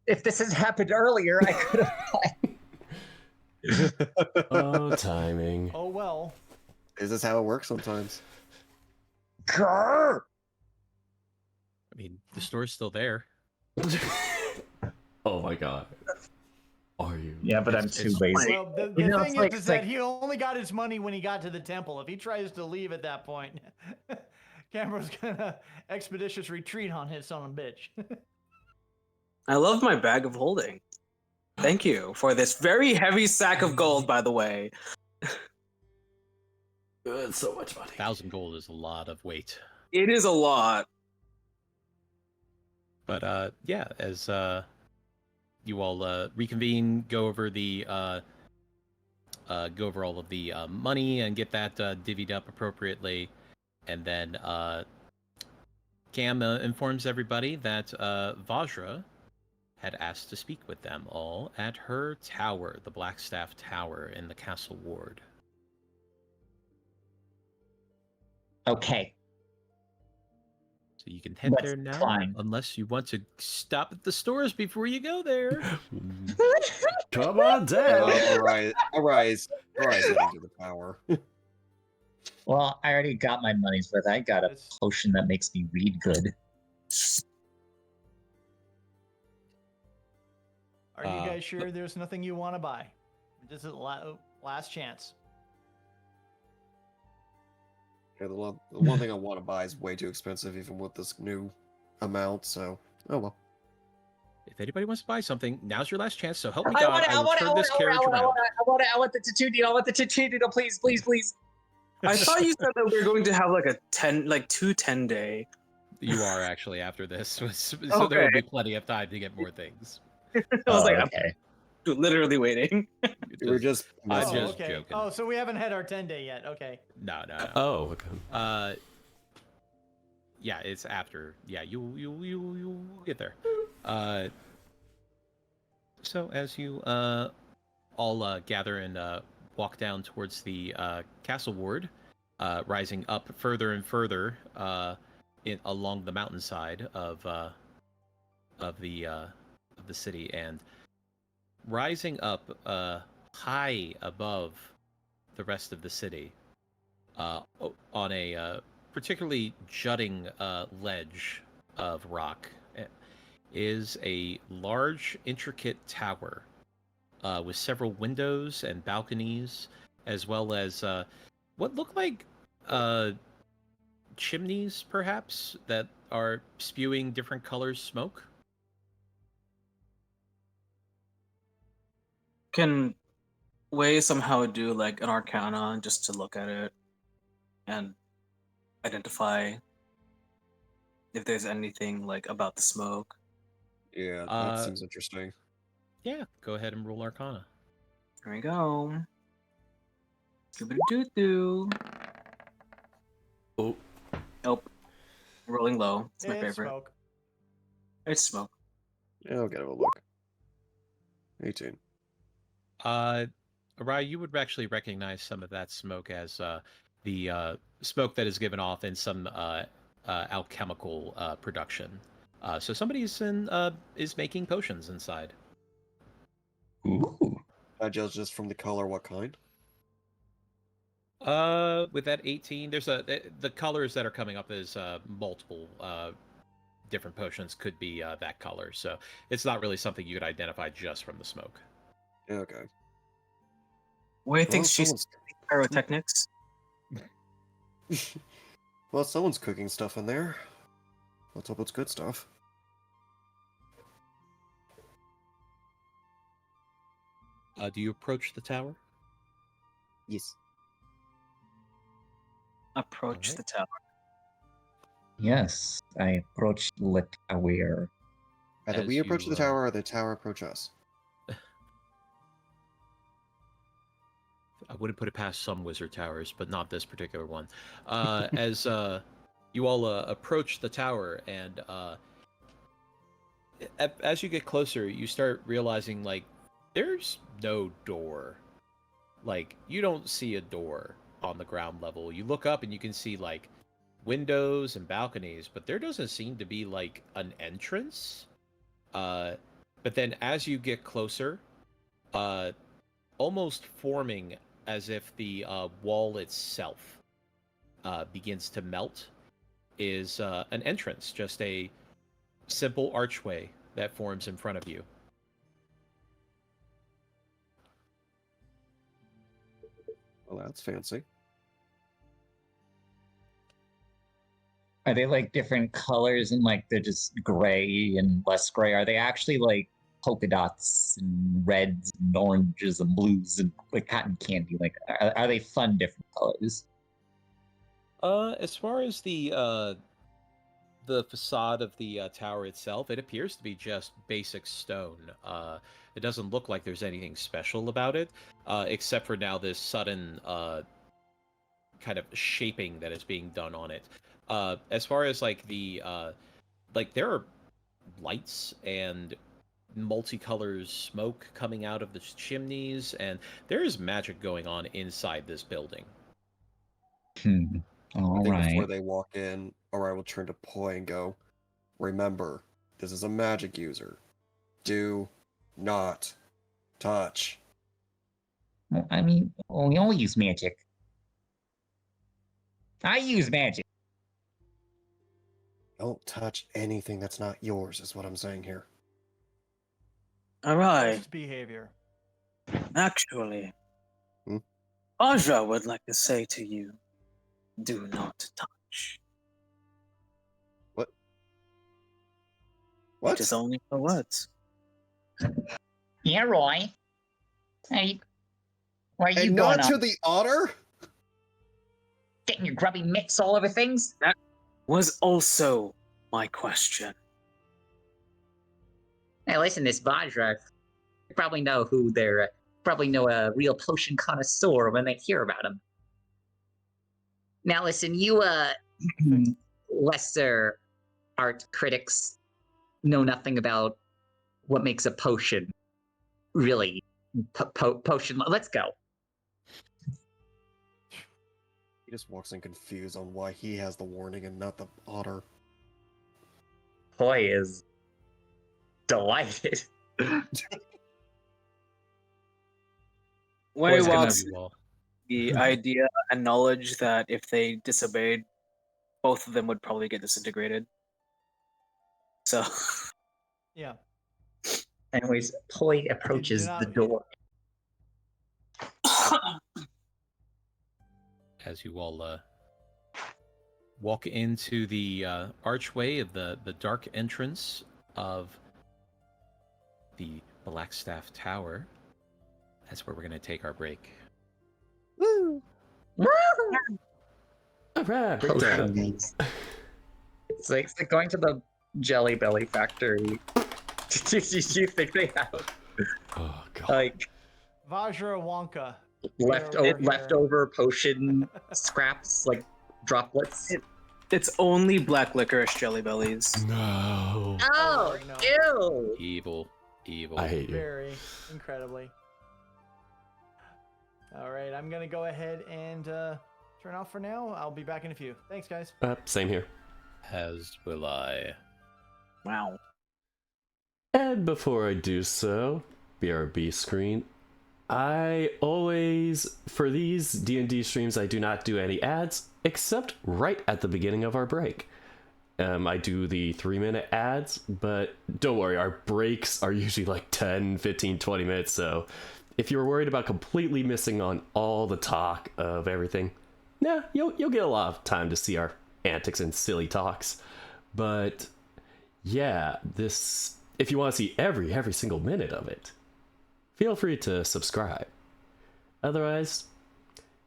[SPEAKER 6] If this has happened earlier, I could have bought.
[SPEAKER 1] Oh, timing.
[SPEAKER 4] Oh well.
[SPEAKER 5] Is this how it works sometimes?
[SPEAKER 6] Grr!
[SPEAKER 2] I mean, the store's still there.
[SPEAKER 1] Oh my god. Are you?
[SPEAKER 6] Yeah, but I'm too lazy.
[SPEAKER 4] Well, the
[SPEAKER 6] You know,
[SPEAKER 4] thing
[SPEAKER 6] it's like-
[SPEAKER 4] is
[SPEAKER 6] it's
[SPEAKER 4] that
[SPEAKER 6] like-
[SPEAKER 4] he only got his money when he got to the temple. If he tries to leave at that point, Cameron's gonna expeditious retreat on his son of a bitch.
[SPEAKER 7] I love my bag of holding. Thank you for this very heavy sack of gold, by the way.
[SPEAKER 1] It's so much money.
[SPEAKER 2] 1,000 gold is a lot of weight.
[SPEAKER 7] It is a lot.
[SPEAKER 2] But yeah, as you all reconvene, go over all of the money and get that divvied up appropriately, and then Cam informs everybody that Vajra had asked to speak with them all at her tower, the Blackstaff Tower in the Castle Ward.
[SPEAKER 6] Okay.
[SPEAKER 2] So you can head
[SPEAKER 6] Let's
[SPEAKER 2] there now,
[SPEAKER 6] climb.
[SPEAKER 2] unless you want to stop at the stores before you go there.
[SPEAKER 1] Come on down.
[SPEAKER 5] Arise heading to the tower.
[SPEAKER 6] Well, I already got my money's worth. I got a
[SPEAKER 4] That's-
[SPEAKER 6] potion that makes me read good.
[SPEAKER 4] Are you guys sure there's nothing you want to buy? This is the last chance.
[SPEAKER 5] Yeah, the one thing I want to buy is way too expensive, even with this new amount. So, oh well.
[SPEAKER 2] If anybody wants to buy something, now's your last chance. So help me
[SPEAKER 6] I
[SPEAKER 2] God,
[SPEAKER 6] want it.
[SPEAKER 2] I will turn this carriage around.
[SPEAKER 6] I want the tattoo deal. I want the tattoo deal. Please, please, please.
[SPEAKER 7] I thought you said that we were going to have like a 10-day.
[SPEAKER 2] You are actually after this, so there
[SPEAKER 7] Okay.
[SPEAKER 2] will be plenty of time to get more things.
[SPEAKER 7] I was like,
[SPEAKER 6] okay.
[SPEAKER 7] I'm literally waiting.
[SPEAKER 5] We were just.
[SPEAKER 2] I'm
[SPEAKER 4] Oh,
[SPEAKER 5] messing.
[SPEAKER 2] just
[SPEAKER 4] okay.
[SPEAKER 2] joking.
[SPEAKER 4] Oh, so we haven't had our 10-day yet. Okay.
[SPEAKER 2] No.
[SPEAKER 1] Oh, okay.
[SPEAKER 2] Yeah, it's after. Yeah, you get there. So as you all gather and walk down towards the castle ward, rising up further and further along the mountainside of the city, and rising up high above the rest of the city, on a particularly jutting ledge of rock, is a large, intricate tower with several windows and balconies, as well as what look like chimneys, perhaps, that are spewing different colors smoke.
[SPEAKER 7] Can Way somehow do like an arcana just to look at it and identify if there's anything like about the smoke?
[SPEAKER 5] Yeah, that
[SPEAKER 2] Uh,
[SPEAKER 5] seems interesting.
[SPEAKER 2] Yeah, go ahead and roll Arcana.
[SPEAKER 7] Here we go. Doo-ba-doo-doo.
[SPEAKER 1] Oh,
[SPEAKER 7] Nope. Rolling low. It's my
[SPEAKER 4] It's
[SPEAKER 7] favorite.
[SPEAKER 4] smoke.
[SPEAKER 7] It's smoke.
[SPEAKER 5] Yeah, I'll give it a look. 18.
[SPEAKER 2] Arai, you would actually recognize some of that smoke as the smoke that is given off in some alchemical production. So somebody is making potions inside.
[SPEAKER 6] Ooh.
[SPEAKER 5] I judge just from the color what kind.
[SPEAKER 2] With that 18, there's the colors that are coming up is multiple different potions could be that color. So it's not really something you could identify just from the smoke.
[SPEAKER 5] Yeah, okay.
[SPEAKER 7] Way thinks she's
[SPEAKER 5] someone's...
[SPEAKER 7] pyrotechnics.
[SPEAKER 5] well, someone's cooking stuff in there. Let's hope it's good stuff.
[SPEAKER 2] Do you approach the tower?
[SPEAKER 5] Yes.
[SPEAKER 7] Approach
[SPEAKER 2] Alright.
[SPEAKER 7] the tower.
[SPEAKER 6] Yes, I approached the tower.
[SPEAKER 5] Either
[SPEAKER 2] As
[SPEAKER 5] we approach
[SPEAKER 2] you,
[SPEAKER 5] the tower or the tower approach us.
[SPEAKER 2] I wouldn't put it past some wizard towers, but not this particular one. As you all approach the tower, and as you get closer, you start realizing like there's no door. Like you don't see a door on the ground level. You look up and you can see like windows and balconies, but there doesn't seem to be like an entrance. But then as you get closer, almost forming as if the wall itself begins to melt, is an entrance, just a simple archway that forms in front of you.
[SPEAKER 5] Well, that's fancy.
[SPEAKER 6] Are they like different colors and like they're just gray and less gray? Are they actually like polka dots and reds and oranges and blues and like cotton candy? Like, are they fun different colors?
[SPEAKER 2] As far as the facade of the tower itself, it appears to be just basic stone. It doesn't look like there's anything special about it, except for now this sudden kind of shaping that is being done on it. As far as like the like there are lights and multicolor smoke coming out of the chimneys, and there is magic going on inside this building.
[SPEAKER 6] All
[SPEAKER 5] I think
[SPEAKER 6] right.
[SPEAKER 5] before they walk in, or I will turn to Poi and go, remember, this is a magic user. Do not touch.
[SPEAKER 6] Well, I mean, we all use magic. I use magic.
[SPEAKER 5] Don't touch anything that's not yours, is what I'm saying here.
[SPEAKER 7] All right.
[SPEAKER 4] Best behavior.
[SPEAKER 7] Actually,
[SPEAKER 5] Hmm?
[SPEAKER 7] Vajra would like to say to you, do not touch.
[SPEAKER 5] What? What?
[SPEAKER 7] It is only for words.
[SPEAKER 6] Yeah, Roy. Hey, where are you
[SPEAKER 5] And
[SPEAKER 6] going
[SPEAKER 5] not to
[SPEAKER 6] on?
[SPEAKER 5] the otter?
[SPEAKER 6] Getting your grubby mitts all over things?
[SPEAKER 7] Was also my question.
[SPEAKER 6] Hey, listen, this Vajra, you probably know who they're. Probably know a real potion connoisseur when they hear about him. Now, listen, you lesser art critics know nothing about what makes a potion. Really, potion. Let's go.
[SPEAKER 5] He just walks in confused on why he has the warning and not the otter.
[SPEAKER 6] Boy is delighted.
[SPEAKER 7] Way
[SPEAKER 6] Boy's gonna
[SPEAKER 7] Watts,
[SPEAKER 2] You all.
[SPEAKER 7] the idea and knowledge that if they disobeyed, both of them would probably get disintegrated. So,
[SPEAKER 4] Yeah.
[SPEAKER 6] Anyways, Poi approaches
[SPEAKER 4] not-
[SPEAKER 6] the door.
[SPEAKER 2] As you all walk into the archway of the dark entrance of the Blackstaff Tower, that's where we're going to take our break.
[SPEAKER 5] Woo!
[SPEAKER 1] Alright, breakdown.
[SPEAKER 6] Potions. It's like going to the Jelly Belly factory. Do you think they have
[SPEAKER 1] Oh god.
[SPEAKER 6] like
[SPEAKER 4] Vajra Wonka.
[SPEAKER 6] leftover potion scraps, like droplets?
[SPEAKER 7] it's only black licorice jelly bellies.
[SPEAKER 1] No.
[SPEAKER 6] Oh,
[SPEAKER 4] no.
[SPEAKER 6] ew!
[SPEAKER 2] Evil. Evil.
[SPEAKER 1] I hate you.
[SPEAKER 4] Very incredibly. All right, I'm gonna go ahead and turn off for now. I'll be back in a few. Thanks, guys.
[SPEAKER 1] Same here.
[SPEAKER 2] As will I.
[SPEAKER 7] Wow.
[SPEAKER 1] And before I do so, BRB screen. I always, for these D&D streams, I do not do any ads, except right at the beginning of our break. I do the 3-minute ads, but don't worry, our breaks are usually like 10, 15, 20 minutes, so if you're worried about completely missing on all the talk of everything, nah, you'll get a lot of time to see our antics and silly talks. But yeah, this, if you want to see every single minute of it, feel free to subscribe. Otherwise,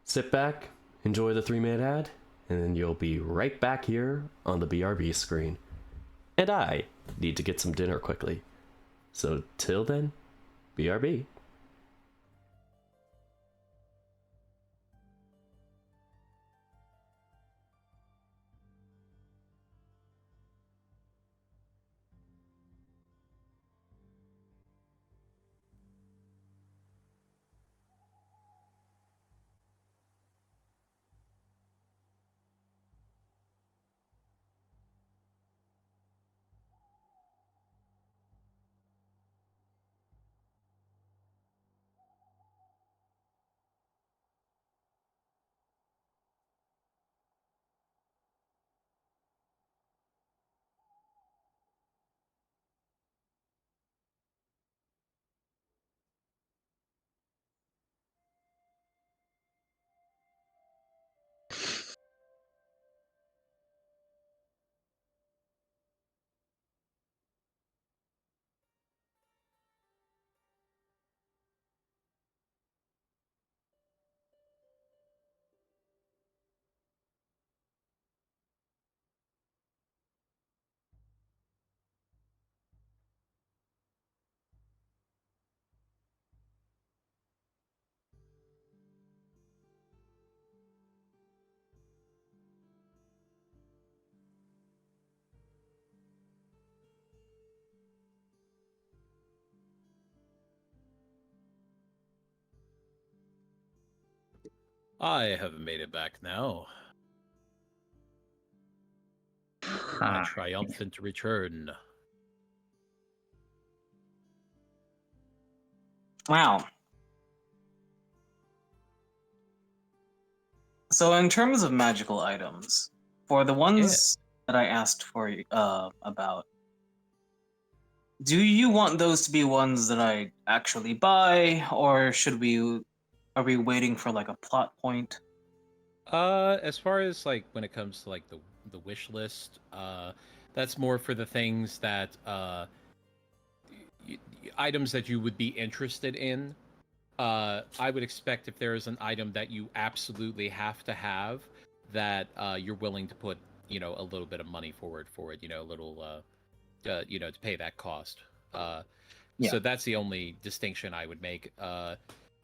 [SPEAKER 1] sit back, enjoy the 3-minute ad, and then you'll be right back here on the BRB screen. And I need to get some dinner quickly. So till then, BRB.
[SPEAKER 2] I have made it back now. My
[SPEAKER 6] Huh.
[SPEAKER 2] triumphant return.
[SPEAKER 7] Wow. So in terms of magical items, for the ones that I asked for about, do you want those to be ones that I actually buy, or are we waiting for like a plot point?
[SPEAKER 2] As far as like when it comes to like the wish list, that's more for the things that items that you would be interested in. I would expect if there is an item that you absolutely have to have, that you're willing to put, a little bit of money forward for it, a little, to pay that cost.
[SPEAKER 7] Yeah.
[SPEAKER 2] So that's the only distinction I would make.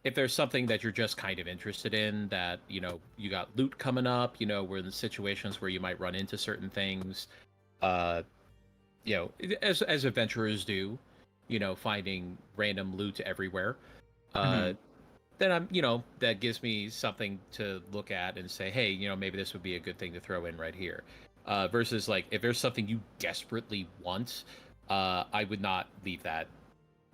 [SPEAKER 2] If there's something that you're just kind of interested in, that you got loot coming up, we're in situations where you might run into certain things, uh, as adventurers do, finding random loot everywhere.
[SPEAKER 7] Mhm.
[SPEAKER 2] Then that gives me something to look at and say, hey, maybe this would be a good thing to throw in right here. Versus like if there's something you desperately want, I would not leave that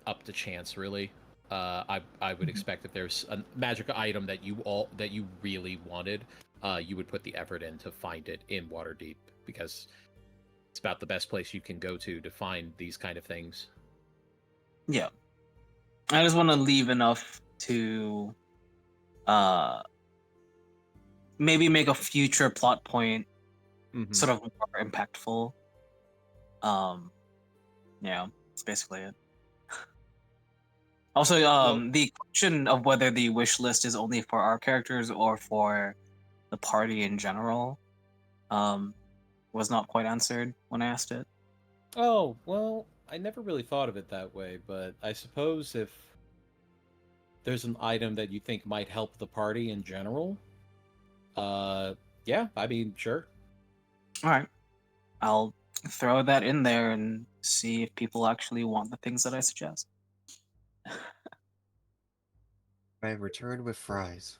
[SPEAKER 2] up to chance really. I would expect if there's a magic item that you really wanted, you would put the effort in to find it in Waterdeep, because it's about the best place you can go to find these kind of things.
[SPEAKER 7] Yeah. I just want to leave enough to uh maybe make a future plot point sort of more impactful. Yeah, that's basically it. Also, the question of whether the wish list is only for our characters or for the party in general, was not quite answered when I asked it.
[SPEAKER 2] Oh, well, I never really thought of it that way, but I suppose if there's an item that you think might help the party in general, yeah, I mean, sure.
[SPEAKER 7] All right, I'll throw that in there and see if people actually want the things that I suggest.
[SPEAKER 5] I returned with fries.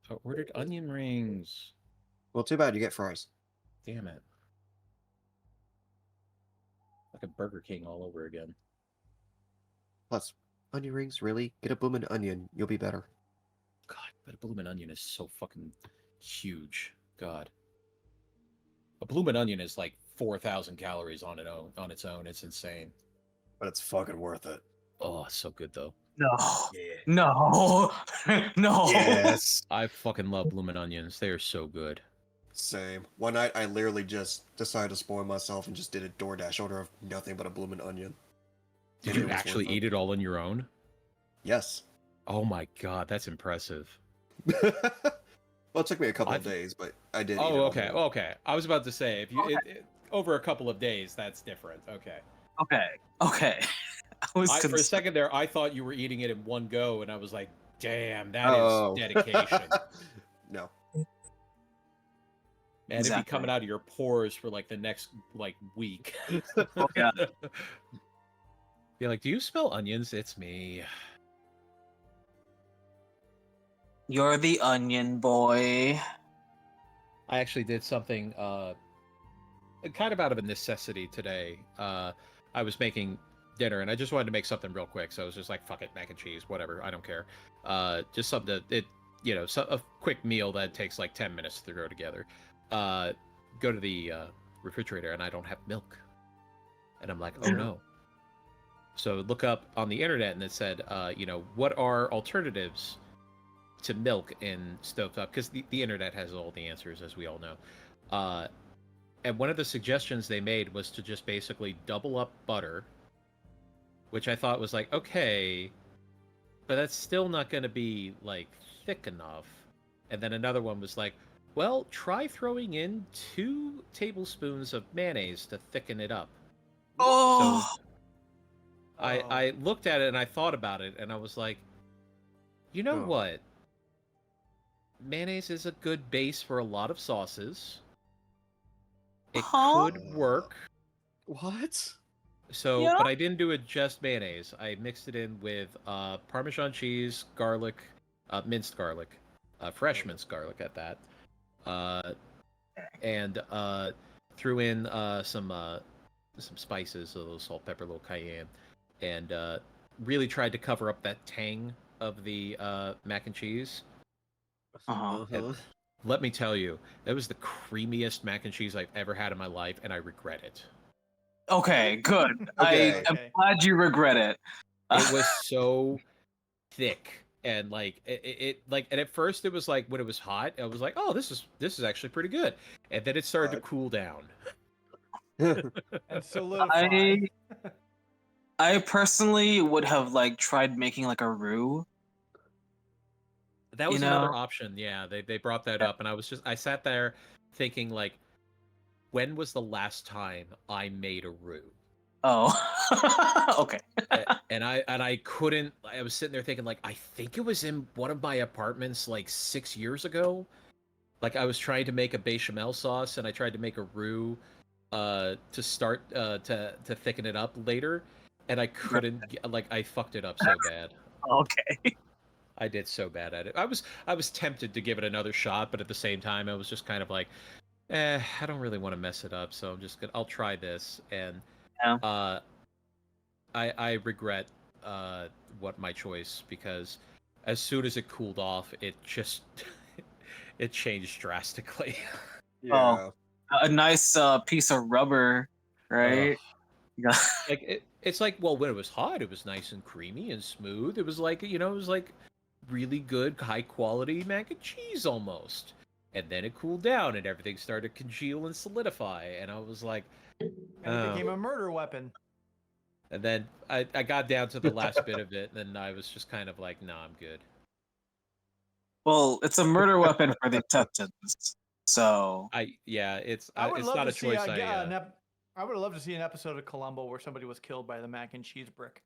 [SPEAKER 2] I ordered onion rings.
[SPEAKER 5] Well, too bad you get fries.
[SPEAKER 2] Damn it. Like a Burger King all over again.
[SPEAKER 5] Plus, onion rings, really? Get a bloomin' onion, you'll be better.
[SPEAKER 2] God, but a bloomin' onion is so fucking huge. God. A bloomin' onion is like 4,000 calories on its own. It's insane.
[SPEAKER 5] But it's fucking worth it.
[SPEAKER 2] Oh, it's so good though.
[SPEAKER 7] No,
[SPEAKER 5] Yeah.
[SPEAKER 7] no, no.
[SPEAKER 5] Yes.
[SPEAKER 2] I fucking love bloomin' onions. They are so good.
[SPEAKER 5] Same. One night I literally just decided to spoil myself and just did a DoorDash order of nothing but a bloomin' onion.
[SPEAKER 2] Did
[SPEAKER 5] And
[SPEAKER 2] you
[SPEAKER 5] it was
[SPEAKER 2] actually
[SPEAKER 5] worth it.
[SPEAKER 2] eat it all on your own?
[SPEAKER 5] Yes.
[SPEAKER 2] Oh my god, that's impressive.
[SPEAKER 5] Well, it took me a couple of days, but I did eat it
[SPEAKER 2] Oh,
[SPEAKER 5] all
[SPEAKER 2] okay,
[SPEAKER 5] morning.
[SPEAKER 2] okay. I was about to say, if you over a couple of days, that's different. Okay.
[SPEAKER 7] Okay. I was
[SPEAKER 2] For a
[SPEAKER 7] concerned.
[SPEAKER 2] second there, I thought you were eating it in one go, and I was like, damn, that
[SPEAKER 5] Oh.
[SPEAKER 2] is dedication.
[SPEAKER 5] No.
[SPEAKER 2] Man, it'd be
[SPEAKER 7] Exactly.
[SPEAKER 2] coming out of your pores for like the next week.
[SPEAKER 7] Oh, yeah.
[SPEAKER 2] Be like, do you smell onions? It's me.
[SPEAKER 7] You're the onion boy.
[SPEAKER 2] I actually did something kind of out of a necessity today. I was making dinner and I just wanted to make something real quick, so I was just like, fuck it, mac and cheese, whatever, I don't care. Just something that a quick meal that takes like 10 minutes to throw together. Go to the refrigerator and I don't have milk, and I'm like, oh no. So look up on the internet and it said, what are alternatives to milk in stovetop? Because the internet has all the answers, as we all know. And one of the suggestions they made was to just basically double up butter, which I thought was like, okay, but that's still not going to be like thick enough. And then another one was like, well, try throwing in 2 tablespoons of mayonnaise to thicken it up.
[SPEAKER 7] Oh.
[SPEAKER 2] So I looked at it and I thought about it and I was like, you know what? Mayonnaise is a good base for a lot of sauces. It could work.
[SPEAKER 5] What?
[SPEAKER 2] So,
[SPEAKER 7] Yeah.
[SPEAKER 2] but I didn't do it just mayonnaise. I mixed it in with Parmesan cheese, garlic, minced garlic, fresh minced garlic at that, and threw in some spices, a little salt, pepper, a little cayenne, and really tried to cover up that tang of the mac and cheese.
[SPEAKER 7] Uh-huh.
[SPEAKER 2] And let me tell you, that was the creamiest mac and cheese I've ever had in my life, and I regret it.
[SPEAKER 7] Okay, good.
[SPEAKER 5] Okay.
[SPEAKER 7] I'm glad you regret it.
[SPEAKER 2] It was so thick and like like, and at first it was like when it was hot, I was like, oh, this is actually pretty good, and then it started to cool down.
[SPEAKER 4] And solidify.
[SPEAKER 7] I personally would have like tried making like a roux.
[SPEAKER 2] That
[SPEAKER 7] You
[SPEAKER 2] was another
[SPEAKER 7] know?
[SPEAKER 2] option. Yeah, they brought that up, and I sat there thinking like, when was the last time I made a roux?
[SPEAKER 7] Oh. Okay.
[SPEAKER 2] And I couldn't. I was sitting there thinking like, I think it was in one of my apartments like 6 years ago. Like I was trying to make a bechamel sauce, and I tried to make a roux to start to thicken it up later, and I couldn't. Like I fucked it up so bad.
[SPEAKER 7] Okay.
[SPEAKER 2] I did so bad at it. I was tempted to give it another shot, but at the same time, I was just kind of like, I don't really want to mess it up, so I'll try this, and
[SPEAKER 7] Yeah.
[SPEAKER 2] I regret what my choice, because as soon as it cooled off, it just it changed drastically.
[SPEAKER 5] Yeah.
[SPEAKER 7] A nice piece of rubber, right? Yeah.
[SPEAKER 2] Like it's like, well, when it was hot, it was nice and creamy and smooth. It was like, it was like really good, high quality mac and cheese almost. And then it cooled down and everything started to congeal and solidify. And I was like,
[SPEAKER 4] And it
[SPEAKER 2] oh.
[SPEAKER 4] became a murder weapon.
[SPEAKER 2] And then I got down to the last bit of it, and then I was just kind of like, nah, I'm good.
[SPEAKER 7] Well, it's a murder weapon for the intestines. So
[SPEAKER 2] It's
[SPEAKER 4] I would
[SPEAKER 2] it's
[SPEAKER 4] love
[SPEAKER 2] not
[SPEAKER 4] to
[SPEAKER 2] a
[SPEAKER 4] see
[SPEAKER 2] choice.
[SPEAKER 4] I would love to see an episode of Columbo where somebody was killed by the mac and cheese brick.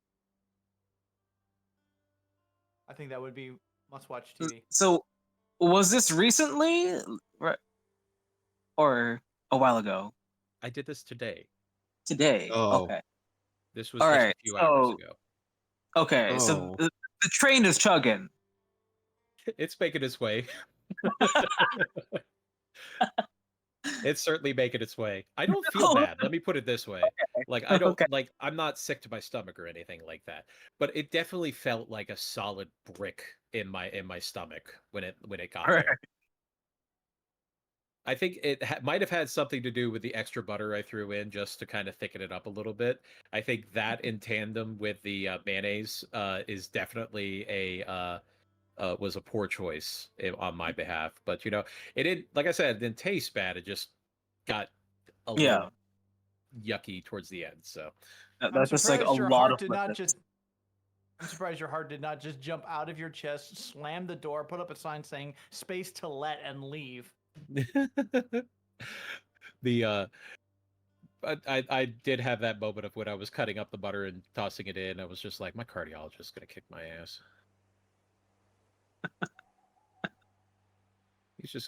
[SPEAKER 4] I think that would be must-watch TV.
[SPEAKER 7] So was this recently, right, or a while ago?
[SPEAKER 2] I did this today.
[SPEAKER 7] Today.
[SPEAKER 5] Oh.
[SPEAKER 7] Okay.
[SPEAKER 2] This was
[SPEAKER 7] All
[SPEAKER 2] just
[SPEAKER 7] right.
[SPEAKER 2] a few hours ago.
[SPEAKER 7] Okay. So
[SPEAKER 5] Oh.
[SPEAKER 7] the train is chugging.
[SPEAKER 2] It's making its way. It's certainly making its way. I don't feel bad. Let me put it this way. Like I don't like I'm not sick to my stomach or anything like that. But it definitely felt like a solid brick in my stomach when it got
[SPEAKER 7] All right.
[SPEAKER 2] there. I think it might have had something to do with the extra butter I threw in just to kind of thicken it up a little bit. I think that in tandem with the mayonnaise is definitely was a poor choice on my behalf. But it didn't. Like I said, it didn't taste bad. It just got a little yucky towards the end. So
[SPEAKER 7] That's just like a lot of limits.
[SPEAKER 4] I'm surprised your heart did not just jump out of your chest, slam the door, put up a sign saying "Space to let" and leave.
[SPEAKER 2] the I did have that moment of when I was cutting up the butter and tossing it in. I was just like, my cardiologist is gonna kick my ass.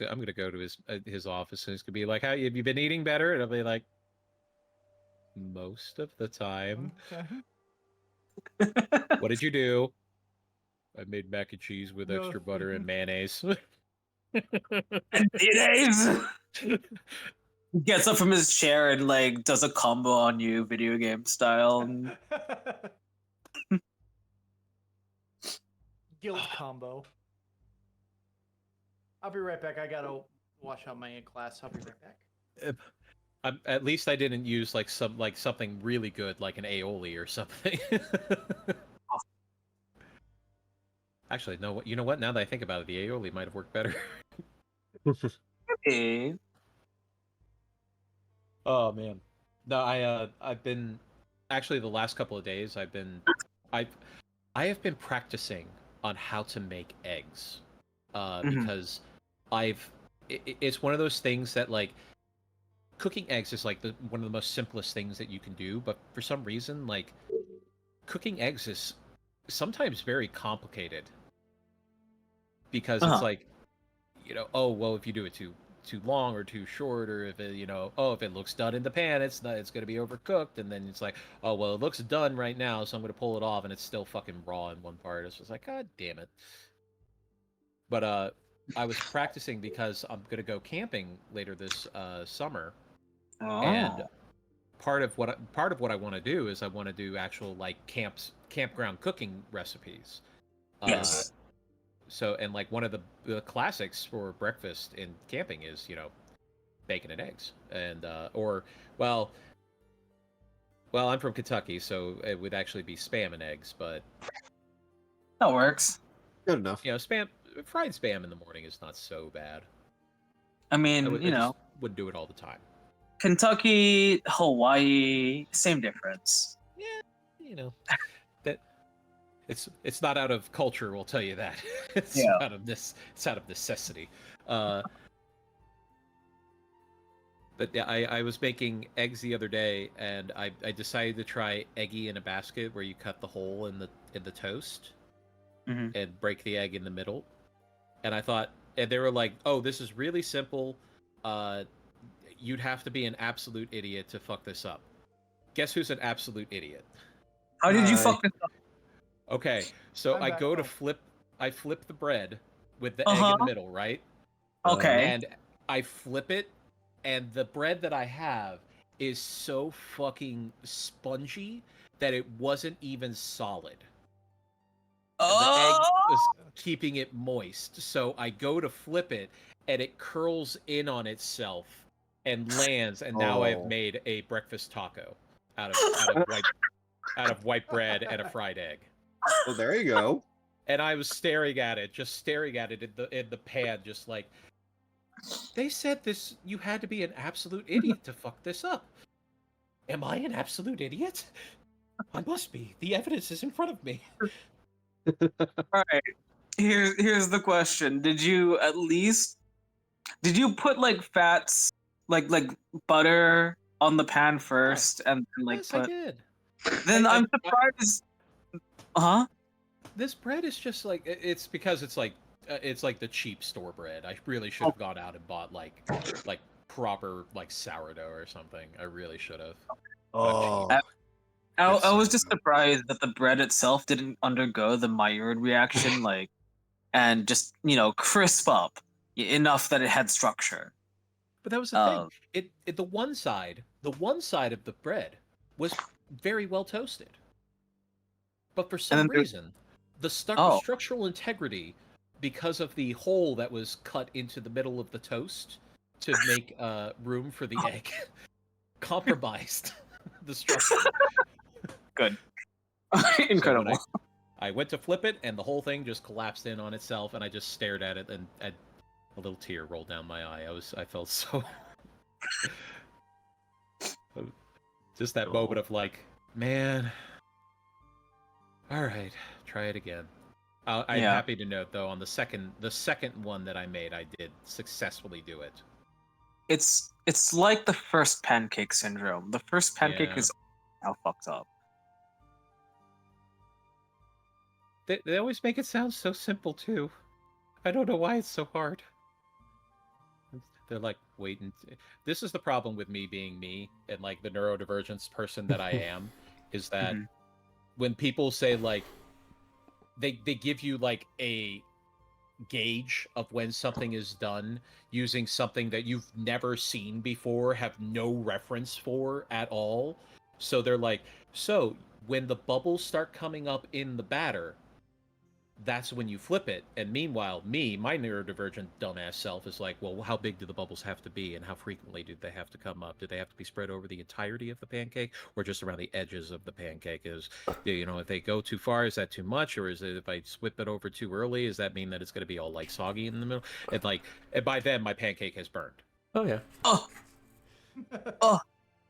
[SPEAKER 2] I'm gonna go to his office and he's gonna be like, "How have you been eating better?" And I'll be like, most of the time.
[SPEAKER 4] Okay.
[SPEAKER 2] What did you do? I made mac and cheese with
[SPEAKER 4] No.
[SPEAKER 2] extra butter and mayonnaise.
[SPEAKER 7] Mayonnaise. Gets up from his chair and like does a combo on you, video game style. And...
[SPEAKER 4] Guilt combo. I'll be right back. I gotta wash out my class. I'll be right back.
[SPEAKER 2] At least I didn't use something really good like an aioli or something. Actually, no. You know what? Now that I think about it, the aioli might have worked better.
[SPEAKER 7] Okay.
[SPEAKER 2] Oh man, no. I've been actually the last couple of days. I have been practicing on how to make eggs, because it's one of those things that like cooking eggs is like one of the most simplest things that you can do, but for some reason like cooking eggs is sometimes very complicated because it's like, oh well, if you do it too too long or too short, or if it, if it looks done in the pan, it's going to be overcooked, and then it's like, oh well, it looks done right now, so I'm going to pull it off, and it's still fucking raw in one part. It's just like, god damn it. But I was practicing because I'm going to go camping later this summer, and part of what I want to do is I want to do actual like campground cooking recipes.
[SPEAKER 7] Yes.
[SPEAKER 2] So, and like one of the classics for breakfast in camping is, bacon and eggs, and well, I'm from Kentucky, so it would actually be spam and eggs, but
[SPEAKER 7] That works.
[SPEAKER 5] Good enough.
[SPEAKER 2] fried spam in the morning is not so bad.
[SPEAKER 7] I mean,
[SPEAKER 2] I just wouldn't do it all the time.
[SPEAKER 7] Kentucky, Hawaii, same difference.
[SPEAKER 2] Yeah, that it's not out of culture, we'll tell you that. It's out of necessity. But yeah, I was making eggs the other day, and I decided to try eggy in a basket, where you cut the hole in the toast and break the egg in the middle. And I thought, and they were like, "Oh, this is really simple. You'd have to be an absolute idiot to fuck this up." Guess who's an absolute idiot?
[SPEAKER 7] How did you fuck this up?
[SPEAKER 2] Okay, so
[SPEAKER 4] I'm
[SPEAKER 2] I
[SPEAKER 4] back
[SPEAKER 2] go to
[SPEAKER 4] home.
[SPEAKER 2] I flip the bread with the egg in the middle, right?
[SPEAKER 7] Okay.
[SPEAKER 2] And I flip it, and the bread that I have is so fucking spongy that it wasn't even solid. The egg was keeping it moist. So I go to flip it, and it curls in on itself and lands, and now I've made a breakfast taco out of white bread and a fried egg.
[SPEAKER 5] Well, there you go.
[SPEAKER 2] And I was staring at it in the pan, just like, they said this. You had to be an absolute idiot to fuck this up. Am I an absolute idiot? I must be. The evidence is in front of me.
[SPEAKER 7] All right. Here's the question. Did you put like fats, like butter on the pan first, and then like
[SPEAKER 2] Yes, I did.
[SPEAKER 7] Then I'm surprised. Huh?
[SPEAKER 2] This bread is just like, it's because it's like the cheap store bread. I really should have gone out and bought like proper like sourdough or something. I really should have.
[SPEAKER 5] Oh.
[SPEAKER 7] I was just surprised that the bread itself didn't undergo the Myuuldrid reaction, like, and just crisp up enough that it had structure.
[SPEAKER 2] But that was the thing. The one side of the bread was very well toasted. But for some reason, the structural integrity, because of the hole that was cut into the middle of the toast to make room for the egg, compromised the structure.
[SPEAKER 7] Good. Incredible.
[SPEAKER 2] So I went to flip it, and the whole thing just collapsed in on itself, and I just stared at it, and a little tear rolled down my eye. I felt so... just that moment of like, man... Alright, try it again. I'm happy to note, though, on the second one that I made, I did successfully do it.
[SPEAKER 7] It's like the first pancake syndrome. The first pancake is how fucked up.
[SPEAKER 2] They always make it sound so simple, too. I don't know why it's so hard. They're like, waiting. This is the problem with me being me, and like the neurodivergence person that I am, is that when people say like, they give you like a gauge of when something is done using something that you've never seen before, have no reference for at all. So they're like, so when the bubbles start coming up in the batter, that's when you flip it. And meanwhile, my neurodivergent dumbass self is like, well, how big do the bubbles have to be, and how frequently do they have to come up? Do they have to be spread over the entirety of the pancake, or just around the edges of the pancake? If they go too far, is that too much? Or is it, if I whip it over too early, does that mean that it's going to be all like soggy in the middle? And by then my pancake has burned.
[SPEAKER 1] Oh yeah.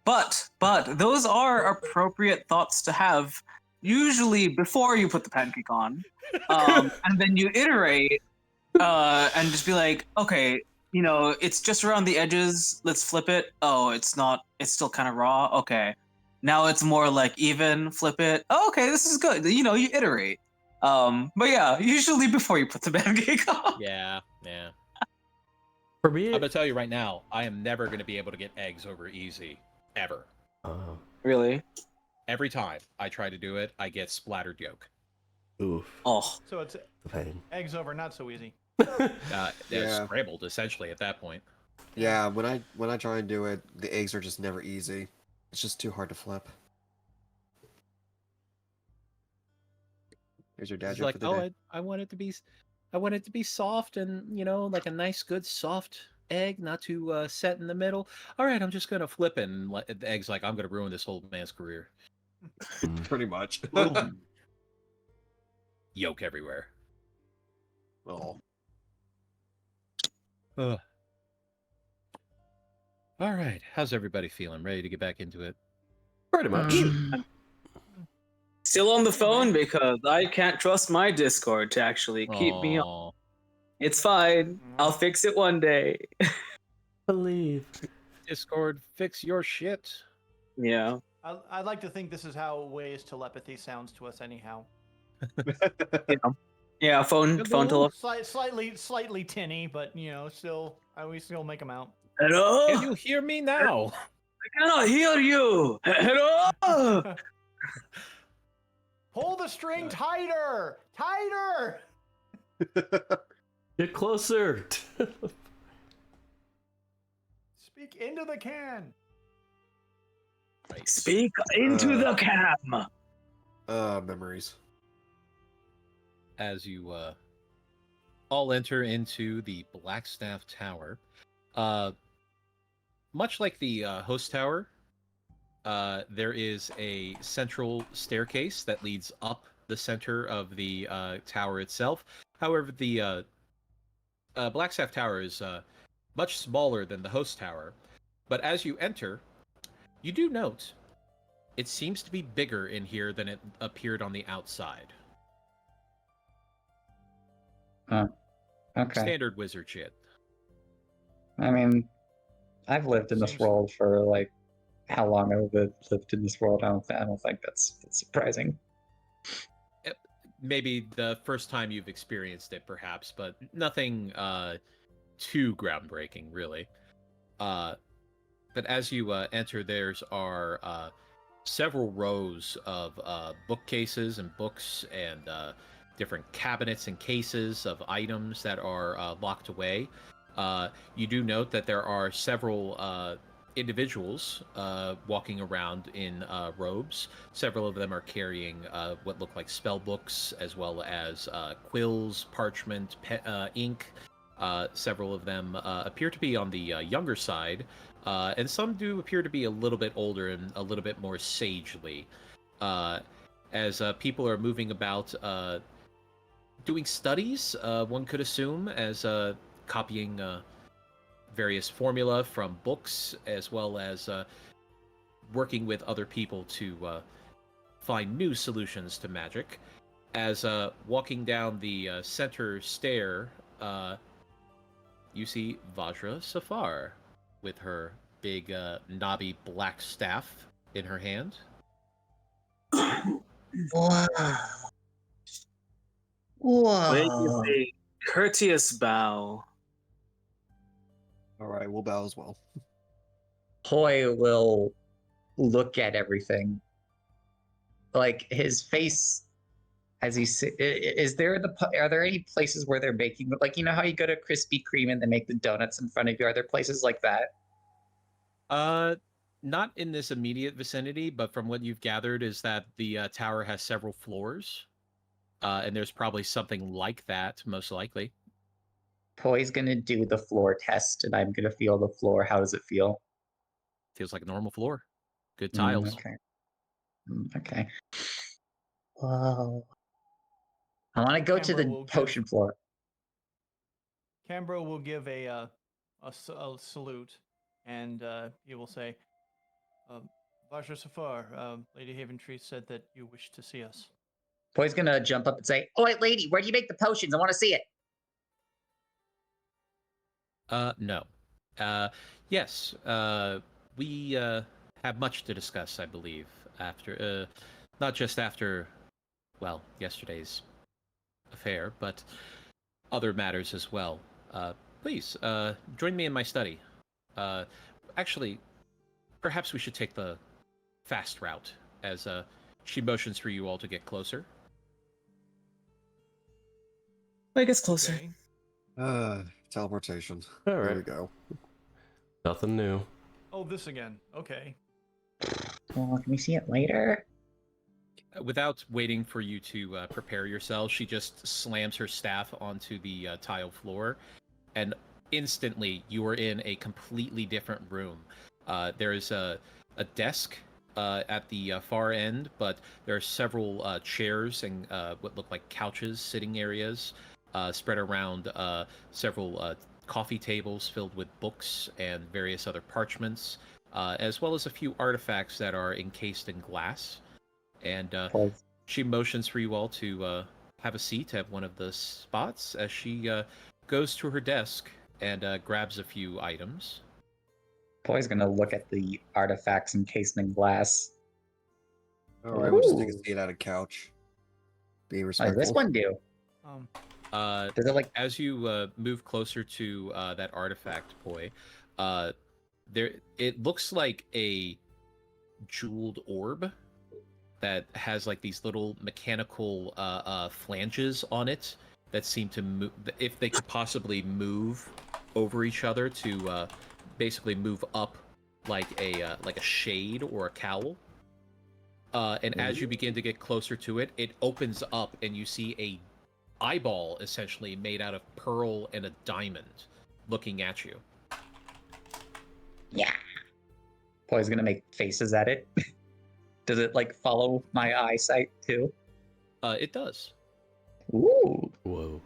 [SPEAKER 7] But those are appropriate thoughts to have, usually before you put the pancake on. And then you iterate and just be like, okay, it's just around the edges, let's flip it. Oh, it's not, it's still kind of raw. Okay, now it's more like even, flip it. Oh, okay, this is good. You iterate. But yeah, usually before you put the pancake on.
[SPEAKER 2] Yeah.
[SPEAKER 1] For me,
[SPEAKER 2] I'm gonna tell you right now, I am never gonna be able to get eggs over easy, ever.
[SPEAKER 1] oh,
[SPEAKER 7] Really?
[SPEAKER 2] Every time I try to do it, I get splattered yolk.
[SPEAKER 1] oof,
[SPEAKER 7] Oh,
[SPEAKER 4] So it's
[SPEAKER 1] the pain.
[SPEAKER 4] eggs over, not so easy.
[SPEAKER 5] Yeah.
[SPEAKER 2] Scrambled essentially at that point.
[SPEAKER 5] Yeah, when I try and do it, the eggs are just never easy. It's just too hard to flip. Here's your dad
[SPEAKER 2] It's
[SPEAKER 5] joke
[SPEAKER 2] like,
[SPEAKER 5] for the
[SPEAKER 2] oh,
[SPEAKER 5] day.
[SPEAKER 2] I want it to be, I want it to be soft and like a nice, good, soft egg, not too set in the middle. All right, I'm just gonna flip it, and the egg's like, I'm gonna ruin this whole man's career.
[SPEAKER 5] Pretty much.
[SPEAKER 2] Yolk everywhere.
[SPEAKER 5] Oh.
[SPEAKER 2] Ugh. All right, how's everybody feeling? Ready to get back into it?
[SPEAKER 1] Pretty much.
[SPEAKER 7] still on the phone
[SPEAKER 4] man.
[SPEAKER 7] because I can't trust my Discord to actually keep me on.
[SPEAKER 2] Aw.
[SPEAKER 7] It's fine. I'll fix it one day.
[SPEAKER 1] Believe.
[SPEAKER 2] Discord, fix your shit.
[SPEAKER 7] Yeah.
[SPEAKER 4] I'd like to think this is how Way's telepathy sounds to us, anyhow.
[SPEAKER 7] Yeah, phone tele.
[SPEAKER 4] Slightly tinny, but still, we still make them out.
[SPEAKER 7] Hello?
[SPEAKER 2] Can you hear me now?
[SPEAKER 7] I cannot hear you. Hello?
[SPEAKER 4] Pull the string tighter, tighter.
[SPEAKER 1] Get closer.
[SPEAKER 4] Speak into the can.
[SPEAKER 2] Right.
[SPEAKER 7] Speak into the cam.
[SPEAKER 5] Memories.
[SPEAKER 2] As you all enter into the Blackstaff Tower, much like the host tower, there is a central staircase that leads up the center of the tower itself. However, the Blackstaff Tower is much smaller than the host tower, but as you enter, you do note it seems to be bigger in here than it appeared on the outside.
[SPEAKER 8] Okay.
[SPEAKER 2] Standard wizard shit.
[SPEAKER 8] I mean, I've lived in this
[SPEAKER 4] Seems-
[SPEAKER 8] world for like how long I've lived in this world. I don't think that's surprising.
[SPEAKER 2] Maybe the first time you've experienced it, perhaps, but nothing too groundbreaking, really. But as you enter, there's are several rows of bookcases and books and different cabinets and cases of items that are locked away. You do note that there are several individuals walking around in robes. Several of them are carrying what look like spell books, as well as quills, parchment, ink. Several of them appear to be on the younger side, and some do appear to be a little bit older and a little bit more sagely. As people are moving about doing studies, one could assume, as copying various formula from books, as well as working with other people to find new solutions to magic. As walking down the center stair, you see Vajra Safar with her big knobby black staff in her hand.
[SPEAKER 6] Wow.
[SPEAKER 7] Wait,
[SPEAKER 6] Whoa.
[SPEAKER 7] a courteous bow.
[SPEAKER 5] All right, we'll bow as well.
[SPEAKER 8] Hoy will look at everything. Like his face as he is there are there any places where they're making, like, you know how you go to Krispy Kreme and they make the donuts in front of you? Are there places like that?
[SPEAKER 2] Not in this immediate vicinity, but from what you've gathered is that the tower has several floors, and there's probably something like that, most likely.
[SPEAKER 8] Hoy's gonna do the floor test, and I'm gonna feel the floor. How does it feel?
[SPEAKER 2] Feels like a normal floor. Good tiles.
[SPEAKER 8] Okay. Okay. Whoa. I want to go to
[SPEAKER 4] Canberra
[SPEAKER 8] the
[SPEAKER 4] will give-
[SPEAKER 8] potion floor.
[SPEAKER 4] Cambro will give a salute, and he will say, Vajra Safar, Lady Haventree said that you wish to see us.
[SPEAKER 6] Boy's gonna jump up and say, "Oh, wait, lady, where do you make the potions? I want to see it."
[SPEAKER 2] No. Yes. We have much to discuss, I believe, after, not just after, well, yesterday's affair, but other matters as well. Please, join me in my study. Actually, perhaps we should take the fast route, as she motions for you all to get closer.
[SPEAKER 7] I guess closer.
[SPEAKER 4] Okay.
[SPEAKER 5] Teleportation.
[SPEAKER 1] All
[SPEAKER 5] There
[SPEAKER 1] right.
[SPEAKER 5] we go.
[SPEAKER 1] Nothing new.
[SPEAKER 4] Oh, this again. Okay.
[SPEAKER 6] Well, can we see it later?
[SPEAKER 2] Without waiting for you to prepare yourself, she just slams her staff onto the tile floor, and instantly you are in a completely different room. There is a desk at the far end, but there are several chairs and what look like couches, sitting areas, spread around several coffee tables filled with books and various other parchments, as well as a few artifacts that are encased in glass. And
[SPEAKER 6] Poise.
[SPEAKER 2] she motions for you all to have a seat at one of the spots as she goes to her desk and grabs a few items.
[SPEAKER 8] Poi's gonna look at the artifacts encased in glass.
[SPEAKER 5] Alright, we'll just take a
[SPEAKER 6] Ooh.
[SPEAKER 5] seat at a couch. Being
[SPEAKER 6] What does
[SPEAKER 5] respectful.
[SPEAKER 6] this one do?
[SPEAKER 4] Um,
[SPEAKER 6] Does it like
[SPEAKER 2] As you move closer to that artifact, Poi, there it looks like a jeweled orb that has like these little mechanical flanges on it that seem to move, if they could possibly move over each other to basically move up like a shade or a cowl. And as you begin to get closer to it, it opens up and you see a eyeball essentially made out of pearl and a diamond looking at you.
[SPEAKER 6] yeah?
[SPEAKER 8] Poi's gonna make faces at it. Does it like follow my eyesight too?
[SPEAKER 2] It does.
[SPEAKER 8] Ooh.
[SPEAKER 1] Whoa.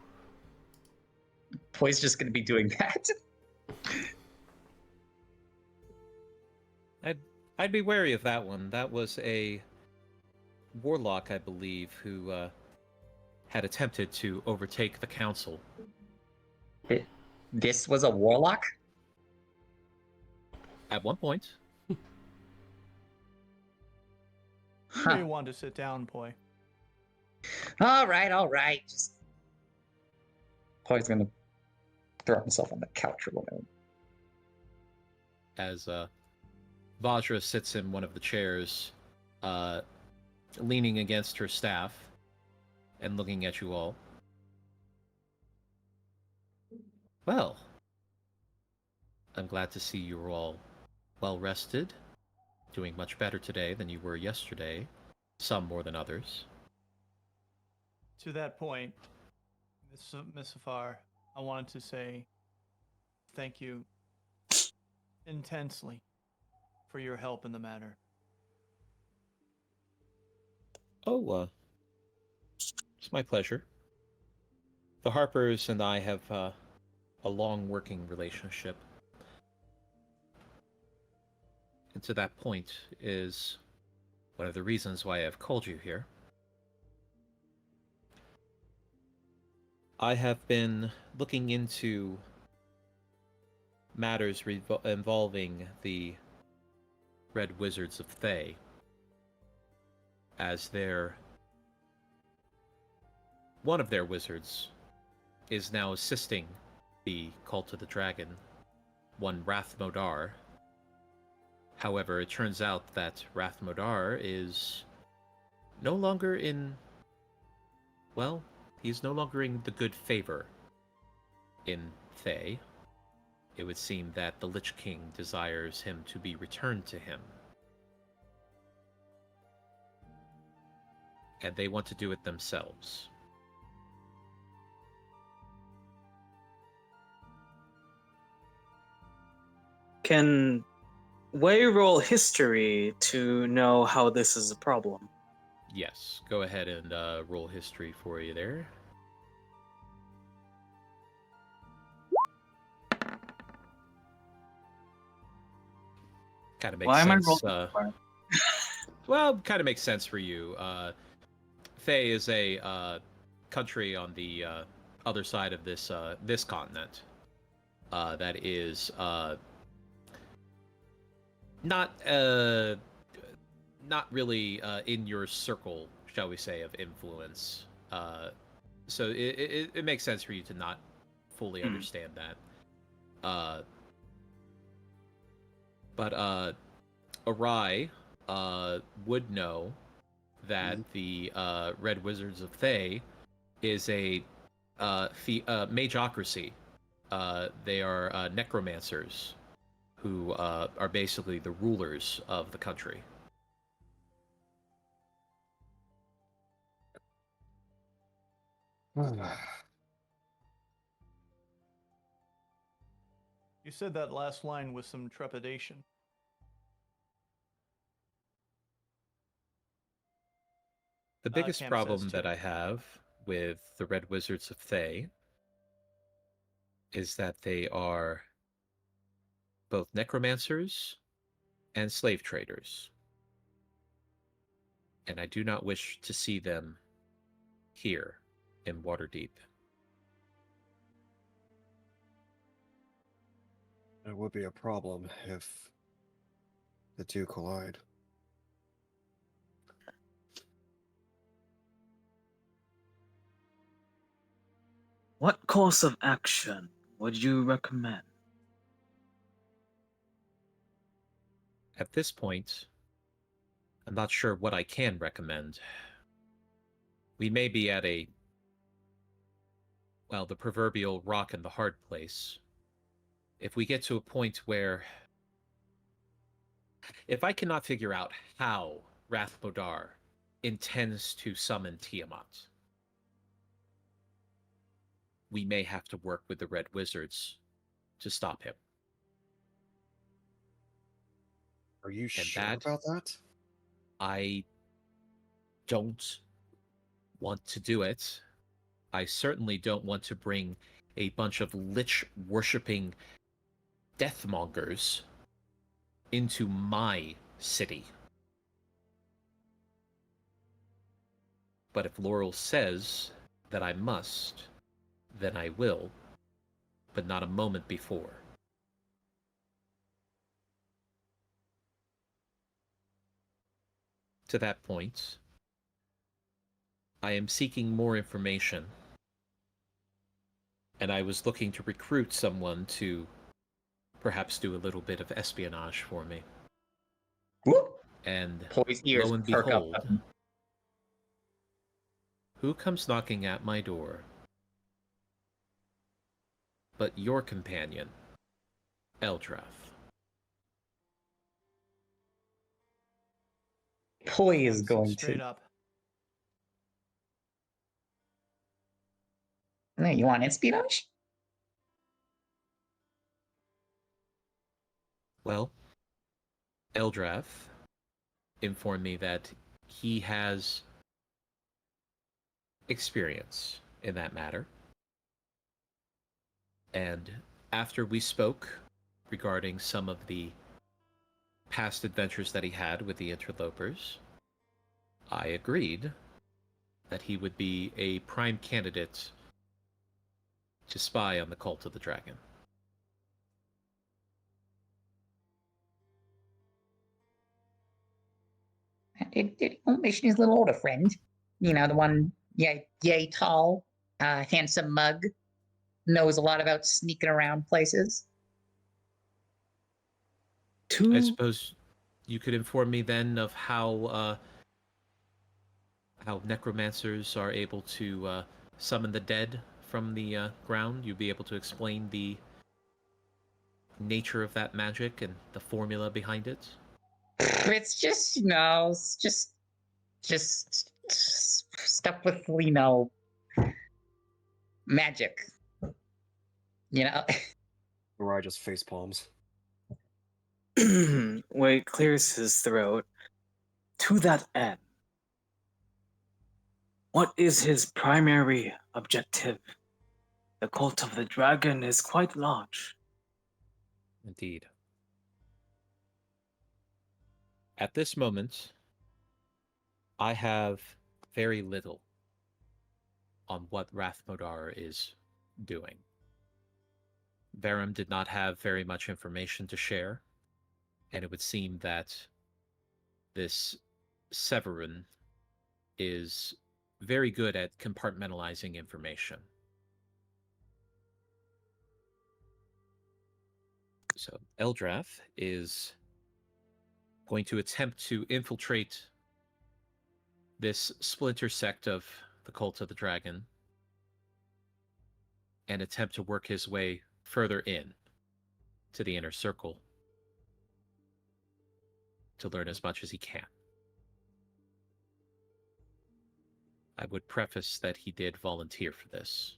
[SPEAKER 8] Poi's just gonna be doing that.
[SPEAKER 2] I'd be wary of that one. That was a warlock, I believe, who had attempted to overtake the council.
[SPEAKER 8] This was a warlock?
[SPEAKER 2] At one point.
[SPEAKER 4] you
[SPEAKER 8] Huh.
[SPEAKER 4] may want to sit down, Poi.
[SPEAKER 8] All right. Just Poi's gonna throw himself on the couch or whatever.
[SPEAKER 2] As Vajra sits in one of the chairs, leaning against her staff and looking at you all. Well, I'm glad to see you're all well rested, doing much better today than you were yesterday, some more than others.
[SPEAKER 4] To that point, Miss Safar, I wanted to say thank you intensely for your help in the matter.
[SPEAKER 2] Oh, it's my pleasure. The Harpers and I have a long working relationship. And to that point is one of the reasons why I've called you here. I have been looking into matters involving the Red Wizards of Thay, as one of their wizards is now assisting the Cult of the Dragon, one Rathmodar. However, it turns out that Rathmodar is no longer in, well, he's no longer in the good favor in Thay. It would seem that the Lich King desires him to be returned to him. And they want to do it themselves.
[SPEAKER 7] Can Wei roll history to know how this is a problem?
[SPEAKER 2] Yes, go ahead and roll history for you there. Kind of makes
[SPEAKER 7] Why am I
[SPEAKER 2] sense.
[SPEAKER 7] rolling?
[SPEAKER 2] Well, kind of makes sense for you. Thay is a country on the other side of this continent that is not really in your circle, shall we say, of influence. So it makes sense for you to not fully understand that. Uh, but Arai would know that the Red Wizards of Thay is a magocracy. They are necromancers who are basically the rulers of the country.
[SPEAKER 4] You said that last line with some trepidation.
[SPEAKER 2] The biggest
[SPEAKER 4] Cam says
[SPEAKER 2] problem
[SPEAKER 4] too.
[SPEAKER 2] that I have with the Red Wizards of Thay is that they are both necromancers and slave traders. And I do not wish to see them here in Waterdeep.
[SPEAKER 5] It would be a problem if the two collide.
[SPEAKER 7] What course of action would you recommend?
[SPEAKER 2] At this point, I'm not sure what I can recommend. We may be at the proverbial rock and the hard place. If we get to a point where, if I cannot figure out how Rathmodar intends to summon Tiamat, we may have to work with the Red Wizards to stop him.
[SPEAKER 5] Are you sure about that?
[SPEAKER 2] I don't want to do it. I certainly don't want to bring a bunch of lich-worshipping deathmongers into my city. But if Laurel says that I must, then I will, but not a moment before. To that point, I am seeking more information, and I was looking to recruit someone to perhaps do a little bit of espionage for me.
[SPEAKER 8] Whoop.
[SPEAKER 2] And
[SPEAKER 8] Poise ears
[SPEAKER 2] lo and
[SPEAKER 8] perk up.
[SPEAKER 2] behold, who comes knocking at my door but your companion, Eldrath?
[SPEAKER 8] Poise is
[SPEAKER 4] Cam says
[SPEAKER 8] going
[SPEAKER 4] straight
[SPEAKER 8] to.
[SPEAKER 4] up.
[SPEAKER 6] You want espionage?
[SPEAKER 2] Well, Eldrath informed me that he has experience in that matter. And after we spoke regarding some of the past adventures that he had with the interlopers, I agreed that he would be a prime candidate to spy on the Cult of the Dragon.
[SPEAKER 6] Did he mention his little older friend? You know, the one, yay tall, handsome mug, knows a lot about sneaking around places.
[SPEAKER 2] I suppose you could inform me then of how necromancers are able to summon the dead from the ground. You'd be able to explain the nature of that magic and the formula behind it.
[SPEAKER 6] It's just, just stuff with, magic.
[SPEAKER 5] Or just face palms.
[SPEAKER 7] Wade clears his throat. To that end, what is his primary objective? The Cult of the Dragon is quite large.
[SPEAKER 2] Indeed. At this moment, I have very little on what Rathmodar is doing. Verum did not have very much information to share, and it would seem that this Severin is very good at compartmentalizing information. So Eldrath is going to attempt to infiltrate this splinter sect of the Cult of the Dragon and attempt to work his way further in to the inner circle to learn as much as he can. I would preface that he did volunteer for this.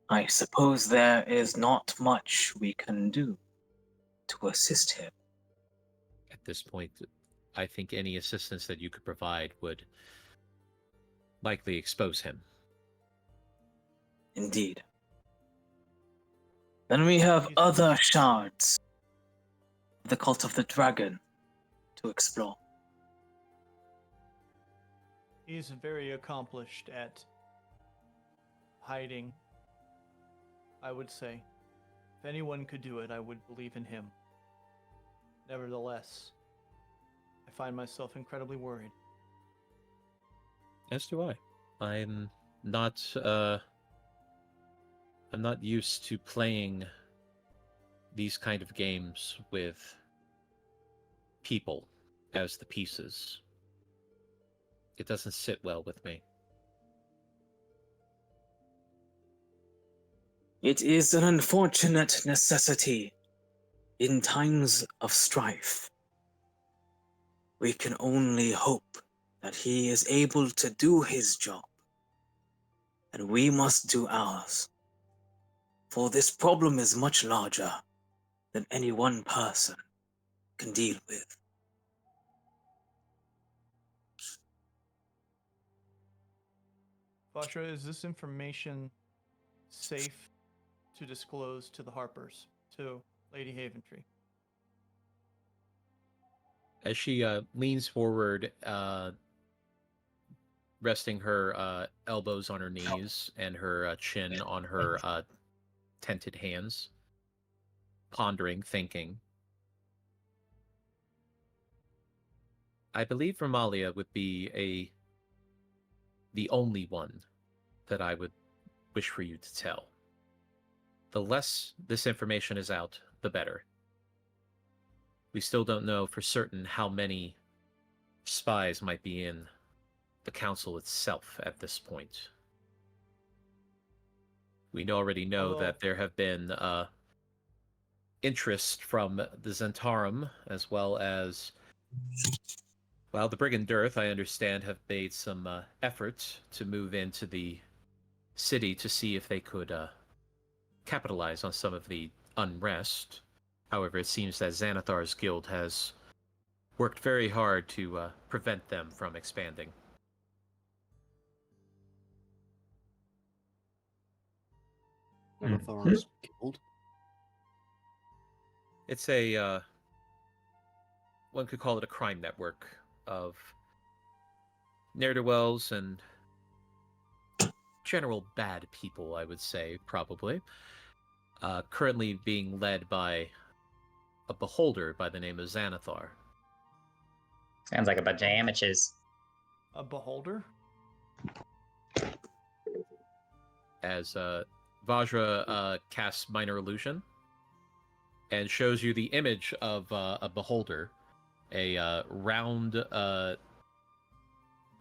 [SPEAKER 7] I suppose there is not much we can do to assist him.
[SPEAKER 2] At this point, I think any assistance that you could provide would likely expose him.
[SPEAKER 7] Indeed. Then we have other shards of the Cult of the Dragon to explore.
[SPEAKER 4] He's very accomplished at hiding, I would say. If anyone could do it, I would believe in him. Nevertheless, I find myself incredibly worried.
[SPEAKER 2] As do I. I'm not used to playing these kind of games with people as the pieces. It doesn't sit well with me.
[SPEAKER 7] It is an unfortunate necessity in times of strife. We can only hope that he is able to do his job, and we must do ours. For this problem is much larger than any one person can deal with.
[SPEAKER 4] Vajra, is this information safe to disclose to the Harpers, to Lady Haventree?
[SPEAKER 2] As she leans forward, resting her elbows on her knees and her chin on her tented hands, pondering, thinking. I believe Vermalia would be the only one that I would wish for you to tell. The less this information is out, the better. We still don't know for certain how many spies might be in the council itself at this point. We already know that there have been interest from the Zentarum, as well as, well, the Brigand Dearth, I understand, have made some efforts to move into the city to see if they could capitalize on some of the unrest. However, it seems that Xanathar's guild has worked very hard to prevent them from expanding.
[SPEAKER 5] Xanathar's guild?
[SPEAKER 2] It's a, one could call it a crime network of ne'er-do-wells and general bad people, I would say, probably. Currently being led by a beholder by the name of Xanathar.
[SPEAKER 8] Sounds like a bunch of amateurs.
[SPEAKER 4] A beholder?
[SPEAKER 2] As Vajra casts Minor Illusion and shows you the image of a beholder, a round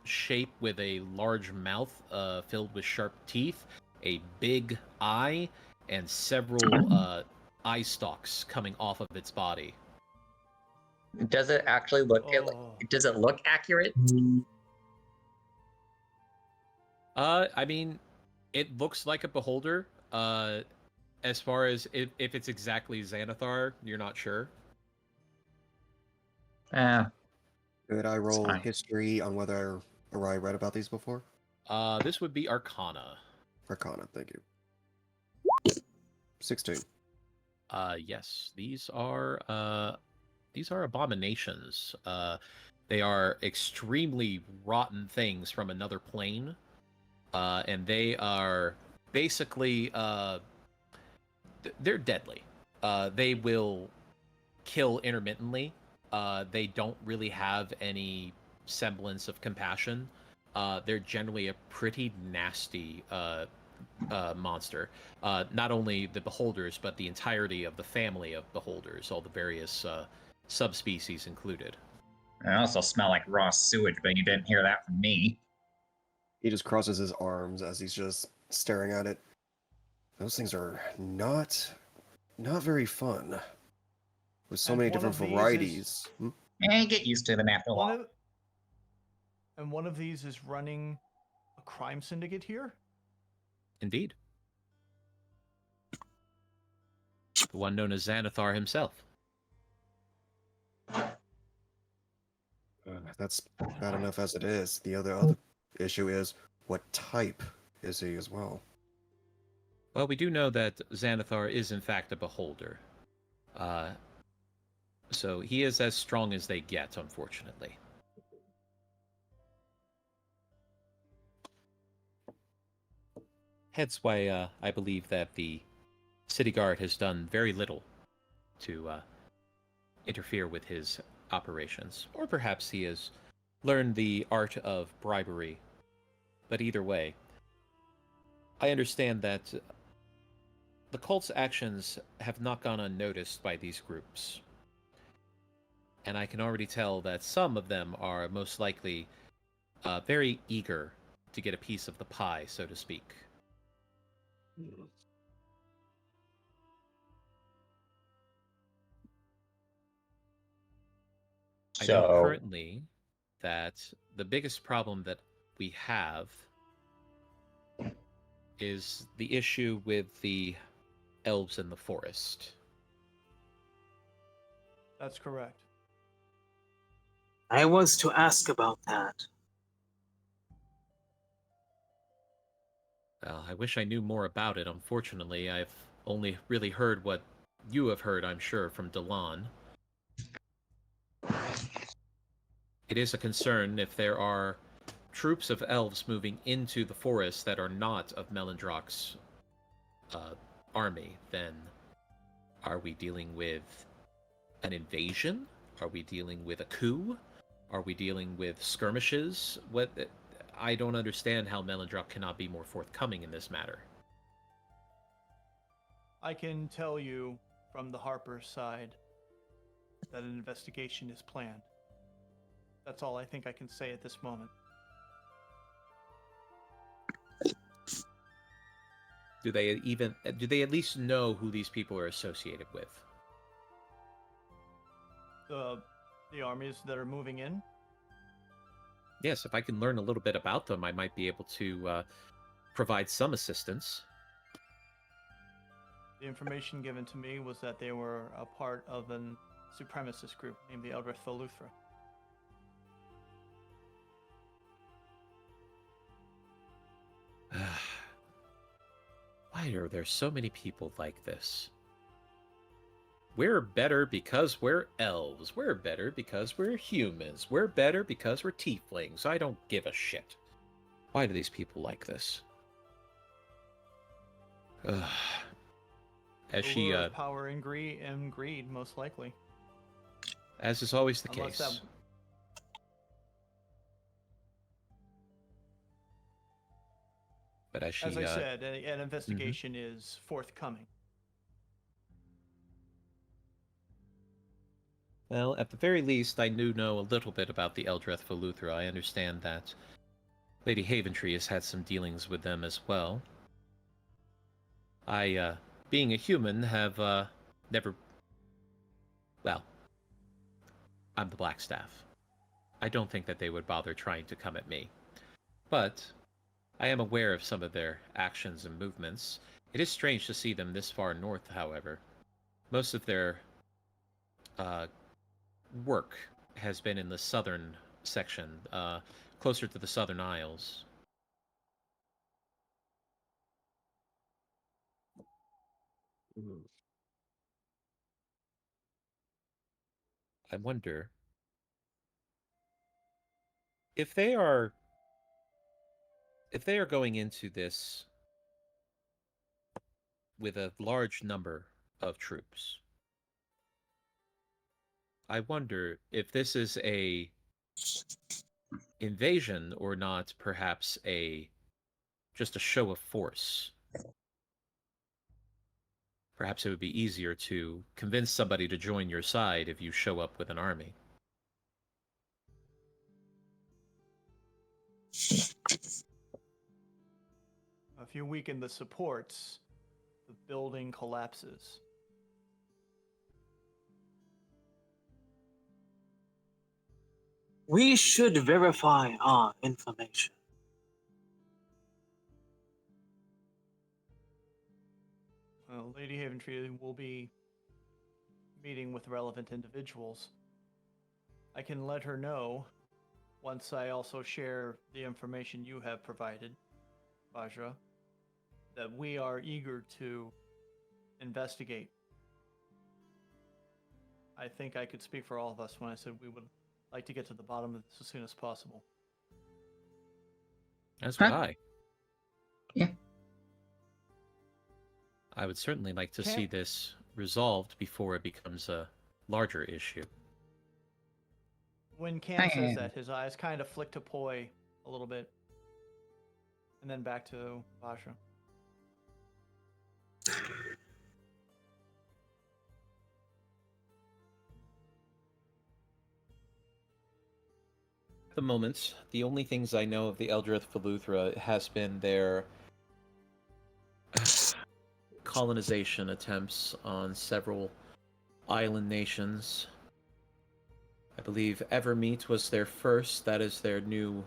[SPEAKER 2] shape with a large mouth filled with sharp teeth, a big eye, and several eye stalks coming off of its body.
[SPEAKER 8] Does it actually look? Does it look accurate?
[SPEAKER 2] I mean, it looks like a beholder. As far as if it's exactly Xanathar, you're not sure.
[SPEAKER 5] Could I roll
[SPEAKER 8] fine.
[SPEAKER 5] history on whether or I read about these before?
[SPEAKER 2] This would be Arcana.
[SPEAKER 5] Arcana, thank you. 16.
[SPEAKER 2] Yes, these are abominations. They are extremely rotten things from another plane, and they are basically they're deadly. They will kill intermittently. They don't really have any semblance of compassion. They're generally a pretty nasty monster. Not only the beholders, but the entirety of the family of beholders, all the various subspecies included.
[SPEAKER 8] I also smell like raw sewage, but you didn't hear that from me.
[SPEAKER 5] He just crosses his arms as he's just staring at it. Those things are not very fun. With so
[SPEAKER 4] And
[SPEAKER 5] many
[SPEAKER 4] one
[SPEAKER 5] different
[SPEAKER 4] of these is-
[SPEAKER 5] varieties.
[SPEAKER 8] Get used to them after a while.
[SPEAKER 4] One of these is running a crime syndicate here?
[SPEAKER 2] Indeed. The one known as Xanathar himself.
[SPEAKER 5] That's bad enough as it is. The other issue is, what type is he as well?
[SPEAKER 2] Well, we do know that Xanathar is in fact a beholder. So he is as strong as they get, unfortunately. Hence why I believe that the city guard has done very little to interfere with his operations. Or perhaps he has learned the art of bribery. But either way, I understand that the cult's actions have not gone unnoticed by these groups. And I can already tell that some of them are most likely very eager to get a piece of the pie, so to speak. I know currently that the biggest problem that we have is the issue with the elves in the forest.
[SPEAKER 4] That's correct.
[SPEAKER 7] I was to ask about that.
[SPEAKER 2] Well, I wish I knew more about it. Unfortunately, I've only really heard what you have heard, I'm sure, from Delan. It is a concern if there are troops of elves moving into the forest that are not of Melandrock's army, then are we dealing with an invasion? Are we dealing with a coup? Are we dealing with skirmishes? What? I don't understand how Melandrock cannot be more forthcoming in this matter.
[SPEAKER 4] I can tell you from the Harper side that an investigation is planned. That's all I think I can say at this moment.
[SPEAKER 2] Do they at least know who these people are associated with?
[SPEAKER 4] The armies that are moving in?
[SPEAKER 2] Yes, if I can learn a little bit about them, I might be able to provide some assistance.
[SPEAKER 4] The information given to me was that they were a part of an supremacist group named the Eldrath Voluthra.
[SPEAKER 2] Why are there so many people like this? We're better because we're elves. We're better because we're humans. We're better because we're tieflings. I don't give a shit. Why do these people like this? As she,
[SPEAKER 4] Allure of power and greed, most likely.
[SPEAKER 2] As is always the
[SPEAKER 4] Unless
[SPEAKER 2] case. But as she,
[SPEAKER 4] as I said, an investigation is forthcoming.
[SPEAKER 2] Well, at the very least, I do know a little bit about the Eldrath Voluthra. I understand that Lady Haventree has had some dealings with them as well. I, being a human, have never... Well, I'm the Blackstaff. I don't think that they would bother trying to come at me. But I am aware of some of their actions and movements. It is strange to see them this far north, however. Most of their work has been in the southern section, closer to the Southern Isles. I wonder if they are going into this with a large number of troops. I wonder if this is a invasion or not, perhaps just a show of force. perhaps it would be easier to convince somebody to join your side if you show up with an army.
[SPEAKER 4] If you weaken the supports, the building collapses.
[SPEAKER 7] We should verify our information.
[SPEAKER 4] Well, Lady Haventree will be meeting with relevant individuals. I can let her know once I also share the information you have provided, Vajra, that we are eager to investigate. I think I could speak for all of us when I said we would like to get to the bottom of this as soon as possible.
[SPEAKER 2] As would
[SPEAKER 8] Huh?
[SPEAKER 2] I.
[SPEAKER 8] Yeah.
[SPEAKER 2] I would certainly like to
[SPEAKER 4] Can't-
[SPEAKER 2] see this resolved before it becomes a larger issue.
[SPEAKER 4] When Cam says
[SPEAKER 8] Hey.
[SPEAKER 4] that, his eyes kind of flick to Poi a little bit. And then back to Vajra.
[SPEAKER 2] At the moment, the only things I know of the Eldrath Feluthra has been their colonization attempts on several island nations. I believe Evermeet was their first. That is their new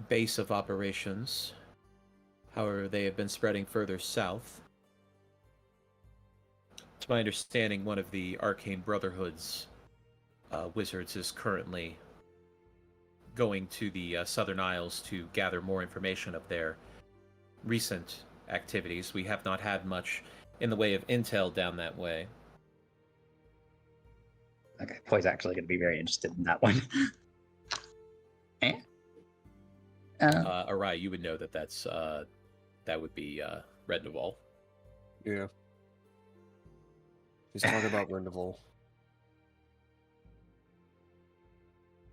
[SPEAKER 2] base of operations. However, they have been spreading further south. To my understanding, one of the Arcane Brotherhood's wizards is currently going to the Southern Isles to gather more information of their recent activities. We have not had much in the way of intel down that way.
[SPEAKER 8] Okay, Poi's actually going to be very interested in that one. Eh?
[SPEAKER 2] Arai, you would know that that would be Rednaval.
[SPEAKER 5] Yeah. He's talking about Rendeval.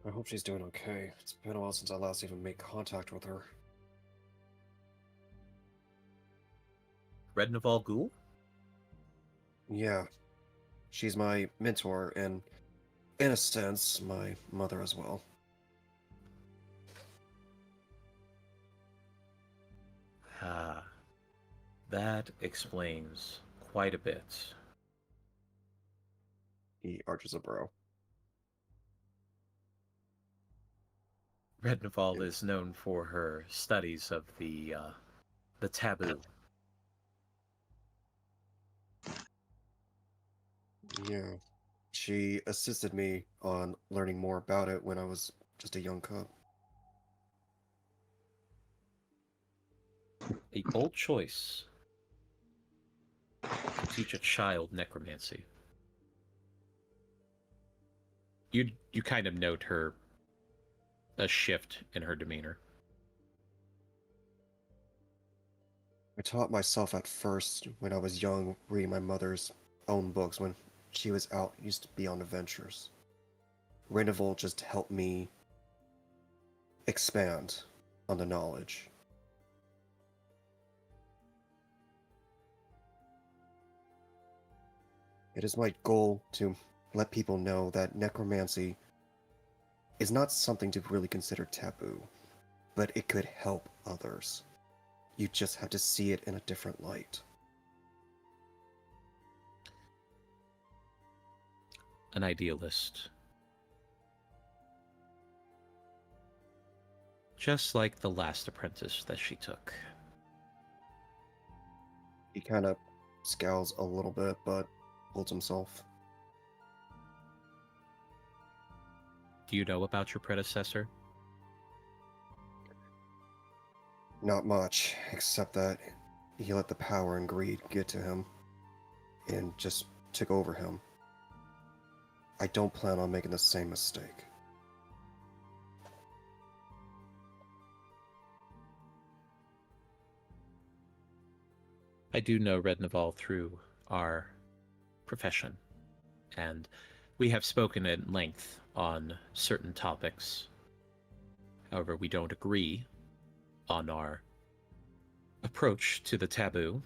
[SPEAKER 5] I hope she's doing okay. It's been a while since I last even made contact with her.
[SPEAKER 2] Rednaval Ghoul?
[SPEAKER 5] Yeah. She's my mentor, and in a sense, my mother as well.
[SPEAKER 2] Ah, that explains quite a bit.
[SPEAKER 5] He arches a brow.
[SPEAKER 2] Rednaval is known for her studies of the taboo.
[SPEAKER 5] Yeah. She assisted me on learning more about it when I was just a young cub.
[SPEAKER 2] A bold choice to teach a child necromancy. You kind of note a shift in her demeanor.
[SPEAKER 5] I taught myself at first when I was young, reading my mother's own books when she was out, used to be on adventures. Rendeval just helped me expand on the knowledge. It is my goal to let people know that necromancy is not something to really consider taboo, but it could help others. You just have to see it in a different light.
[SPEAKER 2] An idealist. Just like the last apprentice that she took.
[SPEAKER 5] He kind of scowls a little bit, but holds himself.
[SPEAKER 2] Do you know about your predecessor?
[SPEAKER 5] Not much, except that he let the power and greed get to him and just took over him. I don't plan on making the same mistake.
[SPEAKER 2] I do know Rednaval through our profession, and we have spoken at length on certain topics. However, we don't agree on our approach to the taboo.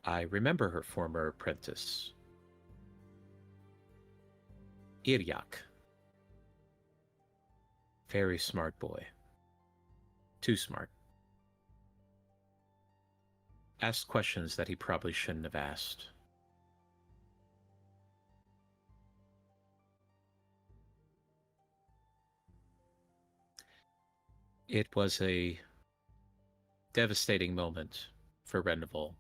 [SPEAKER 2] I remember her former apprentice, Iryak. Very smart boy. Too smart. Asked questions that he probably shouldn't have asked. It was a devastating moment for Rendeval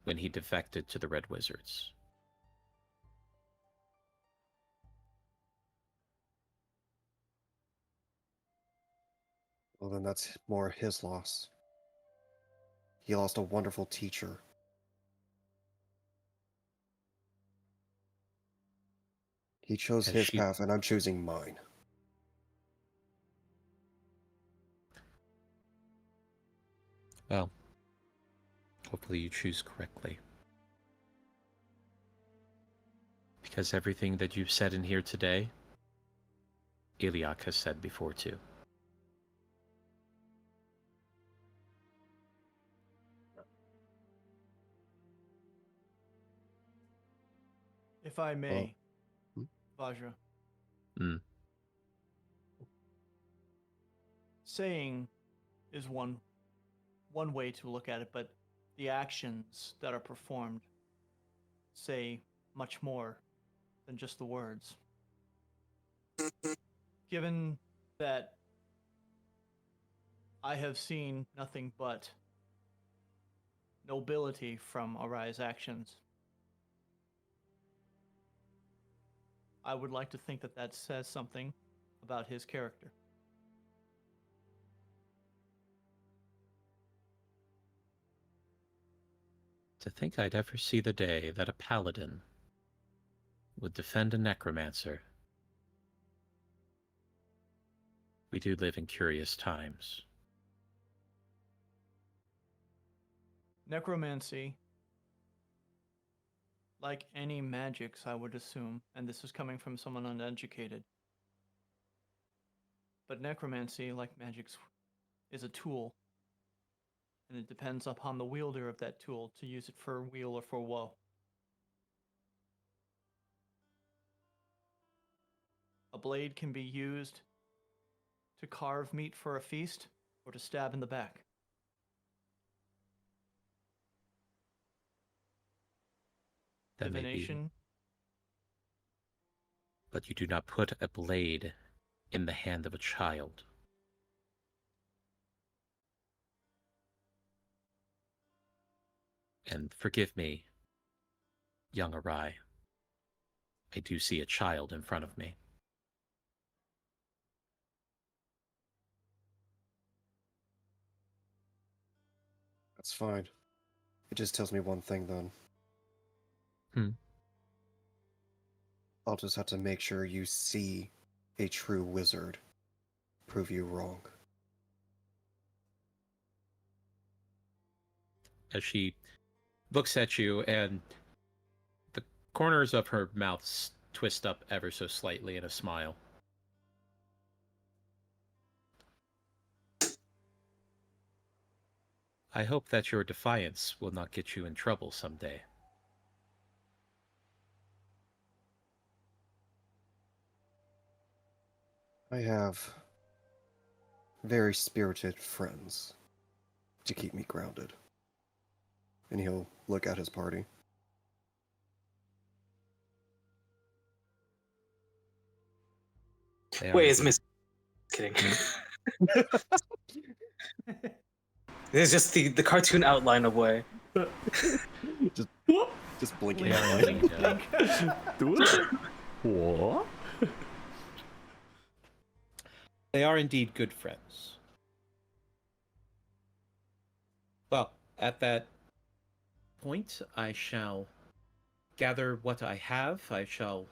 [SPEAKER 2] when he defected to the Red Wizards.
[SPEAKER 5] Well, then that's more his loss. He lost a wonderful teacher. He chose
[SPEAKER 2] As
[SPEAKER 5] his
[SPEAKER 2] she-
[SPEAKER 5] path, and I'm choosing mine.
[SPEAKER 2] Well, hopefully you choose correctly. Because everything that you've said in here today, Iliak has said before too.
[SPEAKER 4] If I may,
[SPEAKER 5] Hmm?
[SPEAKER 4] Vajra.
[SPEAKER 2] Mm.
[SPEAKER 4] Saying is one way to look at it, but the actions that are performed say much more than just the words. Given that I have seen nothing but nobility from Arai's actions, I would like to think that that says something about his character.
[SPEAKER 2] To think I'd ever see the day that a paladin would defend a necromancer. We do live in curious times.
[SPEAKER 4] Necromancy, like any magics, I would assume, and this is coming from someone uneducated, but necromancy, like magics, is a tool, and it depends upon the wielder of that tool to use it for weal or for woe. A blade can be used to carve meat for a feast or to stab in the back.
[SPEAKER 2] That may be,
[SPEAKER 4] Divination,
[SPEAKER 2] but you do not put a blade in the hand of a child. And forgive me, young Arai. I do see a child in front of me.
[SPEAKER 5] That's fine. It just tells me one thing then. I'll just have to make sure you see a true wizard prove you wrong.
[SPEAKER 2] As she looks at you, and the corners of her mouth twist up ever so slightly in a smile. I hope that your defiance will not get you in trouble someday.
[SPEAKER 5] I have very spirited friends to keep me grounded. And he'll look at his party.
[SPEAKER 2] They
[SPEAKER 7] Wait,
[SPEAKER 2] are
[SPEAKER 7] it's Miss. Kidding. It's just the cartoon outline of way.
[SPEAKER 5] Just blinking
[SPEAKER 2] They
[SPEAKER 5] at
[SPEAKER 2] are
[SPEAKER 5] me.
[SPEAKER 2] indeed,
[SPEAKER 1] What?
[SPEAKER 2] they are indeed good friends. Well, at that point, I shall gather what I have. I shall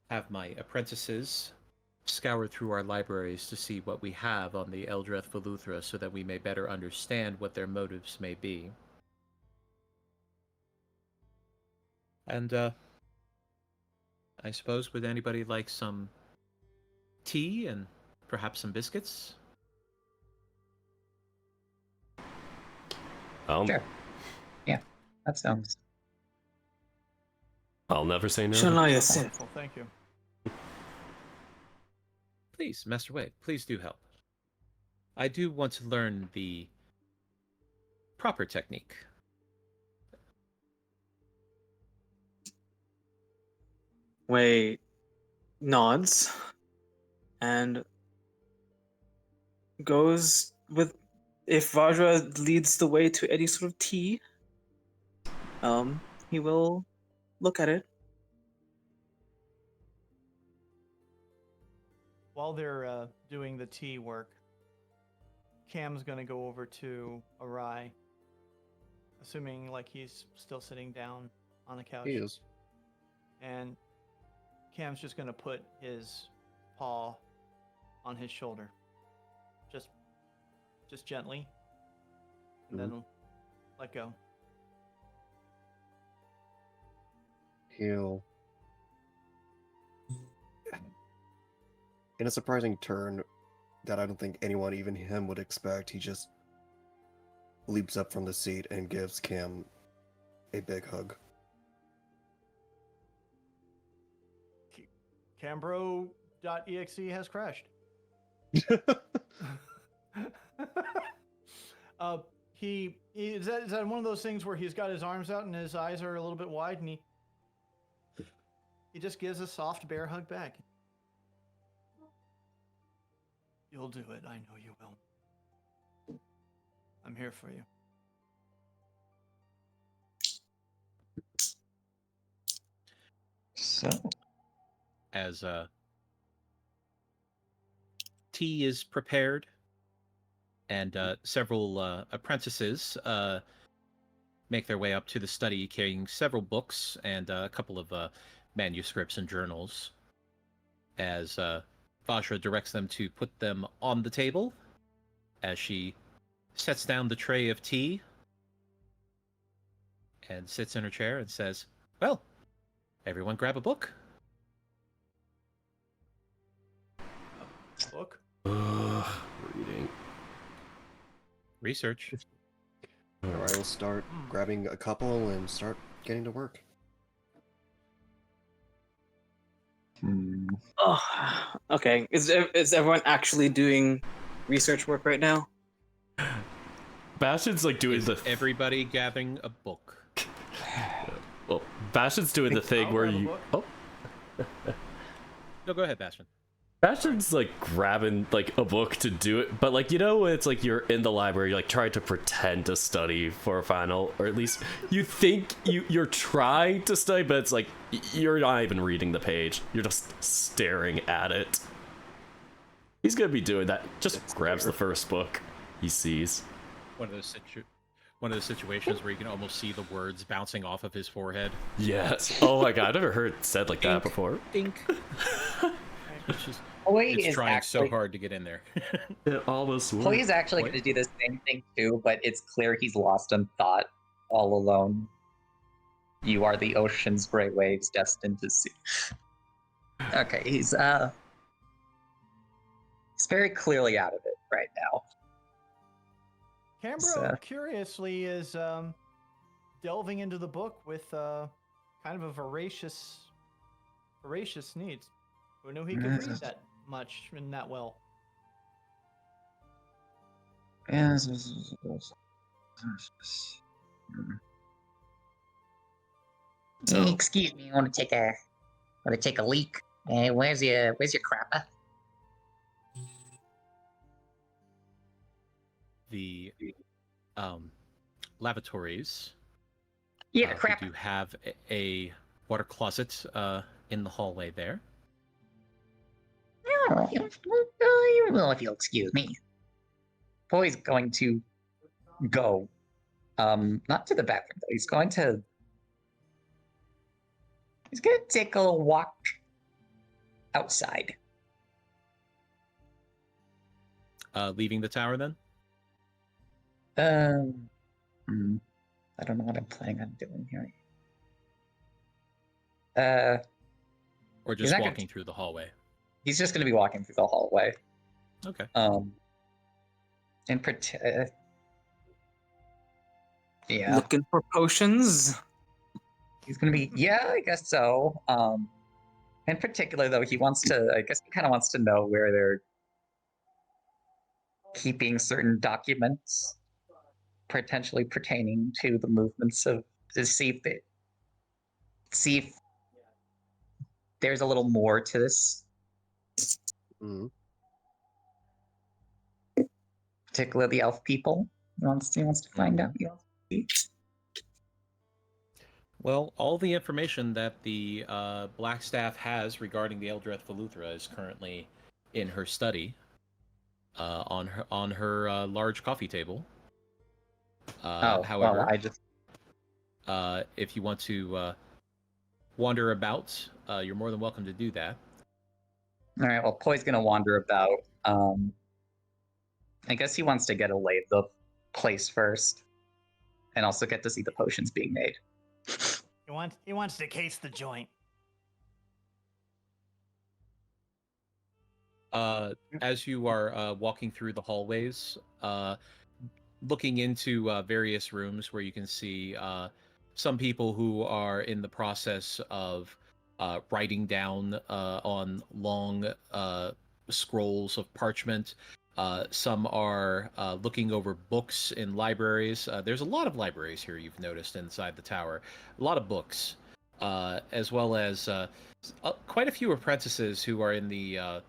[SPEAKER 2] have my apprentices scour through our libraries to see what we have on the Eldrath Veluthra so that we may better understand what their motives may be. And, I suppose, would anybody like some tea and perhaps some biscuits?
[SPEAKER 1] Um,
[SPEAKER 8] Sure. Yeah. That sounds.
[SPEAKER 1] I'll never say no.
[SPEAKER 7] Shania Sith.
[SPEAKER 4] Wonderful, thank you.
[SPEAKER 2] Please, Master Wade, please do help. I do want to learn the proper technique.
[SPEAKER 7] Wei nods and goes with, if Vajra leads the way to any sort of tea, he will look at it.
[SPEAKER 4] While they're doing the tea work, Cam's gonna go over to Arai, assuming like he's still sitting down on the couch.
[SPEAKER 5] He is.
[SPEAKER 4] And Cam's just gonna put his paw on his shoulder, just gently, and then let go.
[SPEAKER 5] He'll, in a surprising turn that I don't think anyone, even him, would expect, he just leaps up from the seat and gives Cam a big hug.
[SPEAKER 4] Cambro.exe has crashed. Is that one of those things where he's got his arms out and his eyes are a little bit wide, and he just gives a soft bear hug back. You'll do it. I know you will. I'm here for you.
[SPEAKER 8] So,
[SPEAKER 2] As tea is prepared, and several apprentices make their way up to the study carrying several books and a couple of manuscripts and journals, as Vajra directs them to put them on the table as she sets down the tray of tea and sits in her chair and says, "Well, everyone grab a book."
[SPEAKER 4] Book.
[SPEAKER 1] Reading.
[SPEAKER 2] Research.
[SPEAKER 5] Alright, we'll start grabbing a couple and start getting to work.
[SPEAKER 7] Oh, okay. Is everyone actually doing research work right now?
[SPEAKER 1] Bastion's like doing
[SPEAKER 2] Is
[SPEAKER 1] the
[SPEAKER 2] everybody gathering a book?
[SPEAKER 1] well, Bastion's doing the thing
[SPEAKER 4] I'll
[SPEAKER 1] where
[SPEAKER 4] grab a
[SPEAKER 1] you
[SPEAKER 4] book.
[SPEAKER 2] No, go ahead, Bastion.
[SPEAKER 1] Bastion's like grabbing like a book to do it, but like, you know, when it's like you're in the library, you're like trying to pretend to study for a final, or at least you think you're trying to study, but it's like you're not even reading the page, you're just staring at it. He's gonna be doing that. Just grabs the first book he sees.
[SPEAKER 2] One of those situations where you can almost see the words bouncing off of his forehead.
[SPEAKER 1] Yes. Oh my god, I've never heard it said like that
[SPEAKER 2] Ink.
[SPEAKER 1] before.
[SPEAKER 2] Ink. It's just
[SPEAKER 8] Hoy
[SPEAKER 2] it's
[SPEAKER 8] is
[SPEAKER 2] trying
[SPEAKER 8] actually,
[SPEAKER 2] so hard to get in there.
[SPEAKER 1] It almost
[SPEAKER 8] Hoy
[SPEAKER 1] worked.
[SPEAKER 8] is actually
[SPEAKER 2] Hoy?
[SPEAKER 8] going to do the same thing too, but it's clear he's lost in thought, all alone. You are the ocean's gray waves destined to see. Okay, he's very clearly out of it right now.
[SPEAKER 4] Cambro,
[SPEAKER 8] So-
[SPEAKER 4] curiously, is delving into the book with kind of a voracious needs. Who knew he could read that much and that well?
[SPEAKER 8] Yes.
[SPEAKER 1] So-
[SPEAKER 6] Excuse me, want to take a leak? Where's your crapper?
[SPEAKER 2] The lavatories
[SPEAKER 6] Yeah,
[SPEAKER 2] we
[SPEAKER 6] crap.
[SPEAKER 2] do have a water closet in the hallway there.
[SPEAKER 6] Oh, you will if you'll excuse me.
[SPEAKER 8] Hoy's going to go, not to the bathroom, though. He's going to take a little walk outside.
[SPEAKER 2] Leaving the tower then?
[SPEAKER 8] I don't know what I'm planning on doing here.
[SPEAKER 2] Or
[SPEAKER 8] He's
[SPEAKER 2] just
[SPEAKER 8] not gonna-
[SPEAKER 2] walking through the hallway?
[SPEAKER 8] He's just going to be walking through the hallway.
[SPEAKER 2] Okay.
[SPEAKER 8] And Yeah,
[SPEAKER 7] Looking for potions?
[SPEAKER 8] he's gonna be. Yeah, I guess so. In particular, though, he wants to. I guess he kind of wants to know where they're keeping certain documents, potentially pertaining to the movements of. To see if there's a little more to this,
[SPEAKER 5] Mhm.
[SPEAKER 8] particularly the elf people. He wants to find out. He wants to see.
[SPEAKER 2] Well, all the information that the Black Staff has regarding the Eldrath Veluthra is currently in her study, on her large coffee table. However,
[SPEAKER 8] well, I just.
[SPEAKER 2] if you want to wander about, you're more than welcome to do that.
[SPEAKER 8] All right. Well, Poi's gonna wander about. I guess he wants to get a lay of the place first, and also get to see the potions being made.
[SPEAKER 4] He wants to case the joint.
[SPEAKER 2] As you are walking through the hallways, looking into various rooms where you can see some people who are in the process of writing down on long scrolls of parchment. Some are looking over books in libraries. There's a lot of libraries here, you've noticed, inside the tower. A lot of books, as well as quite a few apprentices who are in the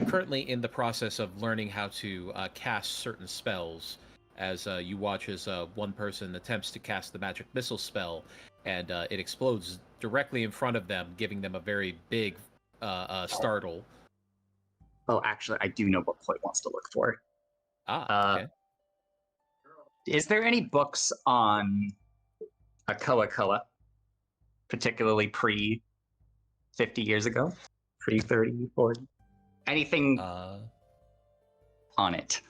[SPEAKER 2] currently in the process of learning how to cast certain spells. As you watch as one person attempts to cast the magic missile spell, and it explodes directly in front of them, giving them a very big startle.
[SPEAKER 8] Oh, actually, I do know what Poi wants to look for.
[SPEAKER 2] Okay.
[SPEAKER 8] Is there any books on Akoa, particularly pre 50 years ago? Pre 30, 40? Anything on it?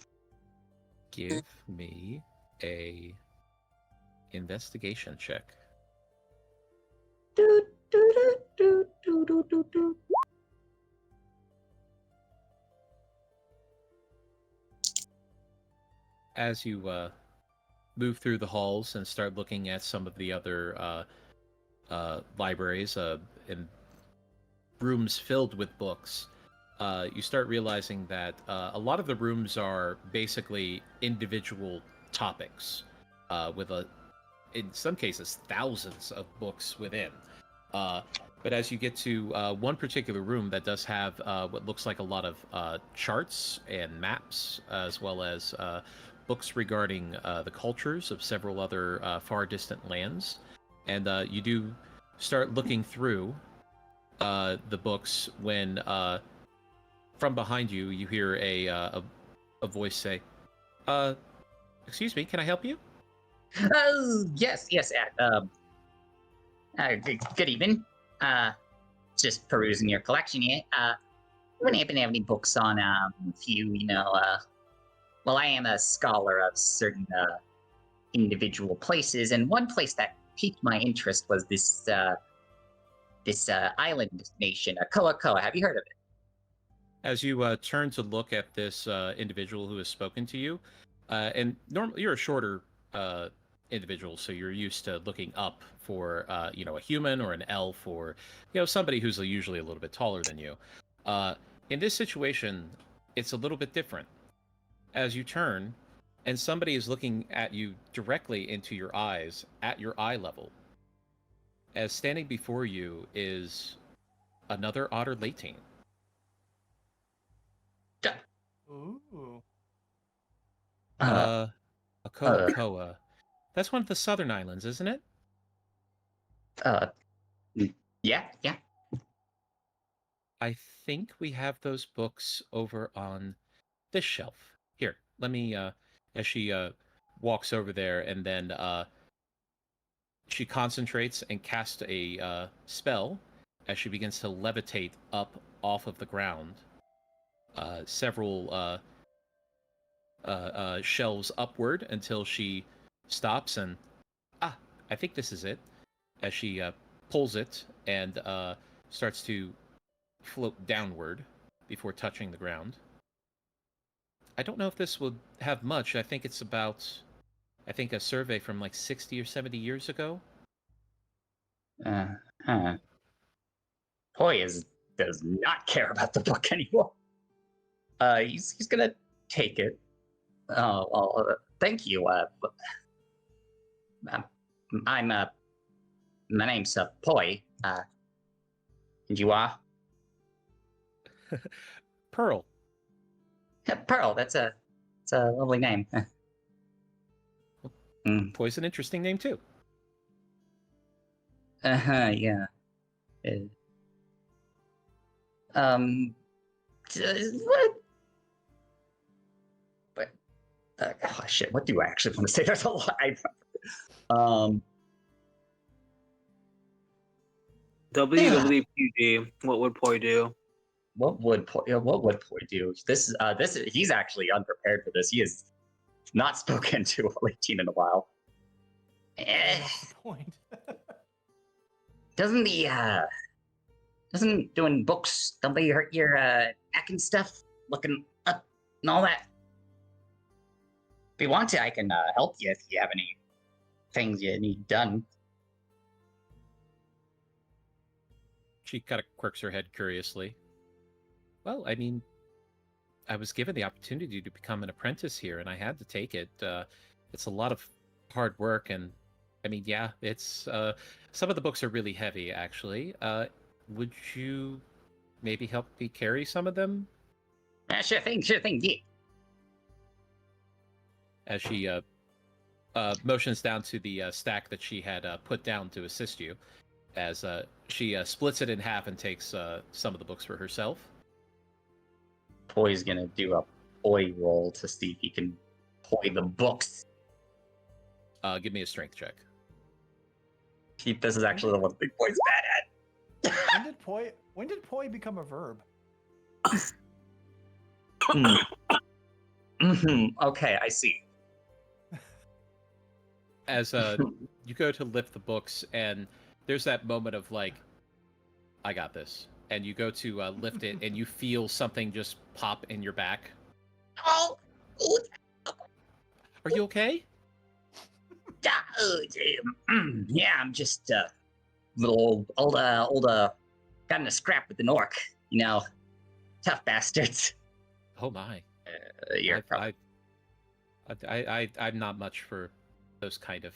[SPEAKER 2] Give me a investigation check. As you move through the halls and start looking at some of the other libraries and rooms filled with books, you start realizing that a lot of the rooms are basically individual topics, with in some cases, thousands of books within. But as you get to one particular room that does have what looks like a lot of charts and maps, as well as books regarding the cultures of several other far distant lands, and you do start looking through the books when from behind you you hear a voice say, "Excuse me, can I help you?"
[SPEAKER 6] Yes. Good evening. Just perusing your collection here. Wouldn't happen to have any books on a few, well, I am a scholar of certain individual places, and one place that piqued my interest was this island nation, Koa. Have you heard of it?
[SPEAKER 2] As you turn to look at this individual who has spoken to you, and normally you're a shorter individual, so you're used to looking up for a human or an elf, or somebody who's usually a little bit taller than you. In this situation, it's a little bit different. As you turn, and somebody is looking at you directly into your eyes, at your eye level, as standing before you is another Otter Latine.
[SPEAKER 4] Ooh.
[SPEAKER 2] Akoa. That's one of the southern islands, isn't it?
[SPEAKER 6] Yeah.
[SPEAKER 2] I think we have those books over on this shelf. Here, let me, as she walks over there, and then she concentrates and casts a spell as she begins to levitate up off of the ground. Several shelves upward until she stops and, I think this is it. As she pulls it and starts to float downward before touching the ground. I don't know if this would have much. I think it's about I think a survey from like 60 or 70 years ago.
[SPEAKER 8] Huh. Poi does not care about the book anymore. He's gonna take it. Oh, well, thank you. I'm my name's Poi. And you are
[SPEAKER 2] Pearl.
[SPEAKER 8] Pearl. It's a lovely name.
[SPEAKER 2] Poi's an interesting name too.
[SPEAKER 8] Yeah. What? But oh shit, what do I actually want to say? There's a lot.
[SPEAKER 7] WWPD, what would Poi do?
[SPEAKER 8] What would Poi do? This is he's actually unprepared for this. He has not spoken to Alateen in a while.
[SPEAKER 4] What's the point?
[SPEAKER 8] Doesn't doing books, don't they hurt your neck and stuff? Looking up and all that. If you want to, I can help you if you have any things you need done.
[SPEAKER 2] She kind of quirks her head curiously. Well, I mean, I was given the opportunity to become an apprentice here, and I had to take it. It's a lot of hard work, and I mean, yeah, it's some of the books are really heavy, actually. Would you maybe help me carry some of them?
[SPEAKER 8] Sure thing, yeah.
[SPEAKER 2] As she motions down to the stack that she had put down to assist you, as she splits it in half and takes some of the books for herself.
[SPEAKER 8] Poi's gonna do a Poi roll to see if he can Poi the books.
[SPEAKER 2] Give me a strength check.
[SPEAKER 8] This is actually the one thing Poi's bad at.
[SPEAKER 4] When did Poi become a verb?
[SPEAKER 8] Okay, I see.
[SPEAKER 2] As you go to lift the books, and there's that moment of like, I got this. And you go to lift it, and you feel something just pop in your back.
[SPEAKER 8] Oh,
[SPEAKER 2] Are you okay?
[SPEAKER 8] Yeah, I'm just little old got in a scrap with an orc. You know, tough bastards.
[SPEAKER 2] Oh my!
[SPEAKER 8] You're probably...
[SPEAKER 2] I'm not much for those kind of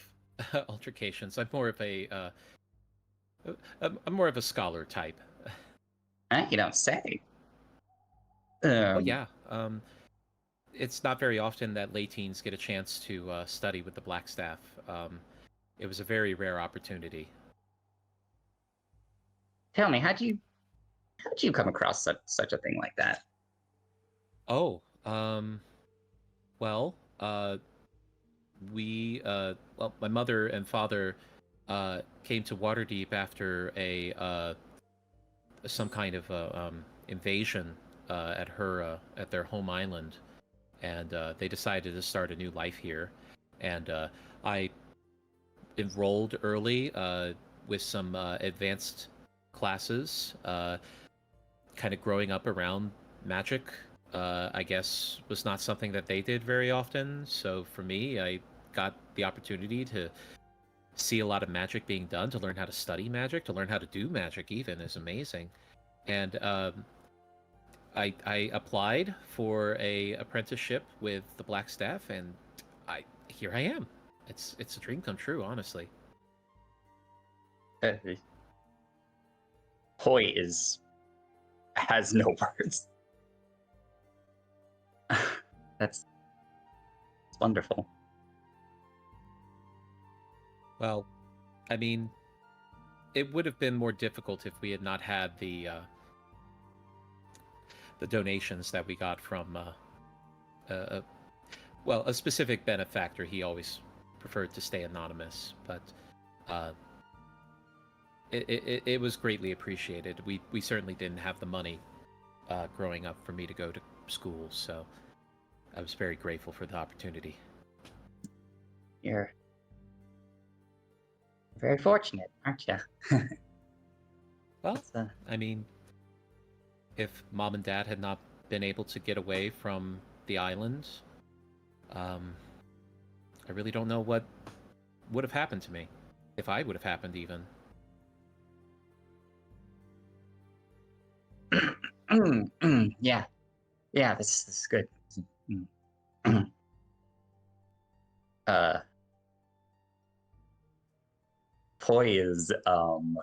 [SPEAKER 2] altercations. I'm more of I'm more of a scholar type.
[SPEAKER 8] You don't say.
[SPEAKER 2] Oh yeah. It's not very often that Lateens get a chance to study with the Blackstaff. It was a very rare opportunity.
[SPEAKER 8] Tell me, how'd you come across such a thing like that?
[SPEAKER 2] Oh, well, my mother and father came to Waterdeep after some kind of invasion at their home island, and they decided to start a new life here. And I enrolled early with some advanced classes, kind of growing up around magic. I guess was not something that they did very often. So for me, I got the opportunity to see a lot of magic being done, to learn how to study magic, to learn how to do magic even is amazing. And I applied for a apprenticeship with the Blackstaff, and here I am. It's a dream come true, honestly.
[SPEAKER 8] Poi has no words. That's wonderful.
[SPEAKER 2] Well, I mean, it would have been more difficult if we had not had the donations that we got from a specific benefactor. He always preferred to stay anonymous, but it was greatly appreciated. We certainly didn't have the money growing up for me to go to school, so I was very grateful for the opportunity.
[SPEAKER 8] You're very fortunate, aren't you?
[SPEAKER 2] Well, I mean, if Mom and Dad had not been able to get away from the island, I really don't know what would have happened to me, if I would have happened even.
[SPEAKER 8] Yeah. Yeah, this is good. uh Poi is what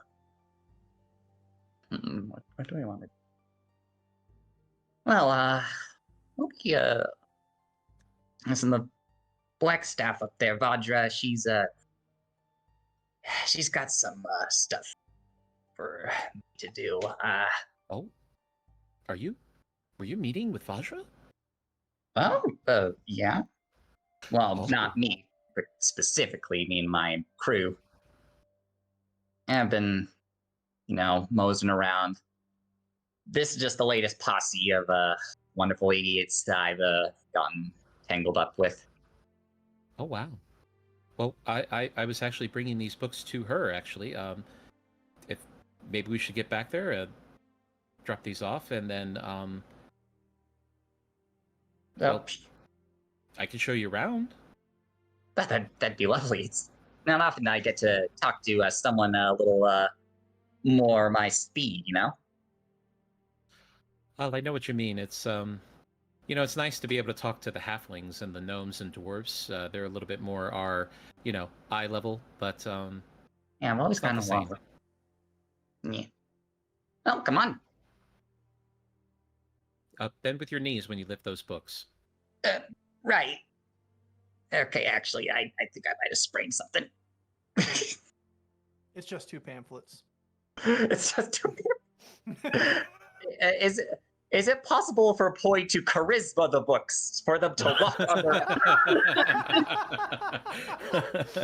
[SPEAKER 8] do I want to okay, listen, the black staff up there, Vajra, she's got some stuff for me to do.
[SPEAKER 2] Oh, were you meeting with Vajra?
[SPEAKER 8] Yeah. Well,
[SPEAKER 1] Oh.
[SPEAKER 8] not me, but specifically me and my crew. I've been, moseying around. This is just the latest posse of wonderful idiots that I've gotten tangled up with.
[SPEAKER 2] Oh wow. Well, I was actually bringing these books to her actually. If maybe we should get back there, drop these off, and then well, I can show you around.
[SPEAKER 8] That'd be lovely. It's not often I get to talk to someone a little more my speed,
[SPEAKER 2] Well, I know what you mean. It's it's nice to be able to talk to the halflings and the gnomes and dwarves. They're a little bit more our, eye level, but
[SPEAKER 8] Yeah, I've always
[SPEAKER 2] it's not
[SPEAKER 8] kind
[SPEAKER 2] the
[SPEAKER 8] of
[SPEAKER 2] same.
[SPEAKER 8] wanted. Yeah. Oh, come on.
[SPEAKER 2] Bend with your knees when you lift those books.
[SPEAKER 8] Right. Okay, actually, I think I might have sprained something.
[SPEAKER 4] It's just 2 pamphlets.
[SPEAKER 8] It's just too. Is it possible for Poi to charisma the books for them to walk on their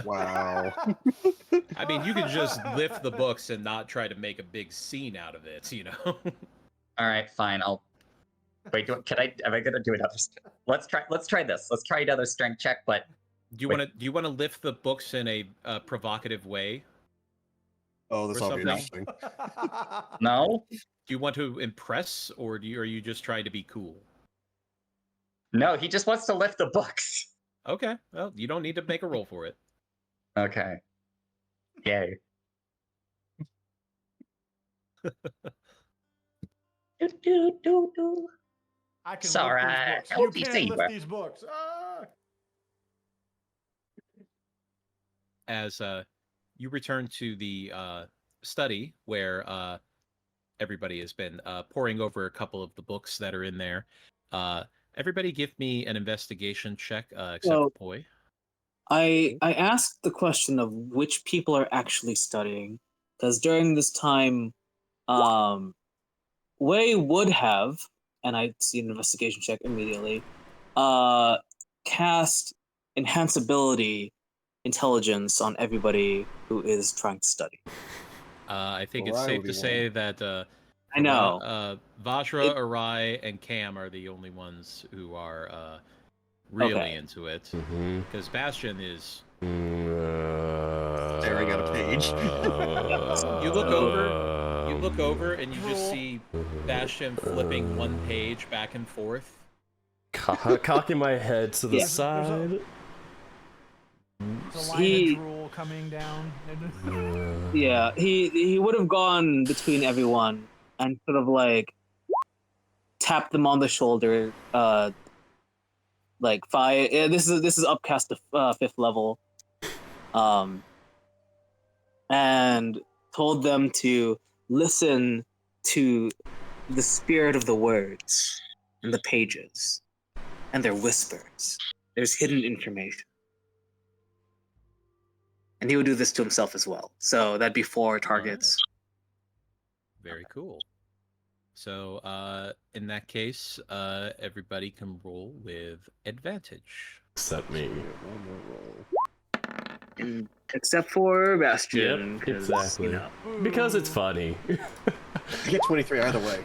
[SPEAKER 5] Wow.
[SPEAKER 2] I mean, you can just lift the books and not try to make a big scene out of it,
[SPEAKER 8] All right, fine. I'll wait. Am I gonna do another? Let's try this. Let's try another strength check. But
[SPEAKER 2] Do you want to lift the books in a provocative way?
[SPEAKER 5] Oh, this
[SPEAKER 2] Or
[SPEAKER 5] will be
[SPEAKER 2] something.
[SPEAKER 5] interesting.
[SPEAKER 8] no,
[SPEAKER 2] Do you want to impress, or are you just trying to be cool?
[SPEAKER 8] no. He just wants to lift the books.
[SPEAKER 2] Okay, well, you don't need to make a roll for it.
[SPEAKER 8] Okay. Yay. do.
[SPEAKER 4] I can
[SPEAKER 8] Sorry,
[SPEAKER 4] lift these books.
[SPEAKER 8] help
[SPEAKER 4] You
[SPEAKER 8] me
[SPEAKER 4] can't
[SPEAKER 8] see,
[SPEAKER 4] lift
[SPEAKER 8] bro.
[SPEAKER 4] these books. Ah!
[SPEAKER 2] As you return to the study where everybody has been poring over a couple of the books that are in there. Everybody give me an investigation check, except
[SPEAKER 9] Well-
[SPEAKER 2] for Poi.
[SPEAKER 9] I asked the question of which people are actually studying, because during this time, Wei would have, and I see an investigation check immediately, cast enhanceability intelligence on everybody who is trying to study.
[SPEAKER 2] I think
[SPEAKER 5] Well,
[SPEAKER 2] it's
[SPEAKER 5] I
[SPEAKER 2] safe
[SPEAKER 5] would
[SPEAKER 2] to
[SPEAKER 5] be
[SPEAKER 2] say that
[SPEAKER 9] I know.
[SPEAKER 2] Vajra, Arai, and Cam are the only ones who are really
[SPEAKER 9] Okay.
[SPEAKER 2] into it.
[SPEAKER 1] Mm-hmm.
[SPEAKER 2] Because Bastion is.
[SPEAKER 5] Staring at a page.
[SPEAKER 2] You look over, and you just see Bastion flipping one page back and forth.
[SPEAKER 1] Cocking my head to the
[SPEAKER 9] Yeah.
[SPEAKER 1] side.
[SPEAKER 4] There's a line
[SPEAKER 9] He-
[SPEAKER 4] of drool coming down.
[SPEAKER 9] Yeah, he would have gone between everyone and sort of like tapped them on the shoulder. Like five. This is upcast to 5th level. And told them to listen to the spirit of the words and the pages and their whispers. There's hidden information. And he would do this to himself as well. So that'd be 4 targets.
[SPEAKER 2] Very cool. So, in that case, everybody can roll with advantage.
[SPEAKER 1] Except me.
[SPEAKER 5] One more roll.
[SPEAKER 9] Except for Bastion.
[SPEAKER 1] Yep,
[SPEAKER 9] 'cause,
[SPEAKER 1] exactly.
[SPEAKER 9] You know,
[SPEAKER 1] Because it's funny.
[SPEAKER 5] You get 23 either way.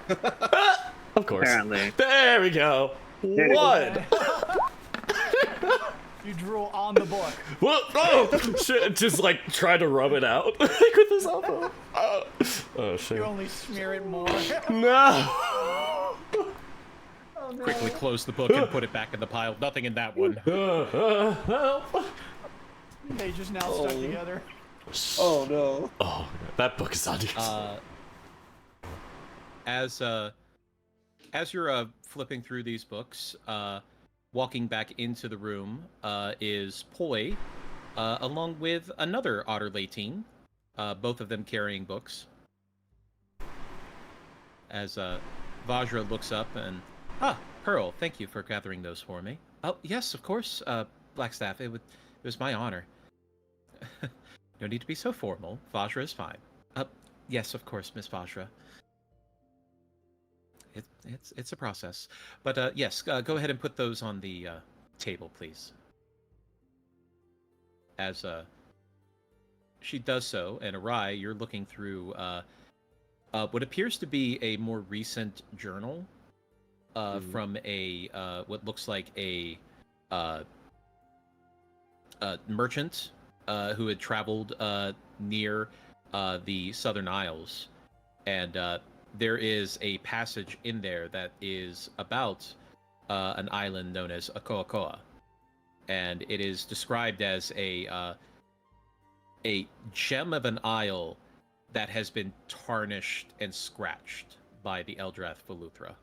[SPEAKER 1] Of course.
[SPEAKER 9] apparently.
[SPEAKER 1] There we go.
[SPEAKER 9] There you
[SPEAKER 1] One.
[SPEAKER 4] You drool on the book.
[SPEAKER 1] Whoa, oh, shit, just like try to rub it out like with his elbow. Oh shit.
[SPEAKER 4] You only smear it more.
[SPEAKER 1] No.
[SPEAKER 4] Oh, no.
[SPEAKER 2] Quickly close the book and put it back in the pile. Nothing in that one.
[SPEAKER 1] Help.
[SPEAKER 4] Pages now stuck
[SPEAKER 5] Oh.
[SPEAKER 4] together.
[SPEAKER 5] Oh no.
[SPEAKER 1] Oh, that book is on you.
[SPEAKER 2] As you're flipping through these books, walking back into the room is Poi, along with another Otter-Latine, both of them carrying books. As Vajra looks up and, Pearl, thank you for gathering those for me. Oh, yes, of course, Blackstaff, it was my honor. No need to be so formal. Vajra is fine. Yes, of course, Miss Vajra. It's a process. But yes, go ahead and put those on the table, please. As she does so, and Arai, you're looking through what appears to be a more recent journal from a what looks like a merchant who had traveled near the Southern Isles, and there is a passage in there that is about an island known as Akoakoa, and it is described as a gem of an isle that has been tarnished and scratched by the Eldrath Veluthra.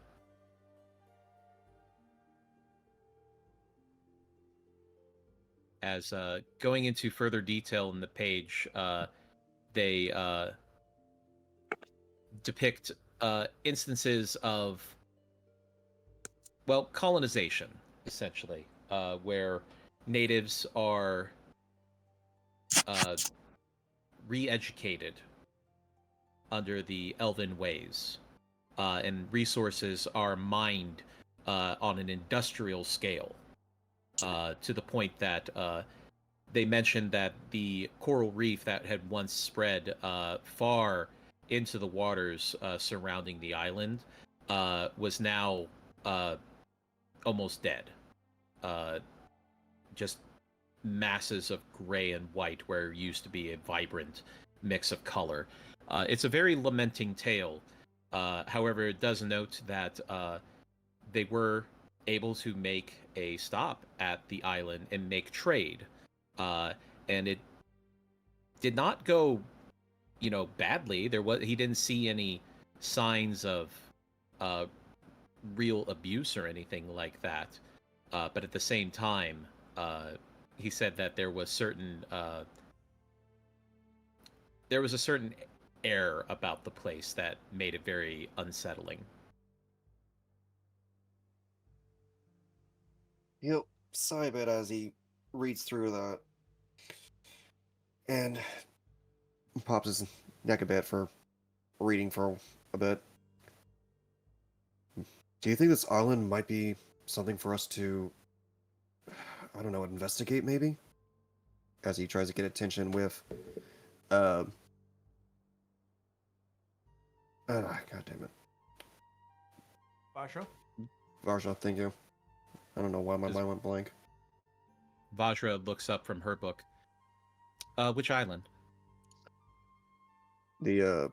[SPEAKER 2] As going into further detail in the page, they depict instances of, well, colonization, essentially, where natives are re-educated under the elven ways, and resources are mined on an industrial scale, to the point that they mentioned that the coral reef that had once spread far into the waters surrounding the island was now almost dead. Just masses of gray and white where it used to be a vibrant mix of color. It's a very lamenting tale. However, it does note that they were able to make a stop at the island and make trade. And it did not go, badly. He didn't see any signs of real abuse or anything like that. But at the same time, he said that there was a certain air about the place that made it very unsettling.
[SPEAKER 5] He'll sigh a bit as he reads through that and pops his neck a bit for reading for a bit. Do you think this island might be something for us to, I don't know, investigate maybe? As he tries to get attention with, God damn it.
[SPEAKER 4] Vajra?
[SPEAKER 5] Vajra, thank you. I don't know why my mind went blank.
[SPEAKER 2] Vajra looks up from her book. Which island?
[SPEAKER 5] The,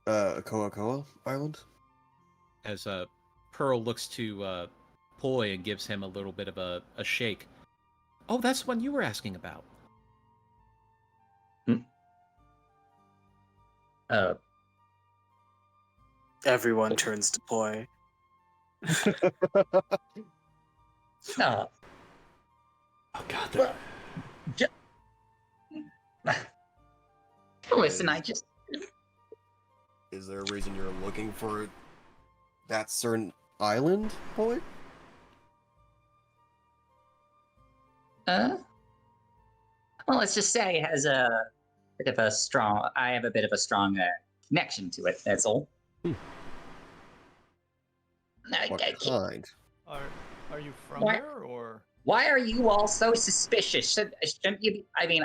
[SPEAKER 5] Akoakoa Island?
[SPEAKER 2] As Pearl looks to Poi and gives him a little bit of a shake. Oh, that's the one you were asking about.
[SPEAKER 9] Everyone turns to Poi.
[SPEAKER 8] No.
[SPEAKER 1] Oh god.
[SPEAKER 6] Listen, I just.
[SPEAKER 5] Is there a reason you're looking for that certain island, boy?
[SPEAKER 6] Well, let's just say it has a bit of a strong. I have a bit of a strong connection to it. That's all.
[SPEAKER 5] What kind?
[SPEAKER 4] Are you from
[SPEAKER 6] What?
[SPEAKER 4] there, or?
[SPEAKER 6] Why are you all so suspicious? Shouldn't you be? I mean,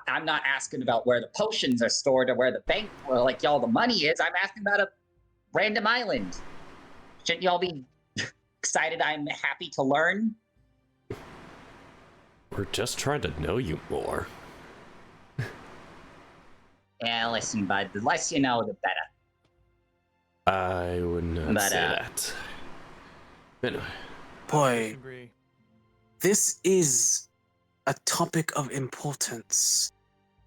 [SPEAKER 6] I'm not asking about where the potions are stored or where the bank or like all the money is. I'm asking about a random island. Shouldn't y'all be excited? I'm happy to learn.
[SPEAKER 1] We're just trying to know you more.
[SPEAKER 6] Yeah, listen, bud. The less you know, the better.
[SPEAKER 1] I would not
[SPEAKER 6] But,
[SPEAKER 1] say that. Anyway.
[SPEAKER 9] Poi,
[SPEAKER 4] Agree.
[SPEAKER 9] this is a topic of importance.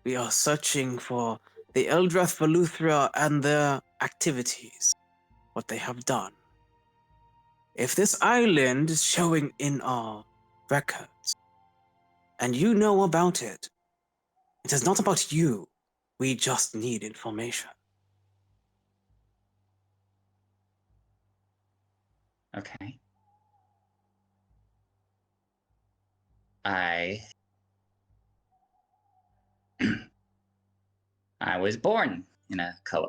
[SPEAKER 9] We are searching for the Eldrath Valuthra and their activities, what they have done. If this island is showing in our records, and you know about it, it is not about you. We just need information.
[SPEAKER 8] Okay. I I was born in a Koa.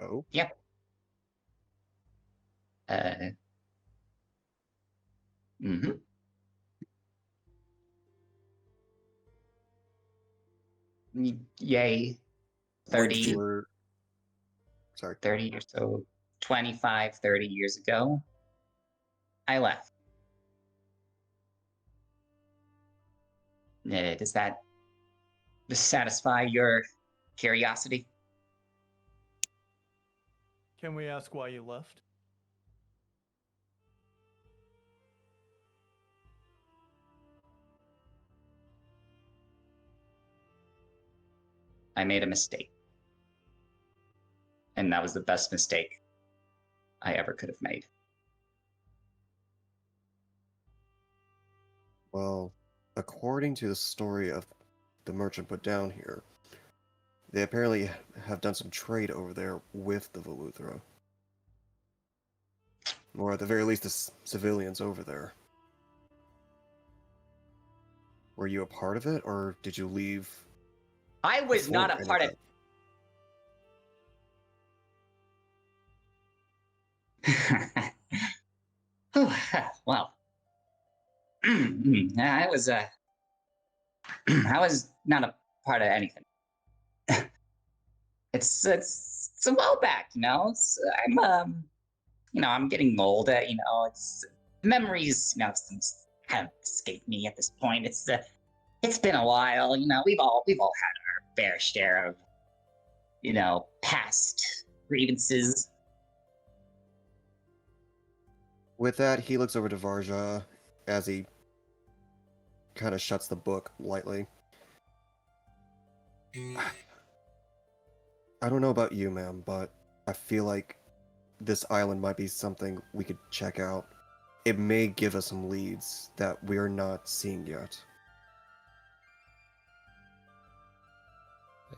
[SPEAKER 5] Oh,
[SPEAKER 8] Yep. Mm-hmm. Yay.
[SPEAKER 5] when
[SPEAKER 8] 30,
[SPEAKER 5] you were... Sorry.
[SPEAKER 8] 30 or so, 25, 30 years ago, I left. Does that satisfy your curiosity?
[SPEAKER 4] Can we ask why you left?
[SPEAKER 8] I made a mistake. And that was the best mistake I ever could have made.
[SPEAKER 5] Well, according to the story of the merchant put down here, they apparently have done some trade over there with the Valuthra. Or at the very least, the civilians over there. Were you a part of it, or did you leave?
[SPEAKER 8] I was
[SPEAKER 5] before
[SPEAKER 8] not a
[SPEAKER 5] any
[SPEAKER 8] part of
[SPEAKER 5] that?
[SPEAKER 8] well, I was I was not a part of anything. It's a while back, you know. I'm getting old. It's memories, some kind of escape me at this point. It's been a while. We've all had our fair share of past grievances.
[SPEAKER 5] With that, he looks over to Varja as he kind of shuts the book lightly. I don't know about you, ma'am, but I feel like this island might be something we could check out. It may give us some leads that we're not seeing yet.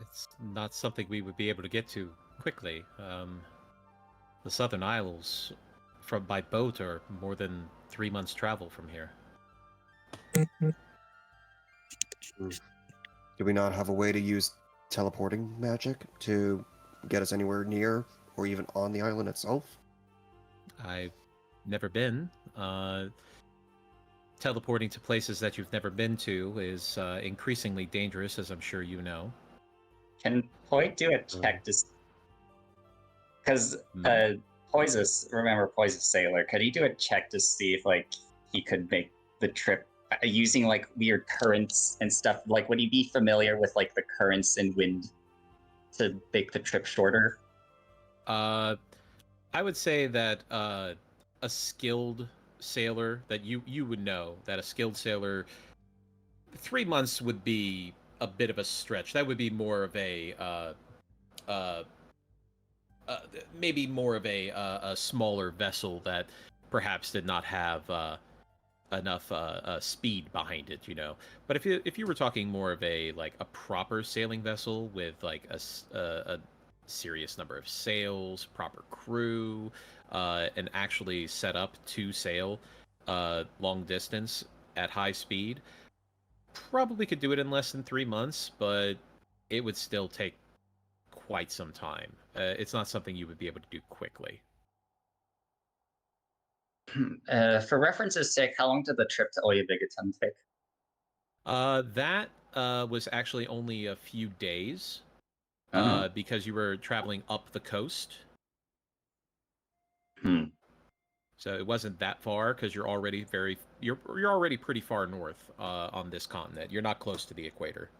[SPEAKER 2] It's not something we would be able to get to quickly. The Southern Isles, by boat, are more than 3 months' travel from here.
[SPEAKER 5] Do we not have a way to use teleporting magic to get us anywhere near or even on the island itself?
[SPEAKER 2] I've never been. Teleporting to places that you've never been to is increasingly dangerous, as I'm sure you know.
[SPEAKER 8] Can Poi do a check just because remember Poi's a sailor? Could he do a check to see if he could make the trip using weird currents and stuff? Would he be familiar with the currents and wind to make the trip shorter?
[SPEAKER 2] I would say that a skilled sailor that you would know that a skilled sailor, 3 months would be a bit of a stretch. That would be more of a maybe more of a smaller vessel that perhaps did not have enough speed behind it, But if you were talking more of a proper sailing vessel with a serious number of sails, proper crew, and actually set up to sail long distance at high speed, probably could do it in less than 3 months, but it would still take quite some time. It's not something you would be able to do quickly.
[SPEAKER 8] For reference's sake, how long did the trip to Oyabigaton take?
[SPEAKER 2] That was actually only a few days,
[SPEAKER 8] Uh-huh.
[SPEAKER 2] because you were traveling up the coast. So it wasn't that far because you're already you're already pretty far north on this continent. You're not close to the equator.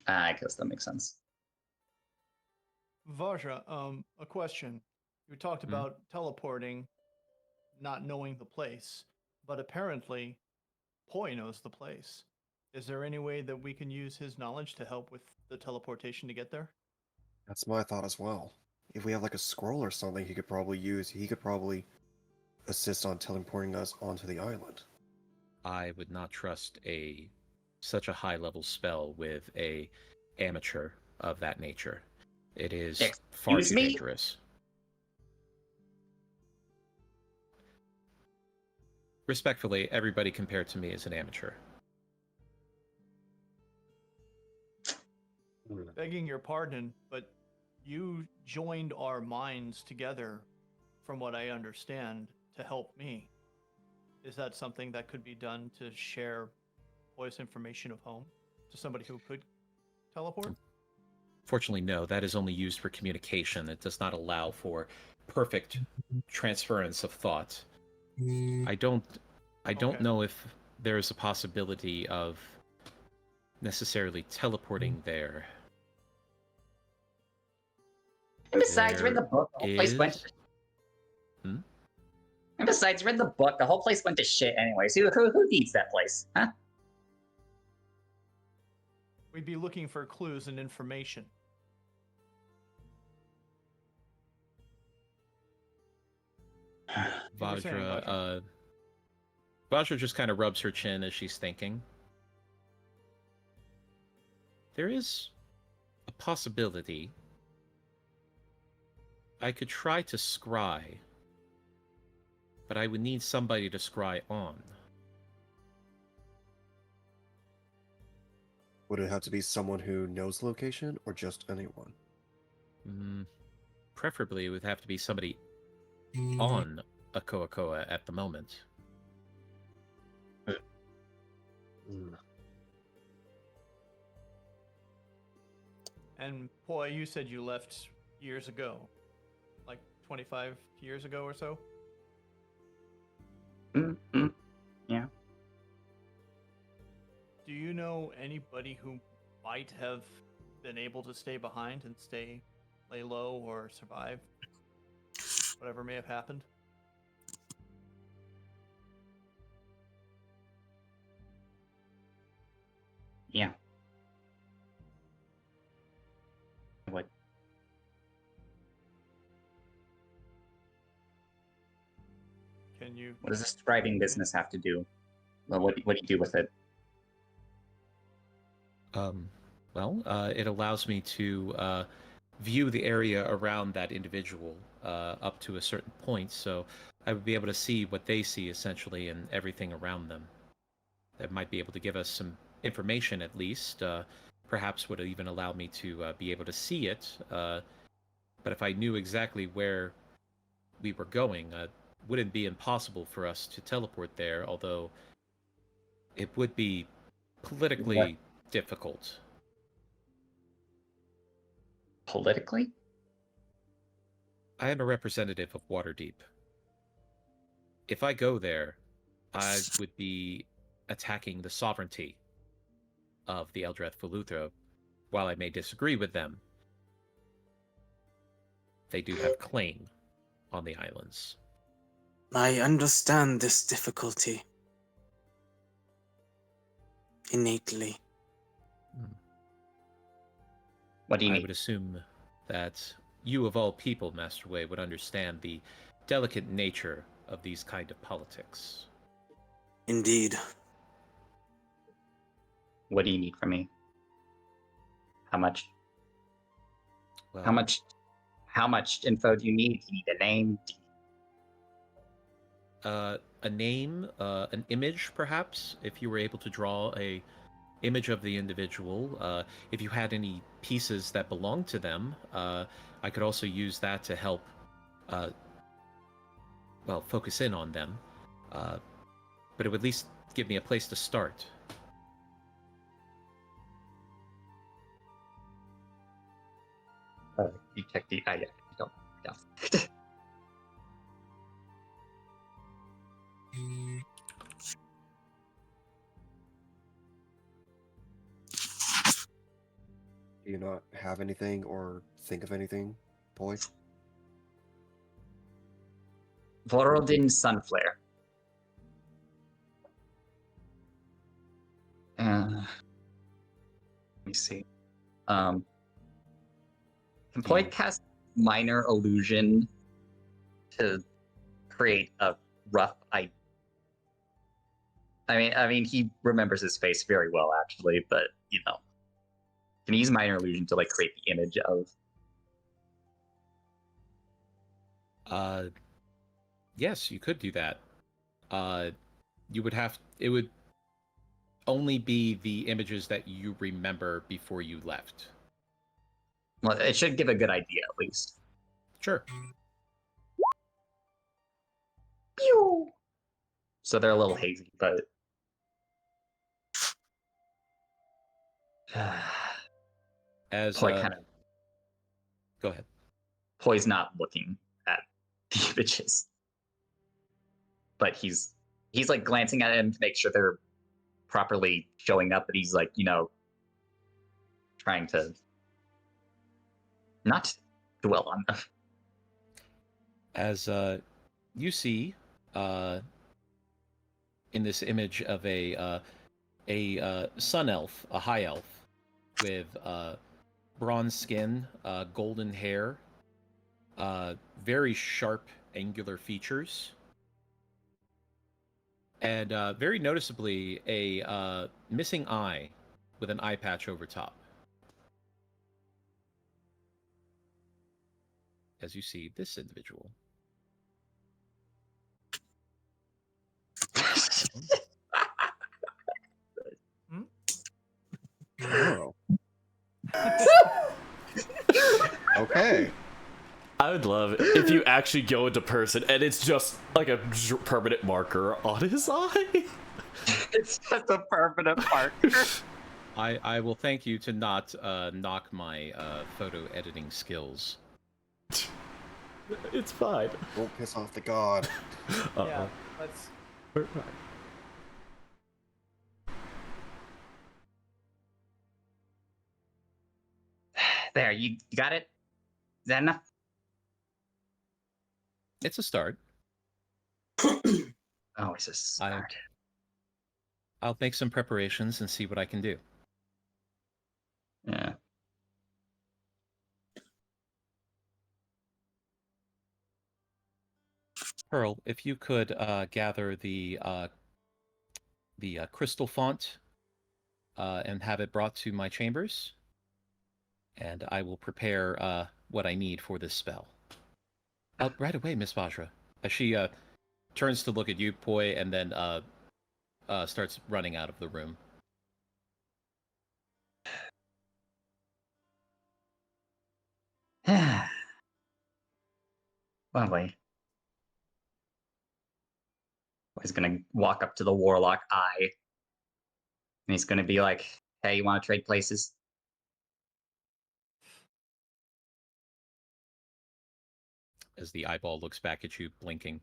[SPEAKER 8] I guess that makes sense.
[SPEAKER 4] Vajra, a question. You talked about teleporting. not knowing the place, but apparently Poi knows the place. Is there any way that we can use his knowledge to help with the teleportation to get there?
[SPEAKER 5] That's my thought as well. If we have like a scroll or something he could probably use, he could probably assist on teleporting us onto the island.
[SPEAKER 2] I would not trust such a high level spell with a amateur of that nature. It is far
[SPEAKER 6] Excuse
[SPEAKER 2] too
[SPEAKER 6] me?
[SPEAKER 2] dangerous. Respectfully, everybody compared to me is an amateur.
[SPEAKER 4] Begging your pardon, but you joined our minds together, from what I understand, to help me. Is that something that could be done to share voice information of home to somebody who could teleport?
[SPEAKER 2] Fortunately, no. That is only used for communication. It does not allow for perfect transference of thought. I don't
[SPEAKER 4] Okay.
[SPEAKER 2] know if there is a possibility of necessarily teleporting there.
[SPEAKER 6] And besides, read the book. The whole place went.
[SPEAKER 2] Is- Hmm?
[SPEAKER 6] And besides, read the book. The whole place went to shit anyways. Who needs that place, huh?
[SPEAKER 4] We'd be looking for clues and information. You were saying,
[SPEAKER 2] Vajra, Vajra just kind of rubs her chin as she's thinking. There is a possibility I could try to scry, but I would need somebody to scry on.
[SPEAKER 5] Would it have to be someone who knows the location, or just anyone?
[SPEAKER 2] Preferably, it would have to be somebody on a Koa at the moment.
[SPEAKER 4] And Poi, you said you left years ago, like 25 years ago or so?
[SPEAKER 6] Mm-hmm. Yeah.
[SPEAKER 4] Do you know anybody who might have been able to stay behind and lay low or survive whatever may have happened?
[SPEAKER 6] Yeah. What?
[SPEAKER 4] Can you?
[SPEAKER 6] What does the scribing business have to do? Well, what do you do with it?
[SPEAKER 2] It allows me to view the area around that individual up to a certain point, so I would be able to see what they see, essentially, and everything around them. That might be able to give us some information, at least. Perhaps would even allow me to be able to see it. But if I knew exactly where we were going, it wouldn't be impossible for us to teleport there, although it would be politically difficult.
[SPEAKER 6] Politically?
[SPEAKER 2] I am a representative of Waterdeep. If I go there, I would be attacking the sovereignty of the Eldrath Philutha. While I may disagree with them, they do have claim on the islands.
[SPEAKER 9] I understand this difficulty innately.
[SPEAKER 6] What do you
[SPEAKER 2] I
[SPEAKER 6] need?
[SPEAKER 2] would assume that you, of all people, Master Wei, would understand the delicate nature of these kind of politics.
[SPEAKER 9] Indeed.
[SPEAKER 6] What do you need from me? How much?
[SPEAKER 2] Well,
[SPEAKER 6] How much info do you need? Do you need a name?
[SPEAKER 2] a name, an image, perhaps, if you were able to draw a image of the individual. If you had any pieces that belonged to them, I could also use that to help, focus in on them. But it would at least give me a place to start.
[SPEAKER 6] You check the. I don't. No.
[SPEAKER 5] Do you not have anything or think of anything, boy?
[SPEAKER 8] Voraldin Sunflare. Let me see. Can Ploy cast Minor Illusion to create a rough idea? I mean, he remembers his face very well, actually, but you know, can he use Minor Illusion to like create the image of?
[SPEAKER 2] Yes, you could do that. You would have. It would only be the images that you remember before you left.
[SPEAKER 8] Well, it should give a good idea at least.
[SPEAKER 2] Sure.
[SPEAKER 8] Pew! So they're a little hazy, but
[SPEAKER 2] As
[SPEAKER 8] Ploy kind of
[SPEAKER 2] go ahead.
[SPEAKER 8] Ploy's not looking at the images, but he's like glancing at them to make sure they're properly showing up. But he's like, you know, trying to not dwell on them.
[SPEAKER 2] As you see, in this image of a sun elf, a high elf, with bronze skin, golden hair, very sharp, angular features, and very noticeably a missing eye with an eye patch over top. As you see this individual.
[SPEAKER 5] Oh. Okay.
[SPEAKER 1] I would love it if you actually go into person and it's just like a permanent marker on his eye.
[SPEAKER 8] It's just a permanent marker.
[SPEAKER 2] I will thank you to not knock my photo editing skills.
[SPEAKER 1] It's fine.
[SPEAKER 5] Won't piss off the god.
[SPEAKER 4] Yeah, let's.
[SPEAKER 1] We're fine.
[SPEAKER 8] There, you got it? Is that enough?
[SPEAKER 2] It's a start.
[SPEAKER 8] Oh, it's a start.
[SPEAKER 2] I'll make some preparations and see what I can do.
[SPEAKER 8] Yeah.
[SPEAKER 2] Pearl, if you could gather the crystal font and have it brought to my chambers, and I will prepare what I need for this spell. Right away, Miss Vajra. As she turns to look at you, Poi, and then starts running out of the room.
[SPEAKER 8] Lovely. He's gonna walk up to the warlock eye, and he's gonna be like, "Hey, you want to trade places?"
[SPEAKER 2] As the eyeball looks back at you, blinking.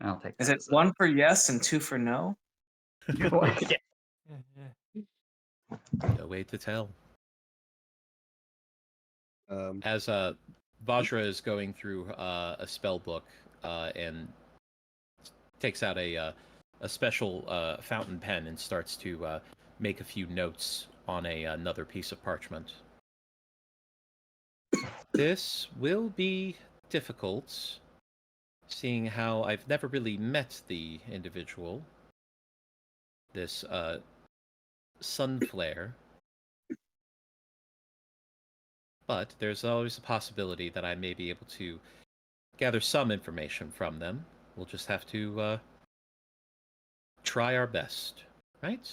[SPEAKER 8] I'll take.
[SPEAKER 9] Is
[SPEAKER 8] that
[SPEAKER 9] it
[SPEAKER 8] as a-
[SPEAKER 9] one for yes and two for no?
[SPEAKER 8] Yeah.
[SPEAKER 2] No way to tell.
[SPEAKER 5] Um,
[SPEAKER 2] As Vajra is going through a spell book and takes out a special fountain pen and starts to make a few notes on another piece of parchment. This will be difficult, seeing how I've never really met the individual. This Sunflare. But there's always a possibility that I may be able to gather some information from them. We'll just have to try our best, right?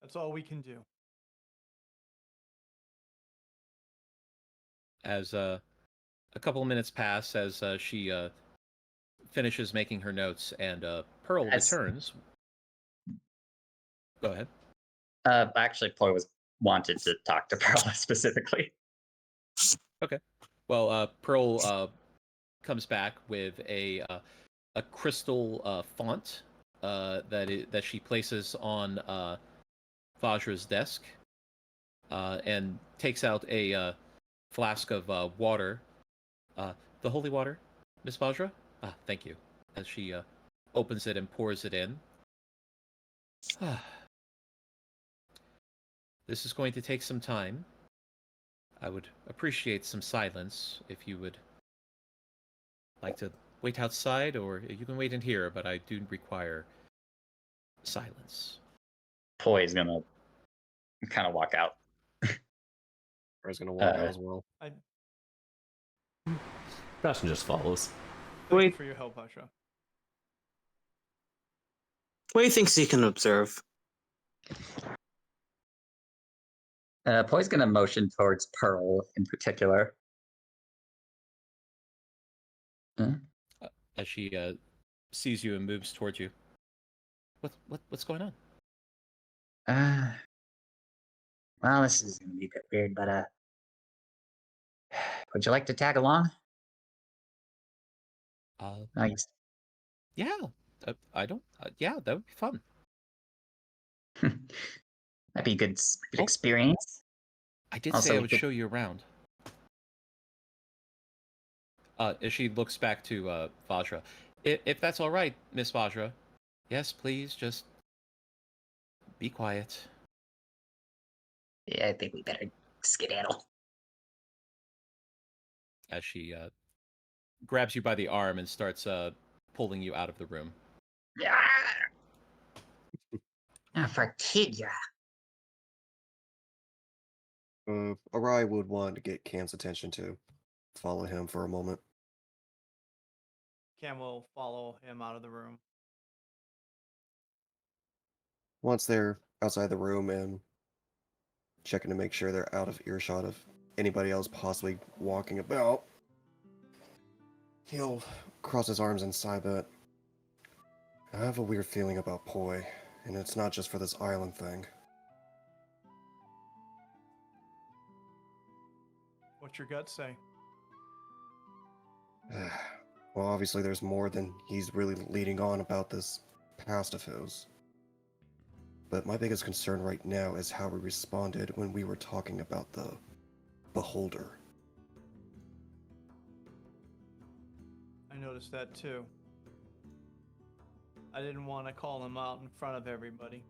[SPEAKER 4] That's all we can do.
[SPEAKER 2] As a couple of minutes pass, as she finishes making her notes, and Pearl returns. Go ahead.
[SPEAKER 8] Actually, Ploy wanted to talk to Pearl specifically.
[SPEAKER 2] Okay. Well, Pearl comes back with a crystal font that she places on Vajra's desk and takes out a flask of water. The holy water, Miss Vajra? Ah, thank you. As she opens it and pours it in. This is going to take some time. I would appreciate some silence if you would like to wait outside, or you can wait in here, but I do require silence.
[SPEAKER 8] Toy is gonna kind of walk out.
[SPEAKER 5] I was gonna walk out as well.
[SPEAKER 1] Bastion just follows.
[SPEAKER 4] Thank you
[SPEAKER 9] Wait.
[SPEAKER 4] for your help, Vajra.
[SPEAKER 9] What do you think he can observe?
[SPEAKER 8] Poy's gonna motion towards Pearl in particular.
[SPEAKER 2] As she sees you and moves towards you. What's going on?
[SPEAKER 8] Well, this is gonna be a bit weird, but would you like to tag along? Nice.
[SPEAKER 2] Yeah. I don't. Yeah, that would be fun.
[SPEAKER 8] That'd be a good
[SPEAKER 2] Oh.
[SPEAKER 8] experience.
[SPEAKER 2] I did
[SPEAKER 8] Also,
[SPEAKER 2] say I
[SPEAKER 8] we
[SPEAKER 2] would
[SPEAKER 8] could-
[SPEAKER 2] show you around. As she looks back to Vajra. If that's all right, Miss Vajra. Yes, please, just be quiet.
[SPEAKER 6] Yeah, I think we better skedaddle.
[SPEAKER 2] As she grabs you by the arm and starts pulling you out of the room.
[SPEAKER 6] Fartigia.
[SPEAKER 5] Arai would want to get Cam's attention to follow him for a moment.
[SPEAKER 4] Cam will follow him out of the room.
[SPEAKER 5] Once they're outside the room and checking to make sure they're out of earshot of anybody else possibly walking about, he'll cross his arms and sigh a bit. I have a weird feeling about Poi, and it's not just for this island thing.
[SPEAKER 4] What's your gut say?
[SPEAKER 5] Well, obviously there's more than he's really leading on about this past of his. But my biggest concern right now is how we responded when we were talking about the Beholder.
[SPEAKER 4] I noticed that too. I didn't want to call him out in front of everybody,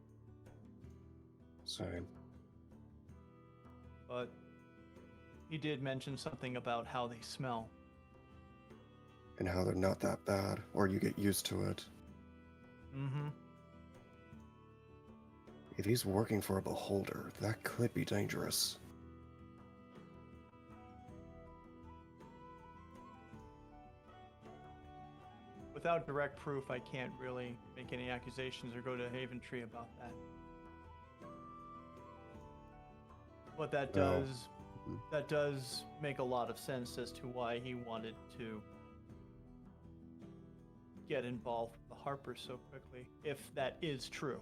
[SPEAKER 5] Same.
[SPEAKER 4] but he did mention something about how they smell.
[SPEAKER 5] And how they're not that bad, or you get used to it.
[SPEAKER 4] Mm-hmm.
[SPEAKER 5] If he's working for a Beholder, that could be dangerous.
[SPEAKER 4] Without direct proof, I can't really make any accusations or go to Haven Tree about that. But that
[SPEAKER 5] No.
[SPEAKER 4] does make a lot of sense as to why he wanted to get involved with the Harpers so quickly, if that is true.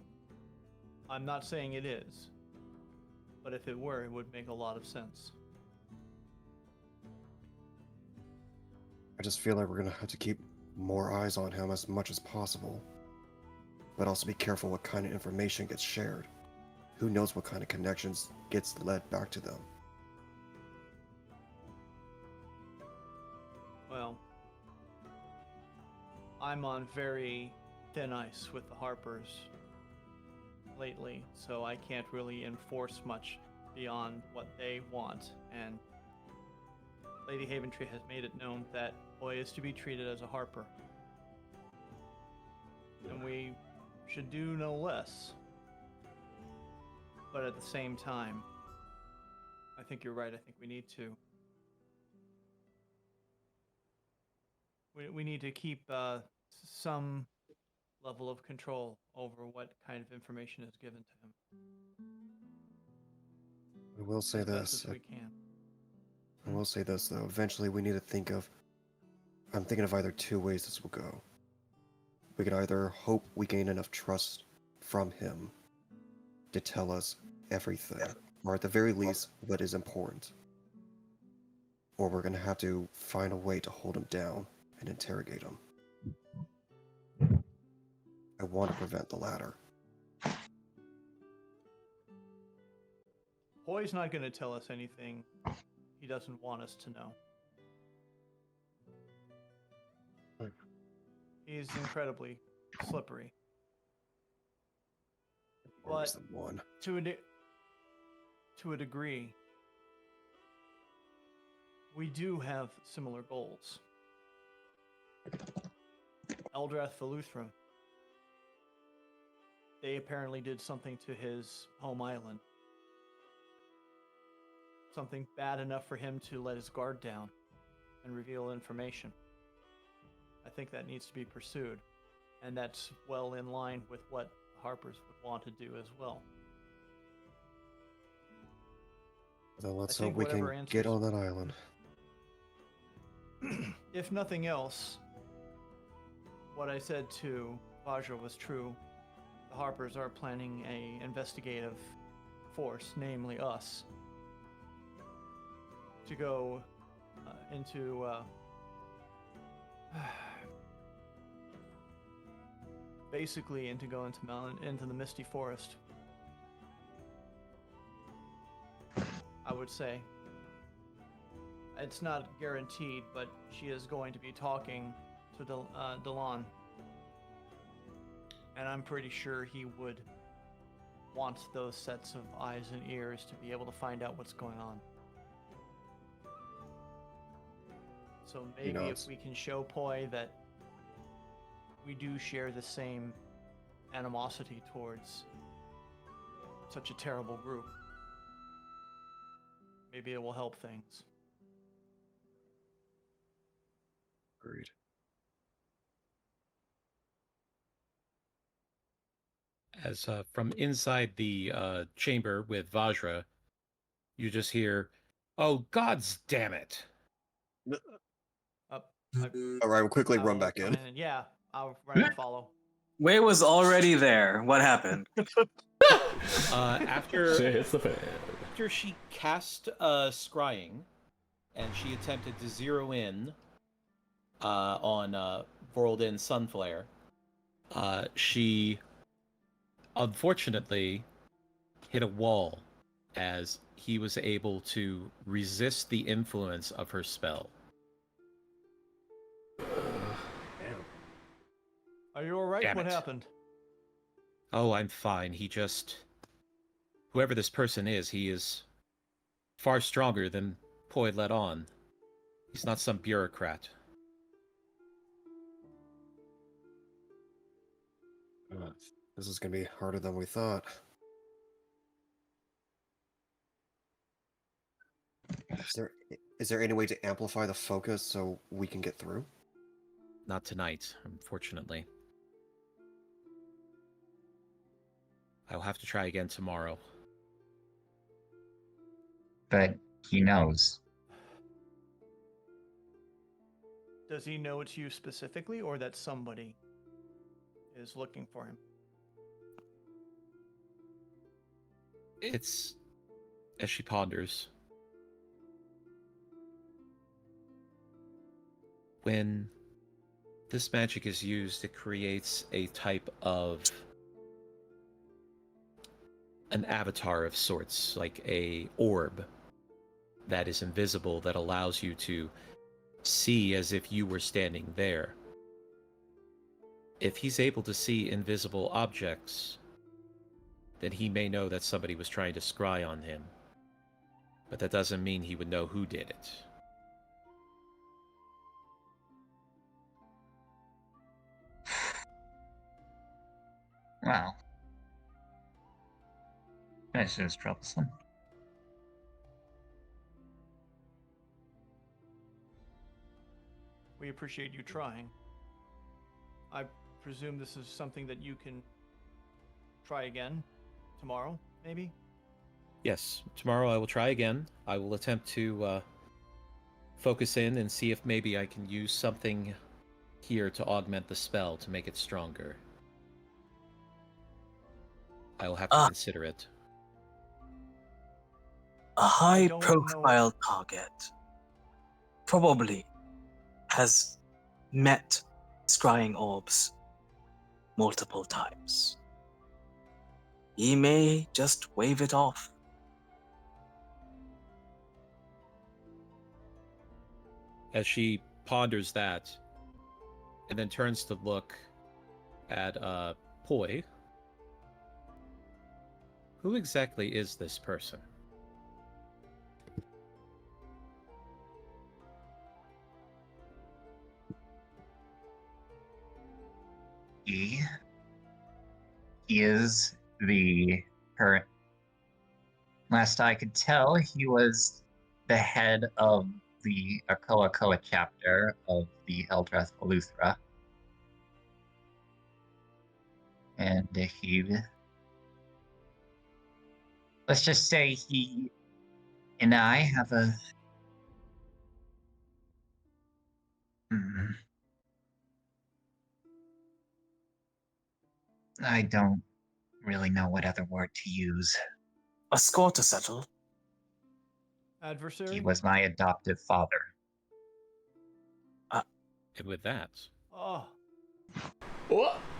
[SPEAKER 4] I'm not saying it is, but if it were, it would make a lot of sense.
[SPEAKER 5] I just feel like we're gonna have to keep more eyes on him as much as possible. But also be careful what kind of information gets shared. Who knows what kind of connections gets led back to them.
[SPEAKER 4] Well, I'm on very thin ice with the Harpers lately, so I can't really enforce much beyond what they want, and Lady Haventree has made it known that Boy is to be treated as a Harper. And we should do no less. But at the same time, I think you're right. I think we need to. We need to keep some level of control over what kind of information is given to him.
[SPEAKER 5] I will say
[SPEAKER 4] As best
[SPEAKER 5] this.
[SPEAKER 4] as we can.
[SPEAKER 5] I will say this though. Eventually we need to think of... I'm thinking of either two ways this will go. We can either hope we gain enough trust from him to tell us everything, or at the very least, what is important. Or we're going to have to find a way to hold him down and interrogate him. I want to prevent the latter.
[SPEAKER 4] Poy's not going to tell us anything he doesn't want us to know. He's incredibly slippery.
[SPEAKER 5] Worse
[SPEAKER 4] But
[SPEAKER 5] than one.
[SPEAKER 4] to a degree, we do have similar goals. Eldrath Veluthra. They apparently did something to his home island. Something bad enough for him to let his guard down and reveal information. I think that needs to be pursued. And that's well in line with what Harpers would want to do as well.
[SPEAKER 5] Then let's
[SPEAKER 4] I think
[SPEAKER 5] hope we can
[SPEAKER 4] whatever
[SPEAKER 5] get
[SPEAKER 4] answers-
[SPEAKER 5] on that island.
[SPEAKER 4] If nothing else, what I said to Vajra was true. The Harpers are planning a investigative force, namely us, to go into basically into the Misty Forest. I would say. It's not guaranteed, but she is going to be talking to Delon. And I'm pretty sure he would want those sets of eyes and ears to be able to find out what's going on. So maybe
[SPEAKER 5] it's-
[SPEAKER 4] if we can show Poi that we do share the same animosity towards such a terrible group, maybe it will help things.
[SPEAKER 5] Agreed.
[SPEAKER 2] As from inside the chamber with Vajra, you just hear, "Oh, gods damn it!"
[SPEAKER 4] Up.
[SPEAKER 5] All right, we'll quickly
[SPEAKER 4] I
[SPEAKER 5] run
[SPEAKER 4] will
[SPEAKER 5] back in.
[SPEAKER 4] run yeah, I'll run and follow.
[SPEAKER 9] Wei was already there. What happened?
[SPEAKER 2] After
[SPEAKER 1] Shit hits the fan.
[SPEAKER 2] after she cast scrying, and she attempted to zero in on Vorlden Sunflare, she unfortunately hit a wall as he was able to resist the influence of her spell.
[SPEAKER 4] Are you alright?
[SPEAKER 2] Damn
[SPEAKER 4] What
[SPEAKER 2] it.
[SPEAKER 4] happened?
[SPEAKER 2] Oh, I'm fine. He just... Whoever this person is, he is far stronger than Poi let on. He's not some bureaucrat.
[SPEAKER 5] This is gonna be harder than we thought. Is there any way to amplify the focus so we can get through?
[SPEAKER 2] Not tonight, unfortunately. I'll have to try again tomorrow.
[SPEAKER 8] But he knows.
[SPEAKER 4] Does he know it's you specifically, or that somebody is looking for him?
[SPEAKER 2] It's... As she ponders. When this magic is used, it creates a type of... an avatar of sorts, like a orb that is invisible, that allows you to see as if you were standing there. If he's able to see invisible objects, then he may know that somebody was trying to scry on him. But that doesn't mean he would know who did it.
[SPEAKER 8] Well, this is troublesome.
[SPEAKER 4] We appreciate you trying. I presume this is something that you can try again tomorrow, maybe?
[SPEAKER 2] Yes, tomorrow I will try again. I will attempt to focus in and see if maybe I can use something here to augment the spell to make it stronger. I will have to consider it.
[SPEAKER 9] A high
[SPEAKER 4] don't
[SPEAKER 9] profile target probably has met scrying orbs multiple times. He may just wave it off.
[SPEAKER 2] as she ponders that, and then turns to look at Poi. Who exactly is this person?
[SPEAKER 8] He is the current. Last I could tell, he was the head of the Akoa Koa chapter of the Eldrath Eleuthera. And let's just say he and I have a I don't really know what other word to use.
[SPEAKER 9] A score to settle.
[SPEAKER 4] Adversary.
[SPEAKER 8] He was my adoptive father.
[SPEAKER 2] And with that,
[SPEAKER 4] Oh.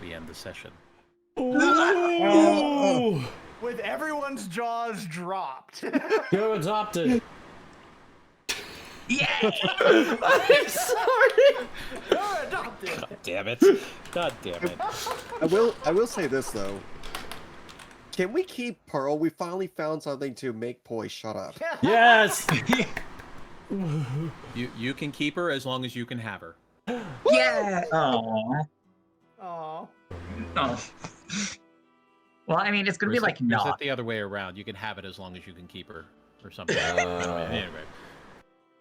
[SPEAKER 2] we end the session.
[SPEAKER 1] Ooh!
[SPEAKER 4] With everyone's jaws dropped.
[SPEAKER 1] You're adopted.
[SPEAKER 8] Yeah.
[SPEAKER 1] I'm sorry.
[SPEAKER 4] You're adopted.
[SPEAKER 2] God damn it! God damn it!
[SPEAKER 5] I will say this though. Can we keep Pearl? We finally found something to make Poi shut up.
[SPEAKER 1] Yes.
[SPEAKER 2] You can keep her as long as you can have her.
[SPEAKER 8] Yeah. Aww.
[SPEAKER 4] Aw.
[SPEAKER 8] Oh. Well, I mean, it's gonna
[SPEAKER 2] Or
[SPEAKER 8] be
[SPEAKER 2] is
[SPEAKER 8] like
[SPEAKER 2] it, or is it
[SPEAKER 8] not.
[SPEAKER 2] the other way around? You can have it as long as you can keep her, or something. Anyway,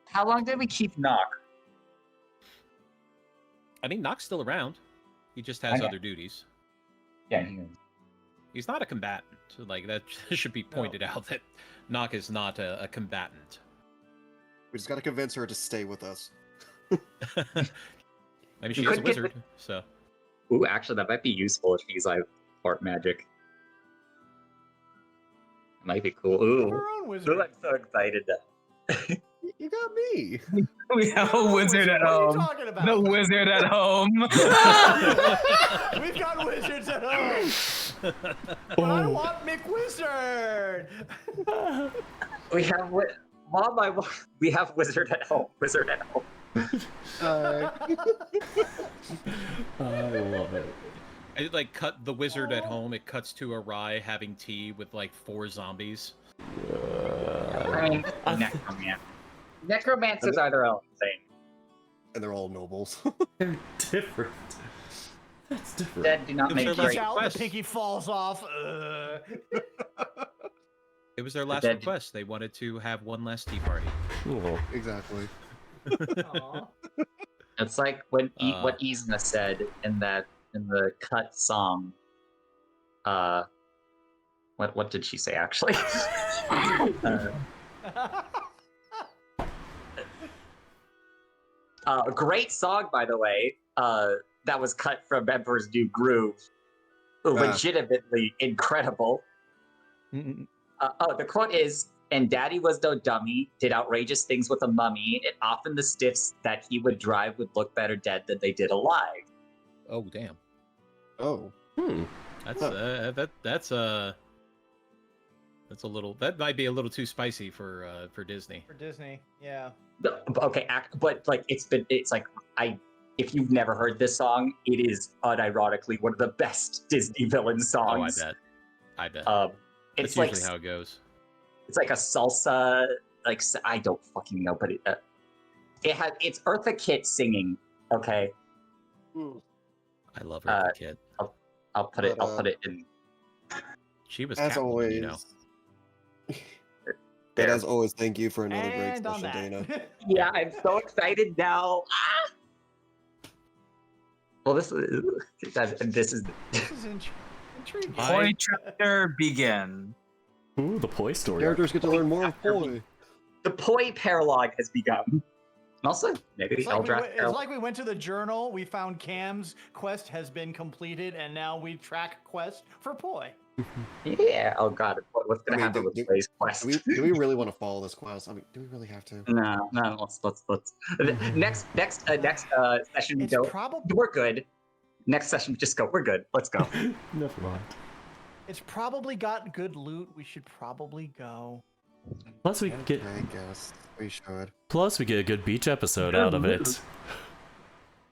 [SPEAKER 8] How long did we keep Knock?
[SPEAKER 2] I mean, Nock's still around. He just has
[SPEAKER 8] Okay.
[SPEAKER 2] other duties.
[SPEAKER 8] Yeah.
[SPEAKER 2] He's not a combatant. Like, that should be pointed out that Nock is not a combatant.
[SPEAKER 5] We just gotta convince her to stay with us.
[SPEAKER 2] I mean, she
[SPEAKER 8] You
[SPEAKER 2] is a
[SPEAKER 8] could get
[SPEAKER 2] wizard, so.
[SPEAKER 8] Ooh, actually, that might be useful if she's like part magic. Might be cool. Ooh.
[SPEAKER 4] Her own
[SPEAKER 8] Ooh,
[SPEAKER 4] wizard.
[SPEAKER 8] I'm so excited.
[SPEAKER 5] You got me.
[SPEAKER 7] We have a wizard at
[SPEAKER 4] What are you
[SPEAKER 7] home.
[SPEAKER 4] talking about?
[SPEAKER 7] The wizard at home.
[SPEAKER 4] We've got wizards at home. But I want McWizard.
[SPEAKER 8] We have Mom, we have wizard at home. Wizard at home.
[SPEAKER 1] I love it.
[SPEAKER 2] I like cut the wizard at home. It cuts to a Rye having tea with like 4 zombies.
[SPEAKER 8] I mean, necromancer. Necromancers are their own thing.
[SPEAKER 5] And they're all nobles.
[SPEAKER 1] They're different. That's different.
[SPEAKER 8] Dead do not
[SPEAKER 2] It's
[SPEAKER 8] make
[SPEAKER 2] their
[SPEAKER 8] great.
[SPEAKER 2] last
[SPEAKER 4] Out,
[SPEAKER 2] request.
[SPEAKER 4] the pinky falls off.
[SPEAKER 2] It was their last
[SPEAKER 8] dead-
[SPEAKER 2] request. They wanted to have one last tea party.
[SPEAKER 1] Oh.
[SPEAKER 5] Exactly.
[SPEAKER 4] Aw.
[SPEAKER 8] It's like when what
[SPEAKER 2] Uh,
[SPEAKER 8] Isna said in the cut song. What did she say actually? Great song, by the way. That was cut from Emperor's New Groove. Legitimately incredible. The quote is, "And Daddy was no dummy, did outrageous things with a mummy, and often the stiffs that he would drive would look better dead than they did alive."
[SPEAKER 2] Oh damn.
[SPEAKER 5] Oh.
[SPEAKER 2] That's that's a little. That might be a little too spicy for Disney.
[SPEAKER 4] For Disney, yeah.
[SPEAKER 8] Okay, but like it's like if you've never heard this song, it is unironically one of the best Disney villain songs.
[SPEAKER 2] Oh, I bet.
[SPEAKER 8] It's
[SPEAKER 2] That's
[SPEAKER 8] like
[SPEAKER 2] usually how it goes.
[SPEAKER 8] it's like a salsa, like I don't fucking know, but it's Eartha Kitt singing. Okay,
[SPEAKER 2] I love her, kid.
[SPEAKER 8] I'll put it in.
[SPEAKER 2] She was
[SPEAKER 5] As
[SPEAKER 2] Catwoman,
[SPEAKER 5] always.
[SPEAKER 2] you know.
[SPEAKER 5] But as always, thank you for another great
[SPEAKER 4] And on
[SPEAKER 5] session,
[SPEAKER 4] that.
[SPEAKER 5] Dana.
[SPEAKER 8] Yeah, I'm so excited now. Ah! Well, this is
[SPEAKER 4] This is intriguing.
[SPEAKER 7] Poi chapter begin.
[SPEAKER 1] Ooh, the Poi story.
[SPEAKER 5] Characters get to learn more of Poi.
[SPEAKER 8] the Poi paralogue has begun. And also, maybe
[SPEAKER 4] It's like,
[SPEAKER 8] Eldrath.
[SPEAKER 4] it's like we went to the journal, we found Cam's quest has been completed, and now we track quest for Poi.
[SPEAKER 8] Yeah. Oh God, what's gonna
[SPEAKER 5] I mean,
[SPEAKER 8] happen
[SPEAKER 5] do-
[SPEAKER 8] with Play's quest?
[SPEAKER 5] Do we really want to follow this quest? I mean, do we really have to?
[SPEAKER 8] No. Let's. Next session we
[SPEAKER 4] It's
[SPEAKER 8] go.
[SPEAKER 4] probably
[SPEAKER 8] We're good. Next session we just go. We're good. Let's go.
[SPEAKER 1] Never mind.
[SPEAKER 4] it's probably got good loot. We should probably go.
[SPEAKER 1] Plus we can get
[SPEAKER 5] I guess. We should.
[SPEAKER 1] Plus, we get a good beach episode out of it.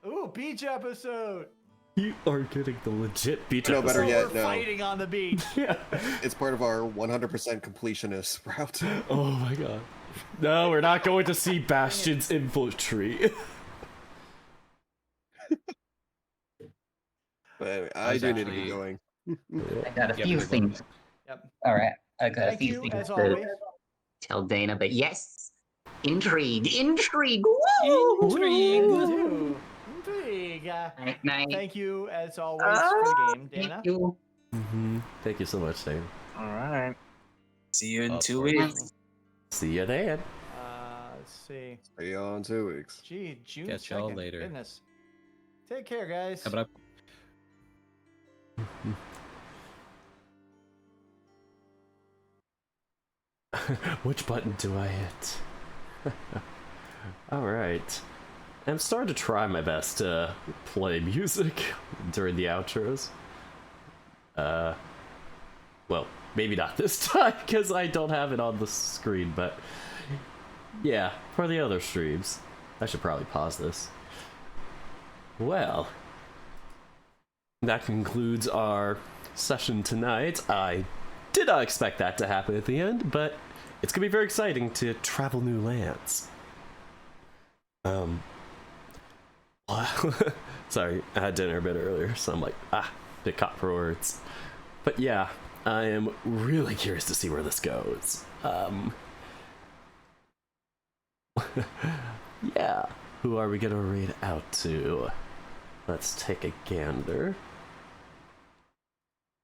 [SPEAKER 4] Ooh, beach episode.
[SPEAKER 1] You are getting the legit beach
[SPEAKER 5] No,
[SPEAKER 1] episode.
[SPEAKER 5] better
[SPEAKER 4] So
[SPEAKER 5] yet,
[SPEAKER 4] we're
[SPEAKER 5] no.
[SPEAKER 4] fighting on the beach.
[SPEAKER 1] Yeah.
[SPEAKER 5] It's part of our 100% completionist route.
[SPEAKER 1] Oh my god. No, we're not going to see Bastion's infantry.
[SPEAKER 5] But anyway,
[SPEAKER 2] I
[SPEAKER 5] I
[SPEAKER 2] was
[SPEAKER 5] do need to
[SPEAKER 2] actually-
[SPEAKER 5] be going.
[SPEAKER 6] I got a
[SPEAKER 2] Yep,
[SPEAKER 6] few
[SPEAKER 2] we're
[SPEAKER 6] things.
[SPEAKER 4] Yep.
[SPEAKER 6] All right, I got a
[SPEAKER 4] Thank
[SPEAKER 6] few
[SPEAKER 4] you,
[SPEAKER 6] things
[SPEAKER 4] as
[SPEAKER 6] to
[SPEAKER 4] always.
[SPEAKER 6] tell Dana, but yes, intrigue.
[SPEAKER 4] Intrigue.
[SPEAKER 6] Woo!
[SPEAKER 4] Intrigue.
[SPEAKER 6] Night, night.
[SPEAKER 4] Thank you, as always, for the game, Dana.
[SPEAKER 6] Thank you.
[SPEAKER 1] Thank you so much, Dave.
[SPEAKER 9] All right. See you in
[SPEAKER 2] Of
[SPEAKER 9] 2
[SPEAKER 2] course.
[SPEAKER 9] weeks.
[SPEAKER 1] See ya then.
[SPEAKER 4] Let's see.
[SPEAKER 5] See you on 2 weeks.
[SPEAKER 4] Gee, June
[SPEAKER 2] Catch y'all
[SPEAKER 4] 2nd.
[SPEAKER 2] later.
[SPEAKER 4] Goodness. Take care, guys.
[SPEAKER 2] Coming up.
[SPEAKER 1] Which button do I hit? Alright. I'm starting to try my best to play music during the outros. Well, maybe not this time, because I don't have it on the screen, but yeah, for the other streams. I should probably pause this. Well, that concludes our session tonight. I did not expect that to happen at the end, but it's gonna be very exciting to travel new lands. Sorry, I had dinner a bit earlier, so I'm like, bit caught for words. But yeah, I am really curious to see where this goes. Yeah, who are we gonna raid out to? Let's take a gander.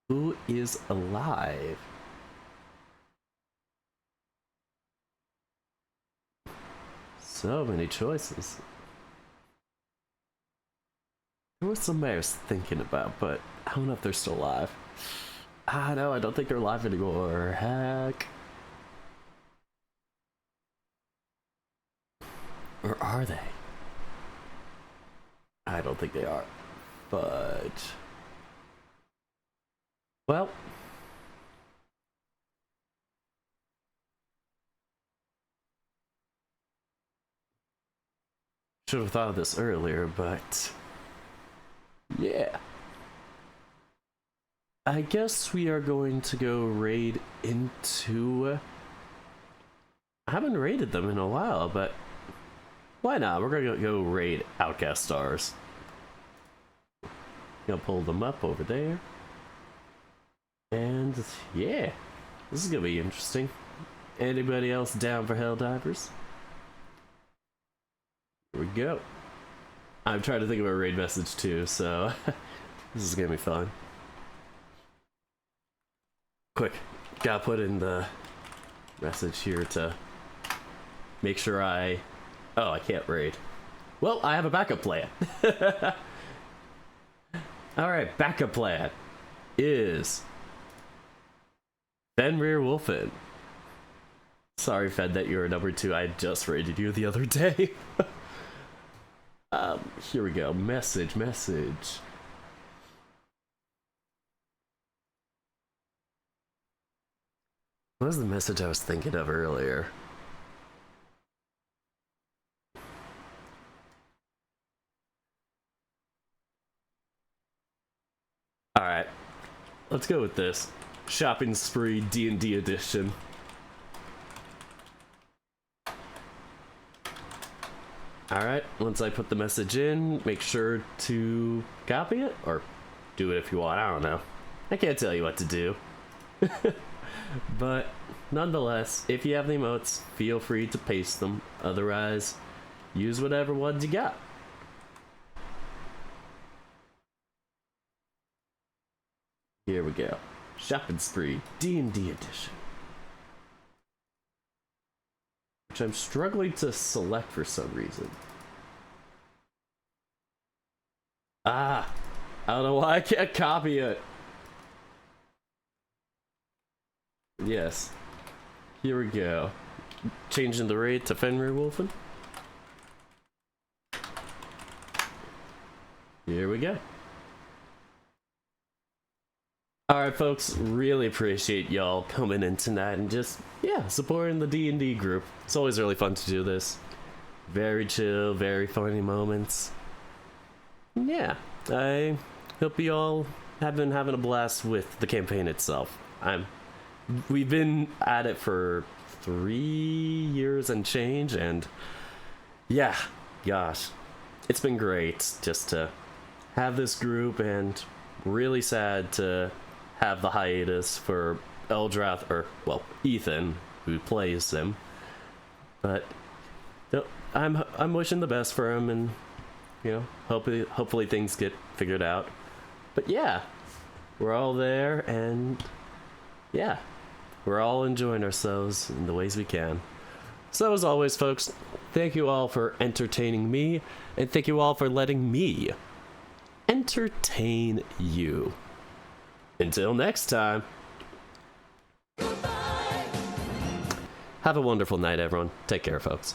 [SPEAKER 1] Who is alive? So many choices. There was somebody I was thinking about, but I don't know if they're still alive. No, I don't think they're alive anymore. Heck. Or are they? I don't think they are. But... well... should have thought of this earlier, but... yeah. I guess we are going to go raid into... I haven't raided them in a while, but... why not? We're gonna go raid Outcast Stars. Gonna pull them up over there. And yeah, this is gonna be interesting. Anybody else down for Helldivers? Here we go. I'm trying to think of a raid message too, so this is gonna be fun. Quick, gotta put in the message here to make sure I... oh, I can't raid. Well, I have a backup plan. Alright, backup plan is Fenrir Wolfen. Sorry, Fed, that you were number 2. I just raided you the other day. Here we go. Message. What was the message I was thinking of earlier? Alright, let's go with this. Shopping Spree D&D edition. Alright, once I put the message in, make sure to copy it, or do it if you want, I don't know. I can't tell you what to do. But, nonetheless, if you have the emotes, feel free to paste them. Otherwise, use whatever ones you got. Here we go. Shopping Spree D&D edition. Which I'm struggling to select for some reason. I don't know why I can't copy it. Yes. Here we go. Changing the raid to Fenrir Wolfen. Here we go. Alright folks, really appreciate y'all coming in tonight and just, yeah, supporting the D&D group. It's always really fun to do this. Very chill, very funny moments. Yeah, I hope you all have been having a blast with the campaign itself. We've been at it for 3 years and change, and yeah, gosh, it's been great just to have this group, and really sad to have the hiatus for Eldrath, or, well, Ethan, who plays him. But I'm wishing the best for him, and, you know, hopefully things get figured out. But yeah, we're all there, and yeah, we're all enjoying ourselves in the ways we can. So as always, folks, thank you all for entertaining me, and thank you all for letting me entertain you. Until next time. Have a wonderful night, everyone. Take care, folks.